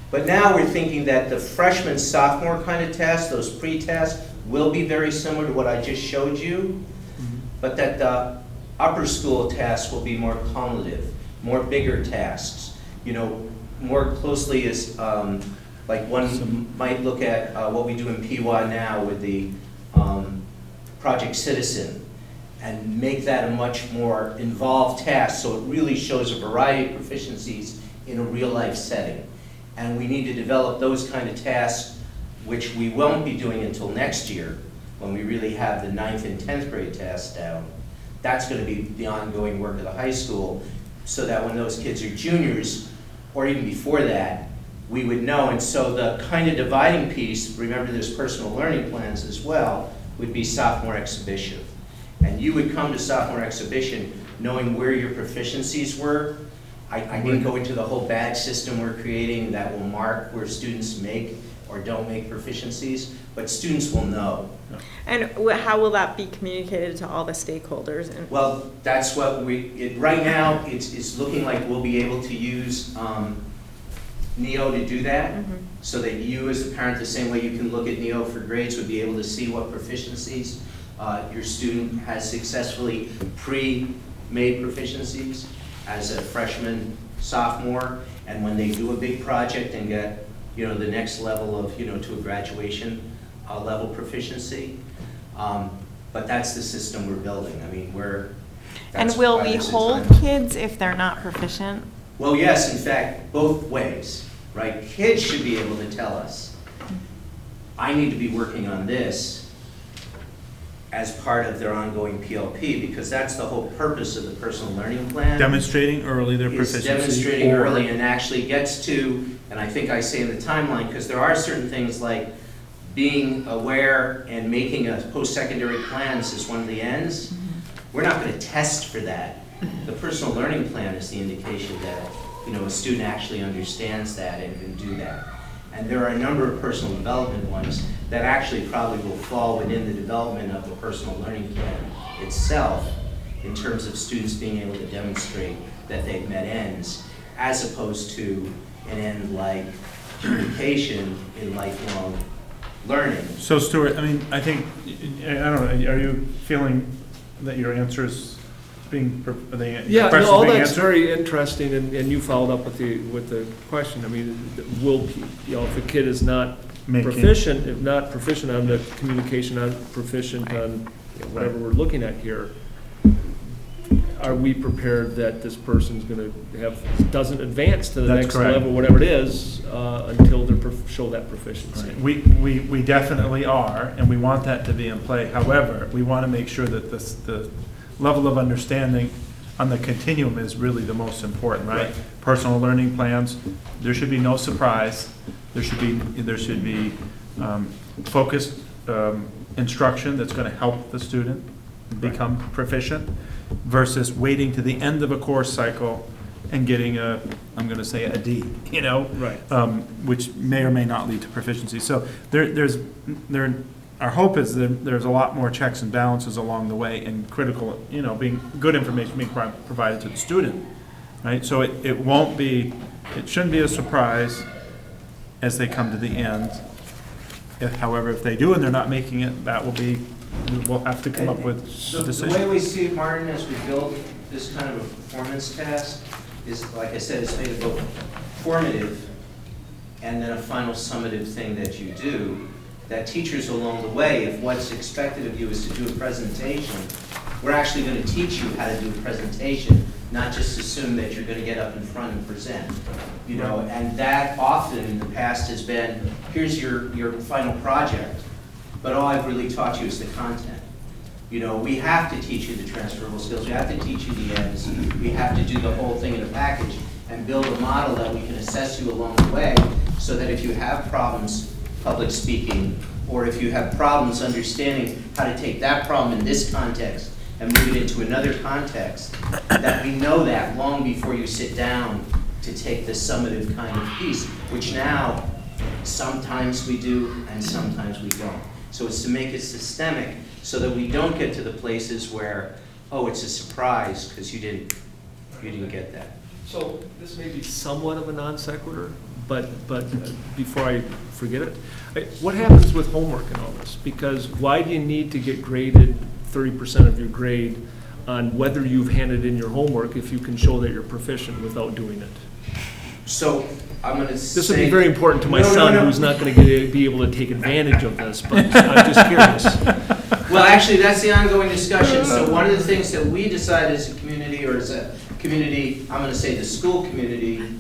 Speaker 10: But now we're thinking that the freshman, sophomore kind of tests, those pre-tests, will be very similar to what I just showed you, but that the upper school tests will be more cumulative, more bigger tasks. You know, more closely is, like one might look at what we do in PWA now with the Project Citizen, and make that a much more involved task, so it really shows a variety of proficiencies in a real-life setting. And we need to develop those kind of tasks, which we won't be doing until next year, when we really have the 9th and 10th grade tasks down. That's going to be the ongoing work of the high school, so that when those kids are juniors, or even before that, we would know. And so the kind of dividing piece, remember there's personal learning plans as well, would be sophomore exhibition. And you would come to sophomore exhibition knowing where your proficiencies were. I didn't go into the whole badge system we're creating that will mark where students make or don't make proficiencies, but students will know.
Speaker 7: And how will that be communicated to all the stakeholders?
Speaker 10: Well, that's what right now, it's looking like we'll be able to use NEO to do that, so that you as a parent, the same way you can look at NEO for grades, would be able to see what proficiencies your student has successfully pre-made proficiencies as a freshman, sophomore, and when they do a big project and get, you know, the next level of, you know, to a graduation level proficiency. But that's the system we're building. I mean,
Speaker 7: And will we hold kids if they're not proficient?
Speaker 10: Well, yes, in fact, both ways, right? Kids should be able to tell us, I need to be working on this as part of their ongoing PLP, because that's the whole purpose of the personal learning plan.
Speaker 2: Demonstrating early their proficiency.
Speaker 10: Demonstrating early, and actually gets to, and I think I say in the timeline, because there are certain things like being aware and making a post-secondary plans is one of the ends. We're not going to test for that. The personal learning plan is the indication that, you know, a student actually understands that and can do that. And there are a number of personal development ones that actually probably will fall within the development of the personal learning plan itself, in terms of students being able to demonstrate that they've met ends, as opposed to an end like communication in lifelong learning.
Speaker 2: So Stuart, I mean, I think, I don't know, are you feeling that your answer is being,
Speaker 6: Yeah,
Speaker 2: questions
Speaker 6: no, all
Speaker 2: being
Speaker 6: that's
Speaker 2: answered?
Speaker 6: very interesting, and you followed up with the question. I mean, if a kid is not proficient, if not proficient on the communication, not proficient on whatever we're looking at here, are we prepared that this person's going to doesn't advance to the
Speaker 2: That's
Speaker 6: next
Speaker 2: correct.
Speaker 6: level, whatever it is, until they show that proficiency?
Speaker 2: Right. We definitely are, and we want that to be in play. However, we want to make sure that the level of understanding on the continuum is really the most important, right? Personal learning plans, there should be no surprise. There should be focused instruction that's going to help the student become proficient, versus waiting to the end of a course cycle and getting I'm going to say a D, you know, which may or may not lead to proficiency. So our hope is that there's a lot more checks and balances along the way, and critical, you know, being good information being provided to the student, right? So it shouldn't be a surprise as they come to the end. However, if they do and they're not making it, we'll have to come up with a decision.
Speaker 10: The way we see it, Martin, as we build this kind of a performance task is, like I said, it's made of both formative and then a final summative thing that you do, that teachers along the way, if what's expected of you is to do a presentation, we're actually going to teach you how to do a presentation, not just assume that you're going to get up in front and present. You know, and that often in the past has been, here's your final project, but all I've really taught you is the content. You know, we have to teach you the transferable skills, we have to teach you the ends, we have to do the whole thing in a package and build a model that we can assess you along the way, so that if you have problems public speaking, or if you have problems understanding how to take that problem in this context and move it into another context, that we know that long before you sit down to take the summative kind of piece, which now sometimes we do and sometimes we don't. So it's to make it systemic, so that we don't get to the places where, oh, it's a surprise because you didn't get that.
Speaker 6: So this may be somewhat of a non sequitur, But before I forget it, what happens with homework and all this? Because why do you need to get graded 30% of your grade on whether you've handed in your homework if you can show that you're proficient without doing it?
Speaker 10: So I'm going to say.
Speaker 6: This would be very important to my
Speaker 10: No, no,
Speaker 6: son,
Speaker 10: no.
Speaker 6: who's not going to be able to take advantage of this, but I'm just curious.
Speaker 10: Well, actually, that's the ongoing discussion. So one of the things that we decided as a community, or as a community, I'm going to say the school community,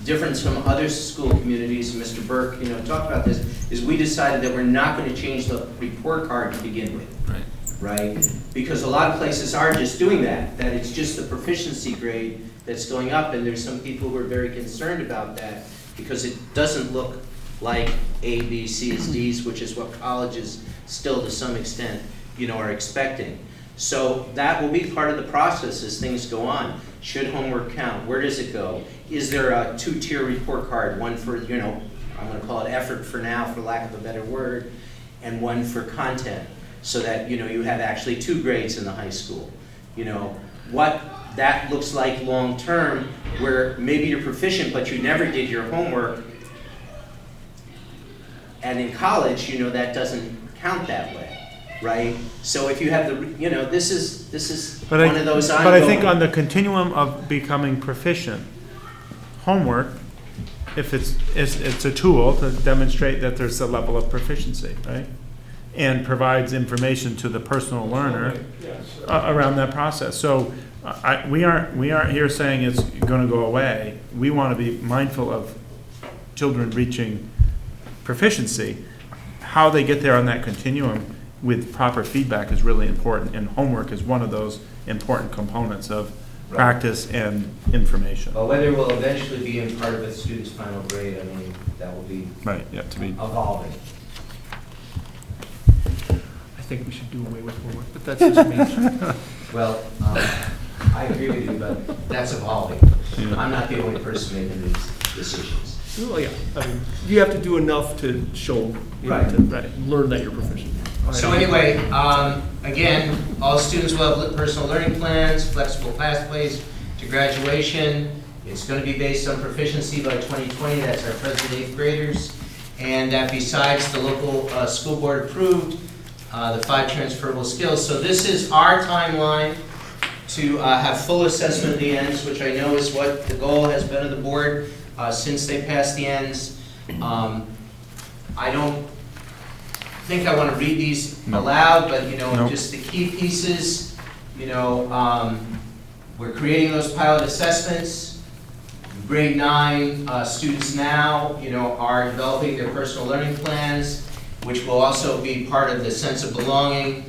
Speaker 10: difference from other school communities, Mr. Burke, talked about this, is we decided that we're not going to change the report card to begin with. Right? Because a lot of places are just doing that it's just the proficiency grade that's going up, and there's some people who are very concerned about that because it doesn't look like A, B, C's, D's, which is what colleges still to some extent, are expecting. So that will be part of the process as things go on. Should homework count? Where does it go? Is there a two-tier report card? One for, I'm going to call it effort for now, for lack of a better word, and one for content, so that, you have actually 2 grades in the high school. What that looks like long-term, where maybe you're proficient, but you never did your homework. And in college, that doesn't count that way, right? So if you have this is one of those ongoing.
Speaker 2: But I think on the continuum of becoming proficient, homework, if it's a tool to demonstrate that there's a level of proficiency, right? And provides information to the personal learner around that process. So we aren't here saying it's going to go away. We want to be mindful of children reaching proficiency. How they get there on that continuum with proper feedback is really important, and homework is one of those important components of practice and information.
Speaker 10: Well, whether it will eventually be in part of a student's final grade, that will be
Speaker 2: to be
Speaker 10: evolving.
Speaker 6: I think we should do away with homework, but that's just me.
Speaker 10: Well, I agree with you, but that's evolving.
Speaker 2: Yeah.
Speaker 10: I'm not the only person making these decisions.
Speaker 6: Well, yeah, you have to do enough to show,
Speaker 10: Right.
Speaker 6: to learn that you're proficient.
Speaker 10: So anyway, again, all students will have personal learning plans, flexible pathways to graduation. It's going to be based on proficiency by 2020. That's our present 8th graders. And that besides the local school board approved, the 5 transferable skills. So this is our timeline to have full assessment of the ends, which I know is what the goal has been of the board since they passed the ends. I don't think I want to read these aloud, but just the key pieces. We're creating those pilot assessments. Grade 9 students now, are developing their personal learning plans, which will also be part of the sense of belonging,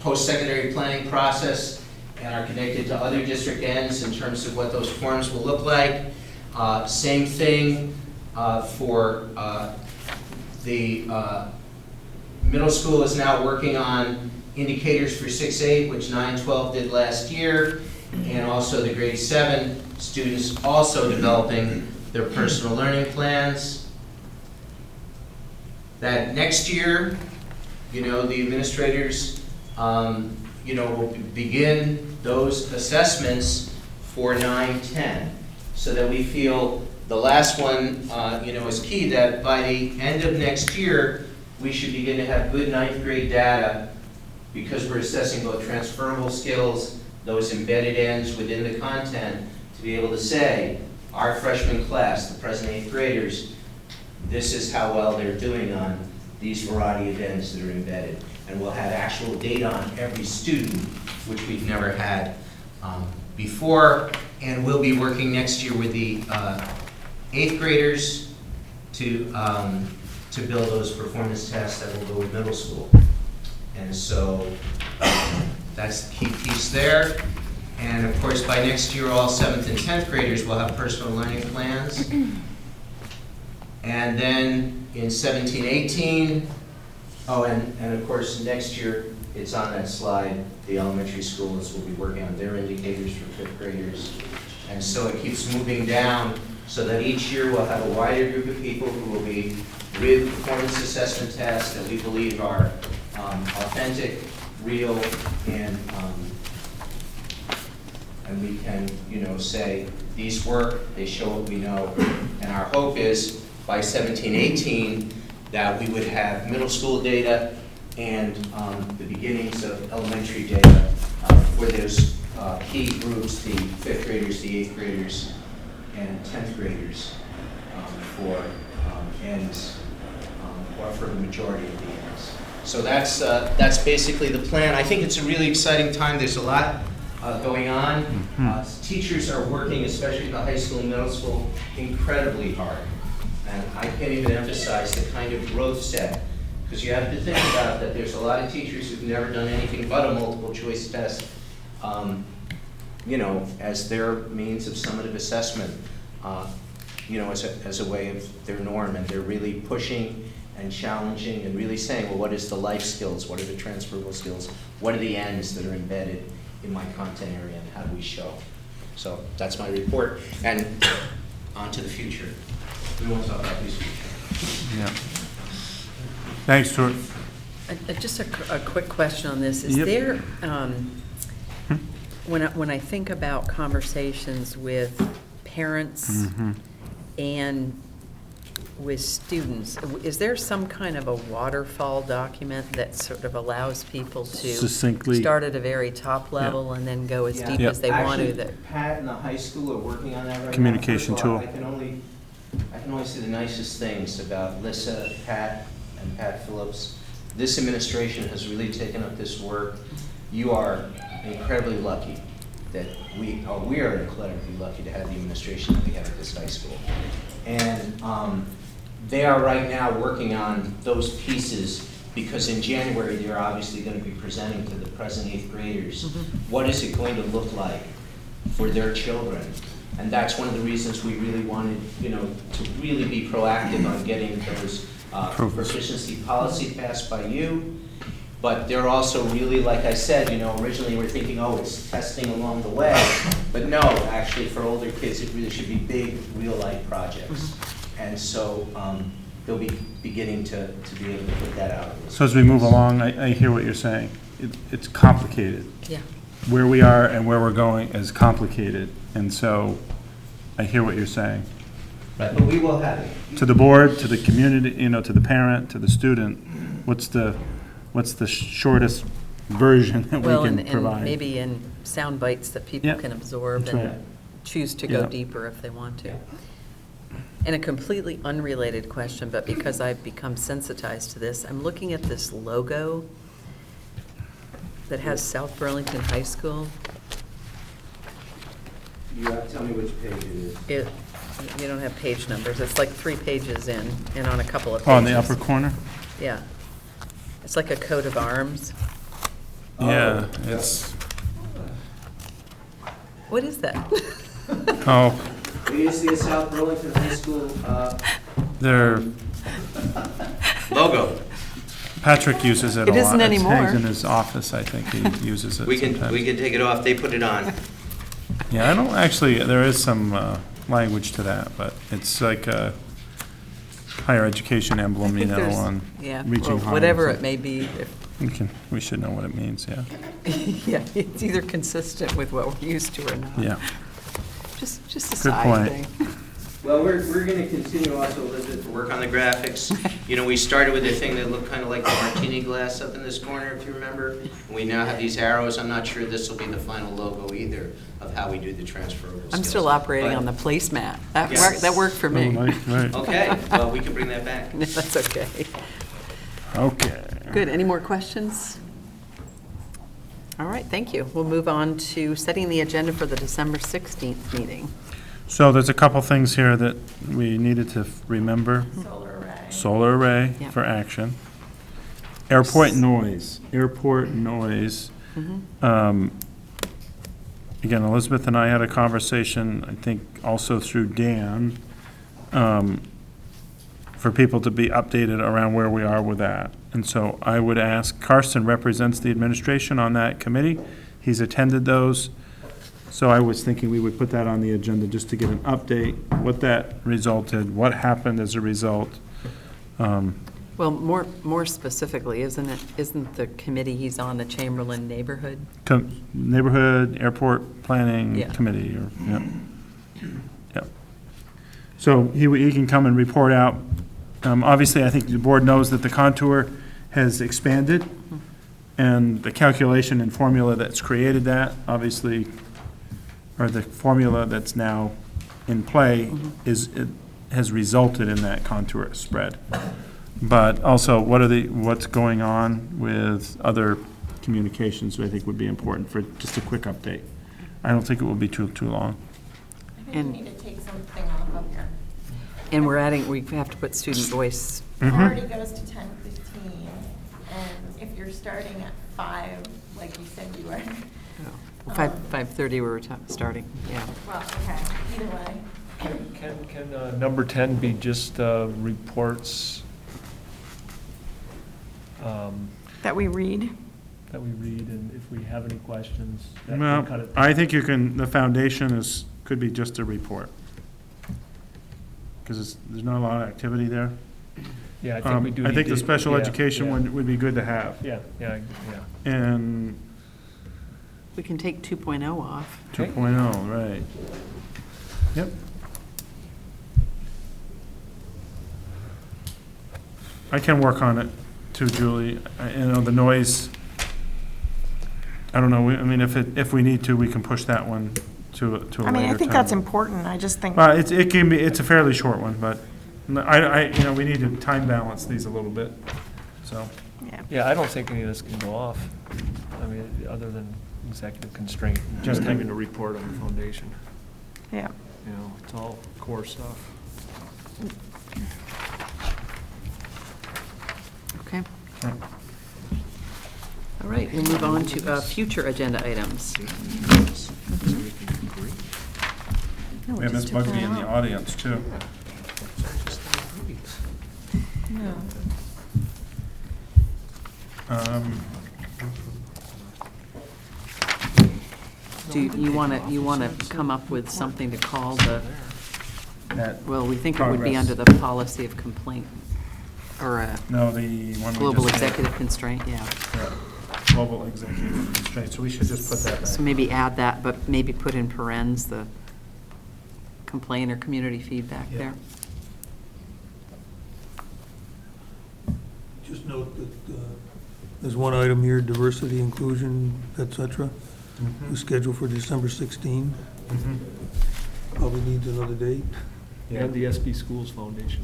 Speaker 10: post-secondary planning process, and are connected to other district ends in terms of what those forms will look like. Same thing for the middle school is now working on indicators for 6-8, which 9-12 did last year, and also the grade 7 students also developing their personal learning plans. That next year, the administrators, will begin those assessments for 9-10, so that we feel the last one, is key, that by the end of next year, we should begin to have good 9th grade data, because we're assessing both transferable skills, those embedded ends within the content, to be able to say, our freshman class, the present 8th graders, this is how well they're doing on these variety of ends that are embedded. And we'll have actual data on every student, which we've never had before. And we'll be working next year with the 8th graders to build those performance tests that will go with middle school. And so that's the key piece there. And of course, by next year, all 7th and 10th graders will have personal learning plans. And then in 17-18, and of course, next year, it's on that slide, the elementary schools will be working on their indicators for 5th graders. And so it keeps moving down, so that each year we'll have a wider group of people who will be with performance assessment tests that we believe are authentic, real, and we can, say, these work, they show what we know. And our hope is by 17-18, that we would have middle school data and the beginnings of elementary data for those key groups, the 5th graders, the 8th graders, and 10th graders for ends, or for the majority of the ends. So that's basically the plan. I think it's a really exciting time. There's a lot going on. Teachers are working, especially at the high school and middle school, incredibly hard. And I can't even emphasize the kind of growth set, because you have to think about that there's a lot of teachers who've never done anything but a multiple choice test, you know, as their means of summative assessment, you know, as a way of their norm. And they're really pushing and challenging and really saying, well, what is the life skills? What are the transferable skills? What are the ends that are embedded in my content area, and how do we show? So that's my report. And on to the future. We want to talk about these future.
Speaker 2: Yeah. Thanks, Stuart.
Speaker 1: Just a quick question on this. Is there, when I think about conversations with parents and with students, is there some kind of a waterfall document that sort of allows people to
Speaker 2: Succinctly
Speaker 1: start at a very top level and then go as deep as they want to?
Speaker 10: Actually, Pat and the high school are working on that right
Speaker 2: Communication
Speaker 10: now. First of all,
Speaker 2: tool.
Speaker 10: I can only say the nicest things about Lissa, Pat, and Pat Phillips. This administration has really taken up this work. You are incredibly lucky that we are incredibly lucky to have the administration that we have at this high school. And they are right now working on those pieces, because in January they're obviously going to be presenting to the present 8th graders. What is it going to look like for their children? And that's one of the reasons we really wanted, you know, to really be proactive on getting those proficiency policy passed by you. But they're also really, like I said, you know, originally we're thinking, oh, it's testing along the way. But no, actually for older kids, it really should be big, real-life projects. And so they'll be beginning to be able to put that out.
Speaker 2: So as we move along, I hear what you're saying. It's complicated.
Speaker 1: Yeah.
Speaker 2: Where we are and where we're going is complicated. And so I hear what you're saying.
Speaker 10: Right, but we will have it.
Speaker 2: To the board, to the community, you know, to the parent, to the student, what's the shortest version that we can provide?
Speaker 1: And maybe in sound bites that people can absorb
Speaker 2: That's
Speaker 1: and
Speaker 2: right.
Speaker 1: choose to go deeper if they want to. And a completely unrelated question, but because I've become sensitized to this, I'm looking at this logo that has South Burlington High School.
Speaker 10: You have to tell me which page it is.
Speaker 1: You don't have page numbers. It's like 3 pages in and on a couple of pages.
Speaker 2: Oh, in the upper corner?
Speaker 1: Yeah. It's like a coat of arms.
Speaker 2: Yeah, it's,
Speaker 1: What is that?
Speaker 2: oh,
Speaker 10: We used to see a South Burlington High School
Speaker 2: they're,
Speaker 10: logo.
Speaker 2: Patrick uses it a lot.
Speaker 1: It isn't anymore.
Speaker 2: It hangs in his office, I think he uses it
Speaker 10: We can
Speaker 2: sometimes.
Speaker 10: take it off. They put it on.
Speaker 2: Yeah, I don't, actually, there is some language to that, but it's like a higher education emblem, you know, on reaching
Speaker 1: or
Speaker 2: high.
Speaker 1: whatever it may be.
Speaker 2: We should know what it means, yeah.
Speaker 1: Yeah, it's either consistent with what we're used to or not.
Speaker 2: Yeah.
Speaker 1: Just a
Speaker 2: Good
Speaker 1: side
Speaker 2: point.
Speaker 1: thing.
Speaker 10: Well, we're going to continue also, Elizabeth, to work on the graphics. You know, we started with a thing that looked kind of like the martini glass up in this corner, if you remember. And we now have these arrows. I'm not sure this will be the final logo either of how we do the transferable skills.
Speaker 1: I'm still operating
Speaker 10: But-
Speaker 1: on the placemat.
Speaker 10: Yes.
Speaker 1: That worked for me.
Speaker 2: Oh, nice, right.
Speaker 10: Okay, well, we can bring that back.
Speaker 1: That's okay.
Speaker 2: Okay.
Speaker 1: Good. Any more questions? All right, thank you. We'll move on to setting the agenda for the December 16th meeting.
Speaker 2: So there's a couple things here that we needed to remember.
Speaker 7: Solar array.
Speaker 2: Solar array
Speaker 1: Yep.
Speaker 2: for action. Airport noise. Again, Elizabeth and I had a conversation, I think also through Dan, for people to be updated around where we are with that. And so I would ask, Karsten represents the administration on that committee. He's attended those. So I was thinking we would put that on the agenda just to get an update, what that resulted, what happened as a result.
Speaker 1: Well, more specifically, isn't the committee he's on the Chamberlain Neighborhood?
Speaker 2: Neighborhood Airport Planning
Speaker 1: Yeah.
Speaker 2: Committee, or, yeah. So he can come and report out. Obviously, I think the board knows that the contour has expanded, and the calculation and formula that's created that, obviously, or the formula that's now in play has resulted in that contour spread. But also, what's going on with other communications, I think would be important for just a quick update. I don't think it will be too long.
Speaker 7: I think we need to take something off of here.
Speaker 1: And we have to put student voice.
Speaker 7: It already goes to 10:15, and if you're starting at 5, like you said you were.
Speaker 1: 5:30 we were starting, yeah.
Speaker 7: Well, okay, either way.
Speaker 6: Can number 10 be just reports
Speaker 7: That we read?
Speaker 6: that we read, and if we have any questions, that we
Speaker 2: Well,
Speaker 6: cut it?
Speaker 2: I think the foundation could be just a report. Because there's not a lot of activity there.
Speaker 6: Yeah, I think we do.
Speaker 2: I think
Speaker 6: need
Speaker 2: the
Speaker 6: to-
Speaker 2: special
Speaker 6: yeah,
Speaker 2: education
Speaker 6: yeah.
Speaker 2: would be good to have.
Speaker 6: Yeah.
Speaker 2: And
Speaker 1: We can take 2.0 off.
Speaker 2: 2.0, right. Yep. I can work on it too, Julie. The noise, I don't know, I mean, if we need to, we can push that one to a later time.
Speaker 7: I mean, I think that's important, I just think.
Speaker 2: Well, it's a fairly short one, but we need to time balance these a little bit, so.
Speaker 6: Yeah, I don't think any of this can go off. I mean, other than executive constraint, just having to report on the foundation.
Speaker 7: Yeah.
Speaker 6: You know, it's all core stuff.
Speaker 1: Okay. All right, we'll move on to future agenda items.
Speaker 2: We have Ms. Bugby in the audience, too.
Speaker 7: No.
Speaker 1: Do you want to come up with something to call well, we think it would be
Speaker 2: Progress.
Speaker 1: under the policy of complaint, or
Speaker 2: No, the one we
Speaker 1: global
Speaker 2: just had.
Speaker 1: executive constraint, yeah.
Speaker 2: Yeah, global executive constraint, so we should just put that back.
Speaker 1: So maybe add that, but maybe put in parens the complaint or community feedback
Speaker 2: Yeah.
Speaker 1: there.
Speaker 4: Just note that there's one item here, diversity, inclusion, et cetera, is scheduled for December 16. Probably needs another date.
Speaker 2: Yeah.
Speaker 6: And the SB Schools Foundation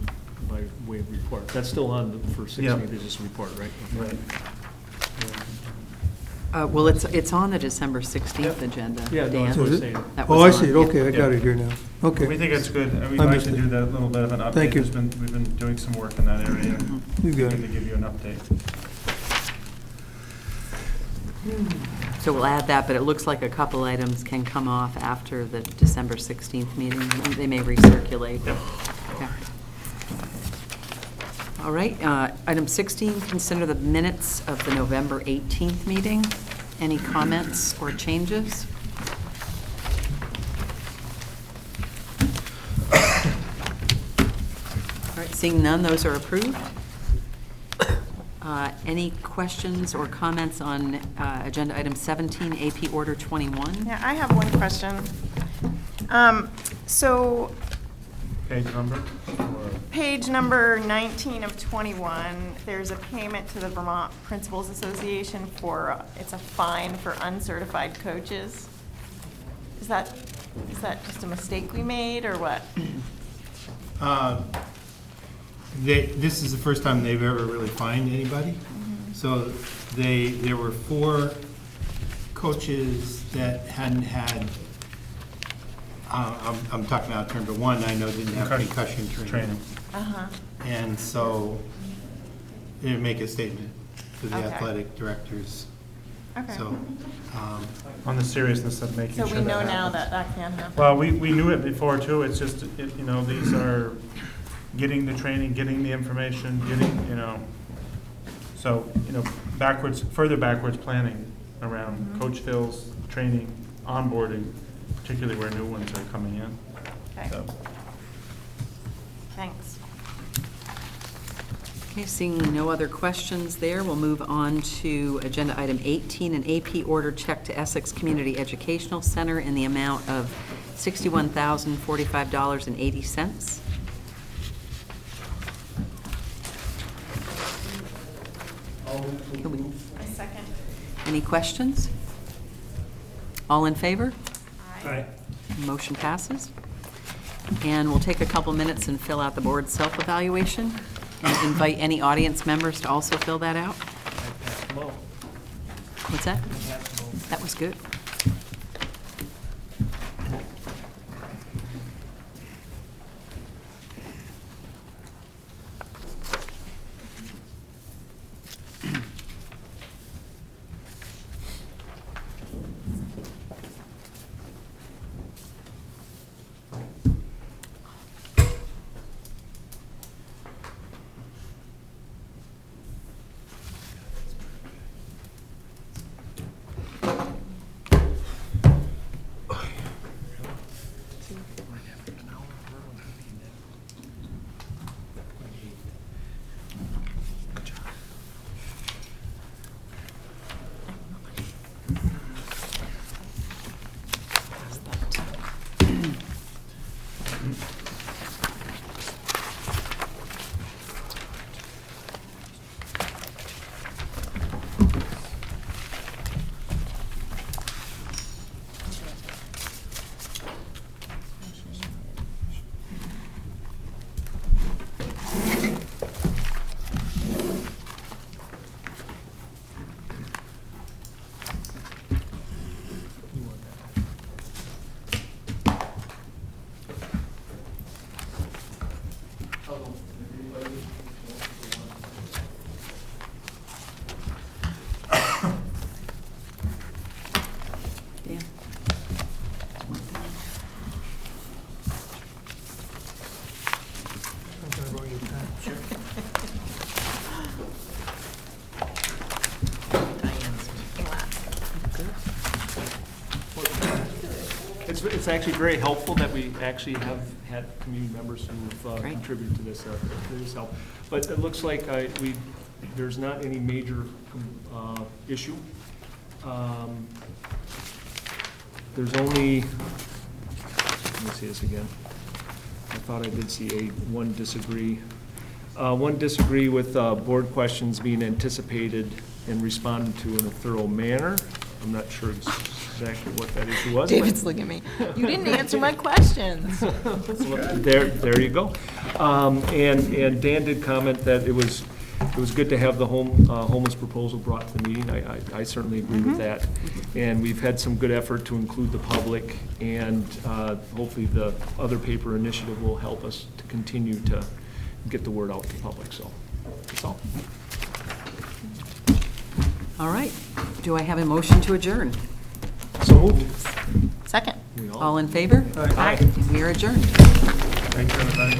Speaker 6: by way of report. That's still on for 16th, it's just a report, right?
Speaker 2: Right.
Speaker 1: Well, it's on the December 16th agenda,
Speaker 6: Yeah, no,
Speaker 1: Dan.
Speaker 6: that's what
Speaker 4: Is
Speaker 6: I'm
Speaker 4: it?
Speaker 6: saying.
Speaker 1: That
Speaker 4: Oh,
Speaker 1: was
Speaker 4: I
Speaker 1: on,
Speaker 4: see it,
Speaker 1: yeah.
Speaker 4: okay, I got it here now.
Speaker 2: We
Speaker 4: Okay,
Speaker 2: think it's good, and we'd
Speaker 4: I
Speaker 2: like
Speaker 4: missed
Speaker 2: to
Speaker 4: it.
Speaker 2: do that little bit of an update.
Speaker 4: Thank you.
Speaker 2: We've been doing some work in that area.
Speaker 4: you got
Speaker 2: Good
Speaker 4: it.
Speaker 2: to give you an update.
Speaker 1: So we'll add that, but it looks like a couple items can come off after the December 16th meeting. They may recirculate. Okay. All right, item 16, consider the minutes of the November 18th meeting. Any comments or changes? All right, seeing none, those are approved. Any questions or comments on agenda item 17, AP Order 21?
Speaker 7: Yeah, I have one question. So,
Speaker 2: Page number?
Speaker 7: page number 19 of 21, there's a payment to the Vermont Principals Association for, it's a fine for uncertified coaches. Is that just a mistake we made, or what?
Speaker 9: This is the first time they've ever really fined anybody. So there were 4 coaches that hadn't had, I'm talking about in terms of one, I know didn't have concussion training.
Speaker 7: Uh-huh.
Speaker 9: And so they didn't make a statement to the
Speaker 7: Okay.
Speaker 9: athletic directors.
Speaker 7: Okay.
Speaker 9: So,
Speaker 2: On the seriousness of making
Speaker 7: So
Speaker 2: sure
Speaker 7: we
Speaker 2: that
Speaker 7: know now
Speaker 2: happens.
Speaker 7: that can't happen.
Speaker 2: Well, we knew it before too, it's just, these are getting the training, getting the information, further backwards planning around coach fills, training, onboarding, particularly where new ones are coming in.
Speaker 7: Okay.
Speaker 2: So,
Speaker 7: Thanks.
Speaker 1: Okay, seeing no other questions there, we'll move on to agenda item 18, an AP order check to Essex Community Educational Center in the amount of $61,045.80.
Speaker 7: I second.
Speaker 1: Any questions? All in favor?
Speaker 6: Aye.
Speaker 1: Motion passes. And we'll take a couple minutes and fill out the board's self-evaluation, and invite any audience members to also fill that out. What's that? That was good. Dan?
Speaker 6: It's actually very helpful that we actually have had community members who've
Speaker 1: Great.
Speaker 6: contributed to this help. But it looks like there's not any major issue. There's only, let me see this again. I thought I did see one disagree. One disagree with board questions being anticipated and responded to in a thorough manner. I'm not sure exactly what that issue was.
Speaker 12: David's looking at me. You didn't answer my questions.
Speaker 6: There you go. And Dan did comment that it was good to have the homeless proposal brought to the meeting. I certainly agree with that. And we've had some good effort to include the public, and hopefully the other paper initiative will help us to continue to get the word out to the public. So that's all.
Speaker 1: All right. Do I have a motion to adjourn?
Speaker 6: So moved.
Speaker 12: Second.
Speaker 6: We
Speaker 1: All in favor?
Speaker 6: Aye.
Speaker 1: We are adjourned.
Speaker 2: Thank you, everybody.